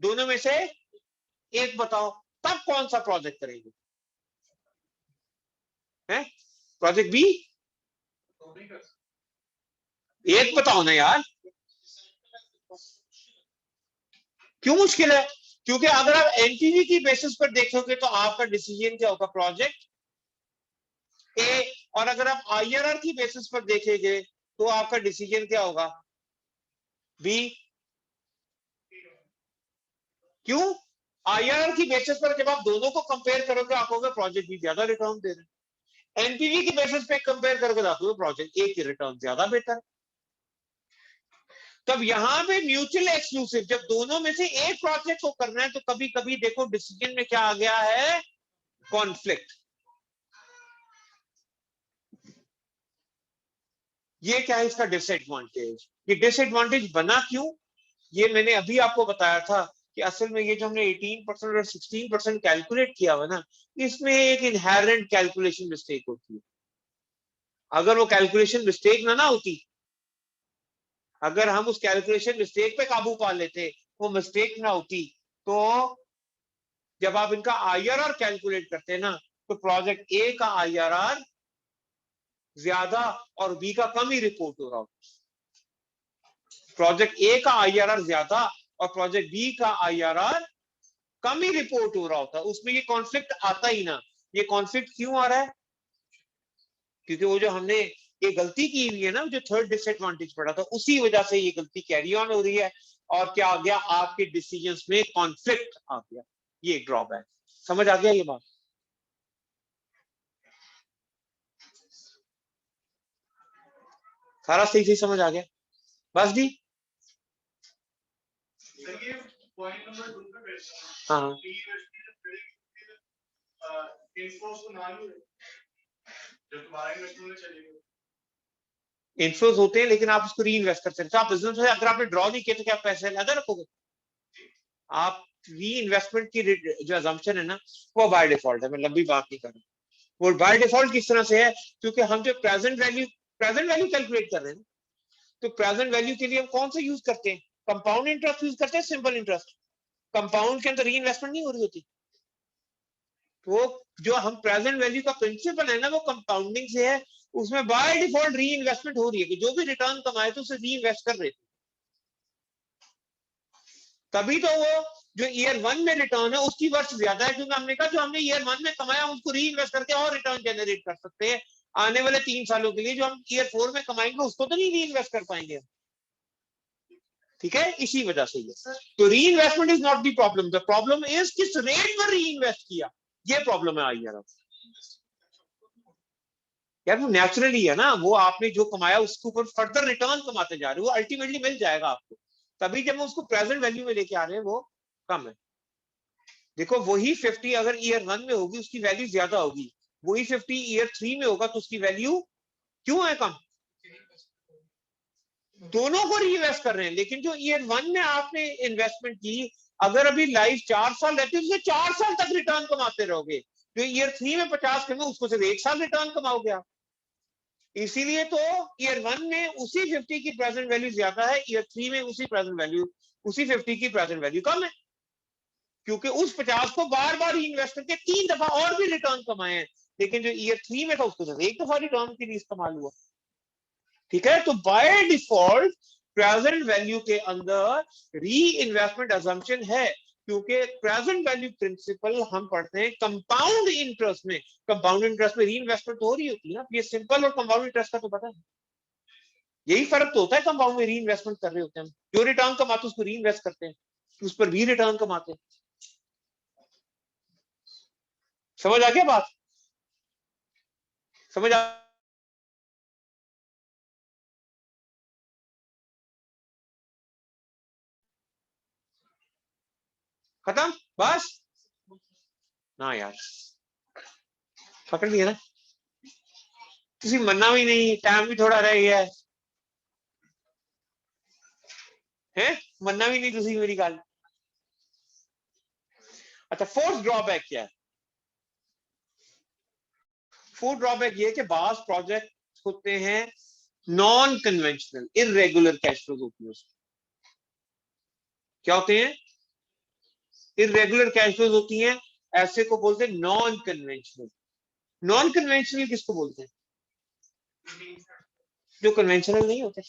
दोनों में से एक बताओ, तब कौन सा प्रोजेक्ट करेंगे? हैं? Project B? एक बताओ ना यार, क्यों मुश्किल है? क्योंकि अगर आप एनपीवी की बेसिस पर देखोगे तो आपका डिसीजन क्या होगा, प्रोजेक्ट ए, और अगर आप आईआरआर की बेसिस पर देखेंगे तो आपका डिसीजन क्या होगा, बी। क्यों? आईआरआर की बेसिस पर जब आप दोनों को कंपेयर करोगे आप कहोगे प्रोजेक्ट बी ज्यादा रिटर्न दे रहे हैं। एनपीवी की बेसिस पे कंपेयर करके आपको प्रोजेक्ट ए की रिटर्न ज्यादा बेटर। तब यहां पे म्यूचुअल एक्सक्लूसिव, जब दोनों में से एक प्रोजेक्ट को करना है तो कभी कभी देखो डिसीजन में क्या आ गया है, कॉन्फ्लिक्ट। ये क्या है इसका डिसएडवांटेज? ये डिसएडवांटेज बना क्यों, ये मैंने अभी आपको बताया था कि असल में ये जो हमने 18% और 16% कैलकुलेट किया हुआ ना, इसमें एक इनहेरेंट कैलकुलेशन मिस्टेक होती है। अगर वो कैलकुलेशन मिस्टेक ना होती, अगर हम उस कैलकुलेशन मिस्टेक पे काबू पा लेते, वो मिस्टेक ना होती, तो जब आप इनका आईआरआर कैलकुलेट करते हैं ना, तो प्रोजेक्ट ए का आईआरआर ज्यादा और बी का कम ही रिपोर्ट हो रहा होता। प्रोजेक्ट ए का आईआरआर ज्यादा और प्रोजेक्ट बी का आईआरआर कम ही रिपोर्ट हो रहा होता, उसमें ये कॉन्फ्लिक्ट आता ही ना। ये कॉन्फ्लिक्ट क्यों आ रहा है? क्योंकि वो जो हमने ये गलती की हुई है ना, जो थर्ड डिसएडवांटेज पड़ा था, उसी वजह से ये गलती कैरी ऑन हो रही है, और क्या आ गया, आपके डिसीजंस में कॉन्फ्लिक्ट आ गया। ये एक ड्रॉबैक। समझ आ गया ये बात? सारा सही सही समझ आ गया? बस जी। पॉइंट नंबर 2 पे हाँ इन्फ्लोज होते हैं, लेकिन आप उसको री इन्वेस्ट कर सकते हैं। आप बिजनेस में अगर आपने ड्रॉ नहीं किया तो क्या पैसे लगा रखोगे? आप री इन्वेस्टमेंट की जो अजम्पशन है ना, वो बाय डिफॉल्ट है। मैं लंबी बात नहीं कर रहा, वो बाय डिफॉल्ट किस तरह से है, क्योंकि हम जो प्रेजेंट वैल्यू कैलकुलेट कर रहे हैं, तो प्रेजेंट वैल्यू के लिए हम कौन सा यूज करते हैं, कंपाउंड इंटरेस्ट यूज करते हैं, सिंपल इंटरेस्ट। कंपाउंड के अंदर री इन्वेस्टमेंट नहीं हो रही होती। वो जो हम प्रेजेंट वैल्यू का प्रिंसिपल है ना, वो कंपाउंडिंग से है, उसमें बाय डिफॉल्ट री इन्वेस्टमेंट हो रही है कि जो भी रिटर्न कमाए तो उसे री इन्वेस्ट कर रहे थे। तभी तो वो जो ईयर 1 में रिटर्न है उसकी वर्ष ज्यादा है, क्योंकि हमने कहा जो हमने ईयर 1 में कमाया उसको री इन्वेस्ट करके और रिटर्न जनरेट कर सकते हैं आने वाले 3 सालों के लिए। जो हम ईयर 4 में कमाएंगे उसको तो नहीं री इन्वेस्ट कर पाएंगे, ठीक है। इसी वजह से ये तो री investment is not the problem, the problem is किस रेट पर री इन्वेस्ट किया, ये प्रॉब्लम है आई यार। यार वो नेचुरली है ना, वो आपने जो कमाया उसके ऊपर फर्दर रिटर्न कमाते जा रहे हो, वो अल्टीमेटली मिल जाएगा आपको। तभी जब हम उसको प्रेजेंट वैल्यू में लेके आ रहे हैं वो कम है। देखो वही 50 अगर ईयर 1 में होगी उसकी वैल्यू ज्यादा होगी, वही 50 ईयर 3 में होगा तो उसकी वैल्यू क्यों है कम? दोनों को रीइन्वेस्ट कर रहे हैं, लेकिन जो ईयर 1 में आपने इन्वेस्टमेंट की, अगर अभी लाइफ 4 साल रहती है उसमें 4 साल तक रिटर्न कमाते रहोगे। जो ईयर 3 में 50 कमे उसको सिर्फ 1 साल रिटर्न कमाओगे आप। इसीलिए तो ईयर 1 में उसी 50 की प्रेजेंट वैल्यू ज्यादा है, ईयर 3 में उसी प्रेजेंट वैल्यू उसी 50 की प्रेजेंट वैल्यू कम है, क्योंकि उस 50 को बार बार इन्वेस्ट करके 3 दफा और भी रिटर्न कमाए हैं। लेकिन जो ईयर 3 में था उसको सिर्फ 1 दफा रिटर्न के लिए इस्तेमाल हुआ, ठीक है। तो बाय डिफॉल्ट प्रेजेंट वैल्यू के अंदर री इन्वेस्टमेंट अजम्पशन है, क्योंकि प्रेजेंट वैल्यू प्रिंसिपल हम पढ़ते हैं कंपाउंड इंटरेस्ट में। कंपाउंड इंटरेस्ट में री इन्वेस्टमेंट तो हो रही होती है ना, ये सिंपल और कंपाउंड इंटरेस्ट का तो पता है, यही फर्क तो होता है। कंपाउंड में री इन्वेस्टमेंट कर रहे होते हैं हम, जो रिटर्न कमाते उसको री इन्वेस्ट करते हैं, उस पर भी रिटर्न कमाते हैं। समझ आ गया बात? समझ आ खत्म बस ना यार, पकड़ लिया ना, किसी मरना भी नहीं, टाइम भी थोड़ा रह गया है, मरना भी नहीं तुसी मेरी गल। अच्छा फोर्थ ड्रॉबैक क्या है? फोर्थ ड्रॉबैक ये कि बास प्रोजेक्ट होते हैं non conventional, irregular cash flows होती है उसमें। क्या होते हैं? इरेगुलर कैश फ्लोज होती हैं, ऐसे को बोलते हैं नॉन कन्वेंशनल। नॉन कन्वेंशनल किसको बोलते हैं? जो कन्वेंशनल नहीं होते।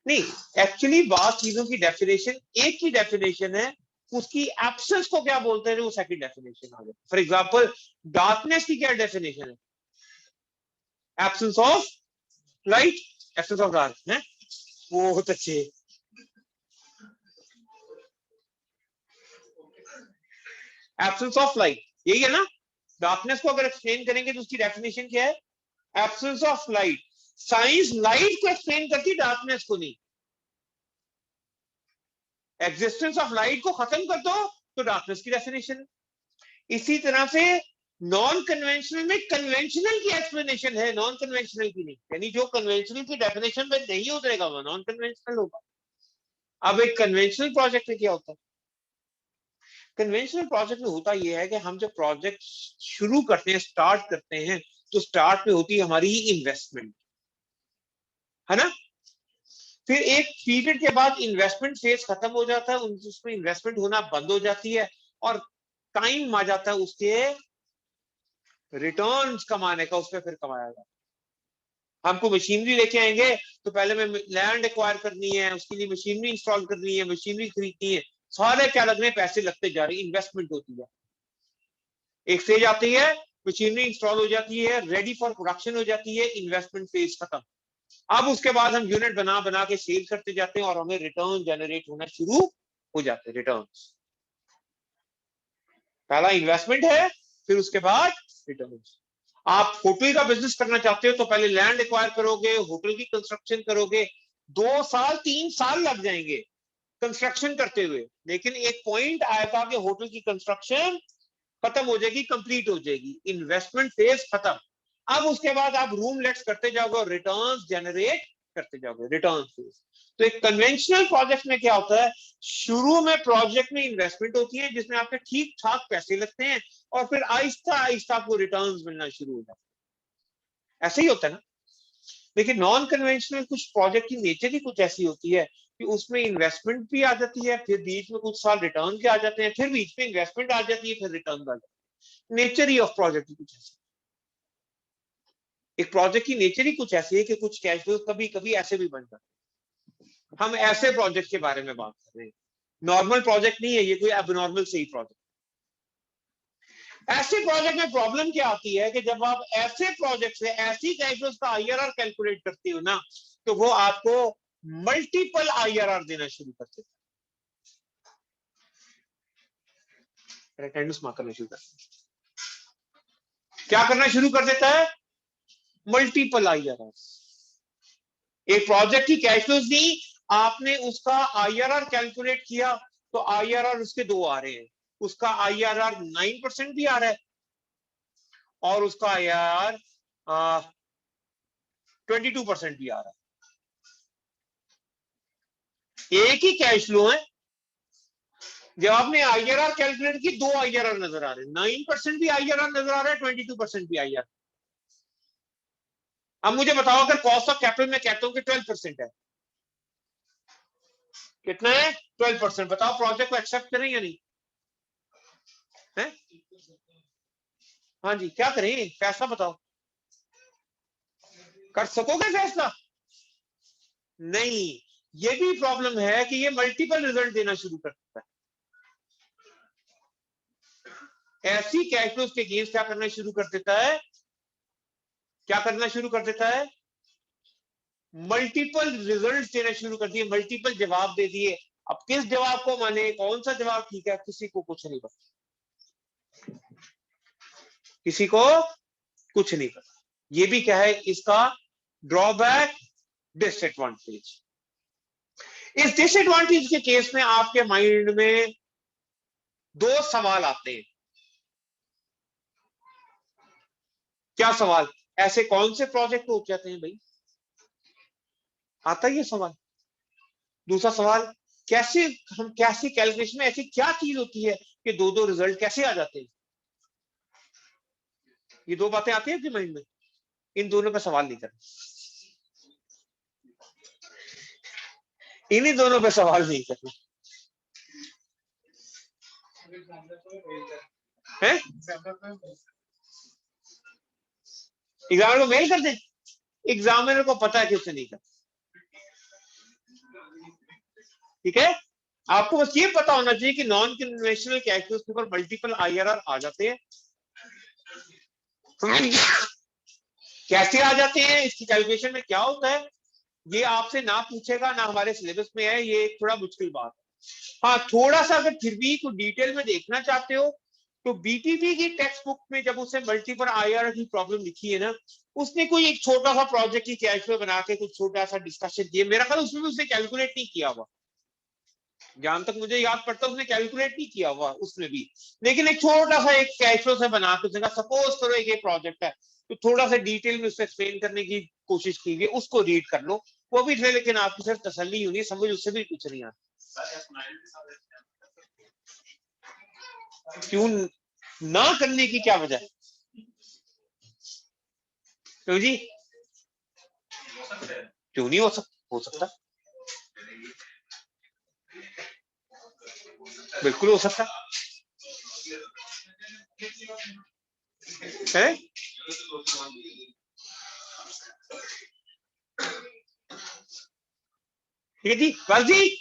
नहीं, एक्चुअली बात चीजों की डेफिनेशन एक ही डेफिनेशन है, उसकी एब्सेंस को क्या बोलते हैं वो सेकंड डेफिनेशन आ गया। फॉर एग्जांपल डार्कनेस की क्या डेफिनेशन है? Absence of light, absence of dark है। बहुत अच्छे, एब्सेंस ऑफ लाइट यही है ना। डार्कनेस को अगर एक्सप्लेन करेंगे तो उसकी डेफिनेशन क्या है? Absence of light. Science light को एक्सप्लेन करती, डार्कनेस को नहीं। एग्जिस्टेंस ऑफ लाइट को खत्म कर दो तो डार्कनेस की डेफिनेशन। इसी तरह से नॉन कन्वेंशनल में कन्वेंशनल की एक्सप्लेनेशन है, नॉन कन्वेंशनल की नहीं। यानी जो कन्वेंशनल की डेफिनेशन में नहीं उतरेगा वो नॉन कन्वेंशनल होगा। अब एक कन्वेंशनल प्रोजेक्ट में क्या होता है? कन्वेंशनल प्रोजेक्ट में होता यह है कि हम जब प्रोजेक्ट शुरू करते हैं, स्टार्ट करते हैं, तो स्टार्ट में होती है हमारी इन्वेस्टमेंट, है ना। फिर एक पीरियड के बाद इन्वेस्टमेंट फेज खत्म हो जाता है, उसमें इन्वेस्टमेंट होना बंद हो जाती है और टाइम आ जाता है उसके रिटर्न्स कमाने का, उसमें फिर कमाया जाता है। हमको मशीनरी लेके आएंगे तो पहले में लैंड एक्वायर करनी है, उसके लिए मशीनरी इंस्टॉल करनी है, मशीनरी खरीदनी है, सारे क्या लगने पैसे लगते जा रहे हैं, इन्वेस्टमेंट होती है। एक स्टेज आती है, मशीनरी इंस्टॉल हो जाती है, रेडी फॉर प्रोडक्शन हो जाती है, इन्वेस्टमेंट फेज खत्म। अब उसके बाद हम यूनिट बना बना के सेल करते जाते हैं और हमें रिटर्न जनरेट होना शुरू हो जाते हैं। रिटर्न पहला इन्वेस्टमेंट है, फिर उसके बाद रिटर्न। आप होटल का बिजनेस करना चाहते हो तो पहले लैंड एक्वायर करोगे, होटल की कंस्ट्रक्शन करोगे, 2 साल 3 साल लग जाएंगे कंस्ट्रक्शन करते हुए, लेकिन एक पॉइंट आएगा कि होटल की कंस्ट्रक्शन खत्म हो जाएगी, कंप्लीट हो जाएगी, इन्वेस्टमेंट फेज खत्म। अब उसके बाद आप रूम लेट्स करते जाओगे और रिटर्न्स जनरेट करते जाओगे, रिटर्न फेज। तो एक कन्वेंशनल प्रोजेक्ट में क्या होता है, शुरू में प्रोजेक्ट में इन्वेस्टमेंट होती है जिसमें आपके ठीक ठाक पैसे लगते हैं और फिर आहिस्ता आहिस्ता आपको रिटर्न्स मिलना शुरू हो जाता है। ऐसे ही होता है ना। लेकिन नॉन कन्वेंशनल कुछ प्रोजेक्ट की नेचर ही कुछ ऐसी होती है कि उसमें इन्वेस्टमेंट भी आ जाती है, फिर बीच में कुछ साल रिटर्न के आ जाते हैं, फिर बीच में इन्वेस्टमेंट आ जाती है, फिर रिटर्न आ जाती है। नेचर ही ऑफ प्रोजेक्ट की कुछ ऐसी, एक प्रोजेक्ट की नेचर ही कुछ ऐसी है कि कुछ कैश फ्लो कभी कभी ऐसे भी बन जाते हैं, हम ऐसे प्रोजेक्ट के बारे में बात कर रहे हैं, नॉर्मल प्रोजेक्ट नहीं है ये, कोई एबनॉर्मल सही प्रोजेक्ट। ऐसे प्रोजेक्ट में प्रॉब्लम क्या आती है कि जब आप ऐसे प्रोजेक्ट से ऐसी कैश फ्लोज का आईआरआर कैलकुलेट करते हो ना, तो वो आपको मल्टीपल आईआरआर देना शुरू कर देता है, अटेंडेंस मार्क करना शुरू कर देता है। क्या करना शुरू कर देता है? Multiple IRR. एक प्रोजेक्ट की कैश फ्लोज दी, आपने उसका आईआरआर कैलकुलेट किया, तो आईआरआर उसके दो आ रहे हैं, उसका आईआरआर 9% भी आ रहा है और उसका आईआरआर 22% भी आ रहा है। एक ही कैश फ्लो है, जब आपने आईआरआर कैलकुलेट की, दो आईआरआर नजर आ रहे हैं, 9% भी आईआरआर नजर आ रहा है, 22% भी आईआरआर। अब मुझे बताओ, अगर कॉस्ट ऑफ कैपिटल में कहता हूं कि 12% है, कितना है? 12%। बताओ प्रोजेक्ट को एक्सेप्ट करें या नहीं है? हाँ जी, क्या करें? फैसला बताओ, कर सकोगे फैसला? नहीं, ये भी प्रॉब्लम है कि ये मल्टीपल रिजल्ट देना शुरू कर देता है। ऐसी कैश फ्लोज के अगेंस्ट क्या करना शुरू कर देता है? क्या करना शुरू कर देता है? मल्टीपल रिजल्ट देना शुरू कर दिए, मल्टीपल जवाब दे दिए। अब किस जवाब को माने, कौन सा जवाब ठीक है, किसी को कुछ नहीं पता, किसी को कुछ नहीं पता। ये भी क्या है इसका ड्रॉबैक, डिसएडवांटेज। इस डिसएडवांटेज के केस में आपके माइंड में दो सवाल आते हैं। क्या सवाल? ऐसे कौन से प्रोजेक्ट हो जाते हैं भाई, आता ही है सवाल। दूसरा सवाल, कैसे हम, कैसी कैलकुलेशन में ऐसी क्या चीज होती है कि दो दो रिजल्ट कैसे आ जाते हैं? ये दो बातें आती है आपके माइंड में, इन दोनों पे सवाल नहीं करना, इन्हीं दोनों पे सवाल नहीं करना है। एग्जामिनर को मेल कर दे, एग्जामिनर को पता है कि उससे नहीं करना, ठीक है। आपको बस ये पता होना चाहिए कि नॉन कन्वेंशनल कैश फ्लोज के ऊपर मल्टीपल आईआरआर आ जाते हैं। कैसे आ जाते हैं, इसकी कैलकुलेशन में क्या होता है, ये आपसे ना पूछेगा, ना हमारे सिलेबस में है, ये थोड़ा मुश्किल बात है। हाँ, थोड़ा सा अगर फिर भी कुछ डिटेल में देखना चाहते हो, तो बीटीपी की टेक्स्ट बुक में जब उसने मल्टीपल आईआरआर की प्रॉब्लम लिखी है ना, उसने कोई एक छोटा सा प्रोजेक्ट की कैश फ्लो बना के कुछ छोटा सा डिस्कशन किया, मेरा ख्याल उसमें भी उसने कैलकुलेट नहीं किया हुआ, जहां तक मुझे याद पड़ता है उसने कैलकुलेट नहीं किया हुआ उसमें भी, लेकिन एक छोटा सा एक कैश फ्लो से बना के उसने कहा सपोज करो एक प्रोजेक्ट है, तो थोड़ा सा डिटेल में उससे एक्सप्लेन करने की कोशिश की गई, उसको रीड कर लो, वो भी थे, लेकिन आपकी सिर्फ तसल्ली होनी है, समझ उससे भी कुछ नहीं आता। क्यों ना करने की क्या वजह है? क्यों जी, क्यों नहीं हो सकता, बिल्कुल हो सकता है। ठीक है जी, बस जी,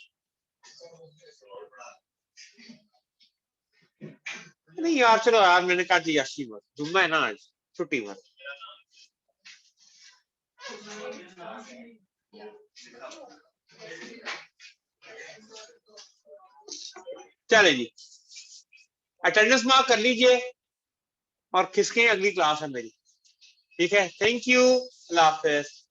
नहीं यार, चलो यार, मैंने कहा जी अच्छी मत, जुम्मा है ना आज, छुट्टी मत। चले जी, अटेंडेंस मार्क कर लीजिए और खिसके, अगली क्लास है मेरी, ठीक है। Thank you, Allah Hafiz.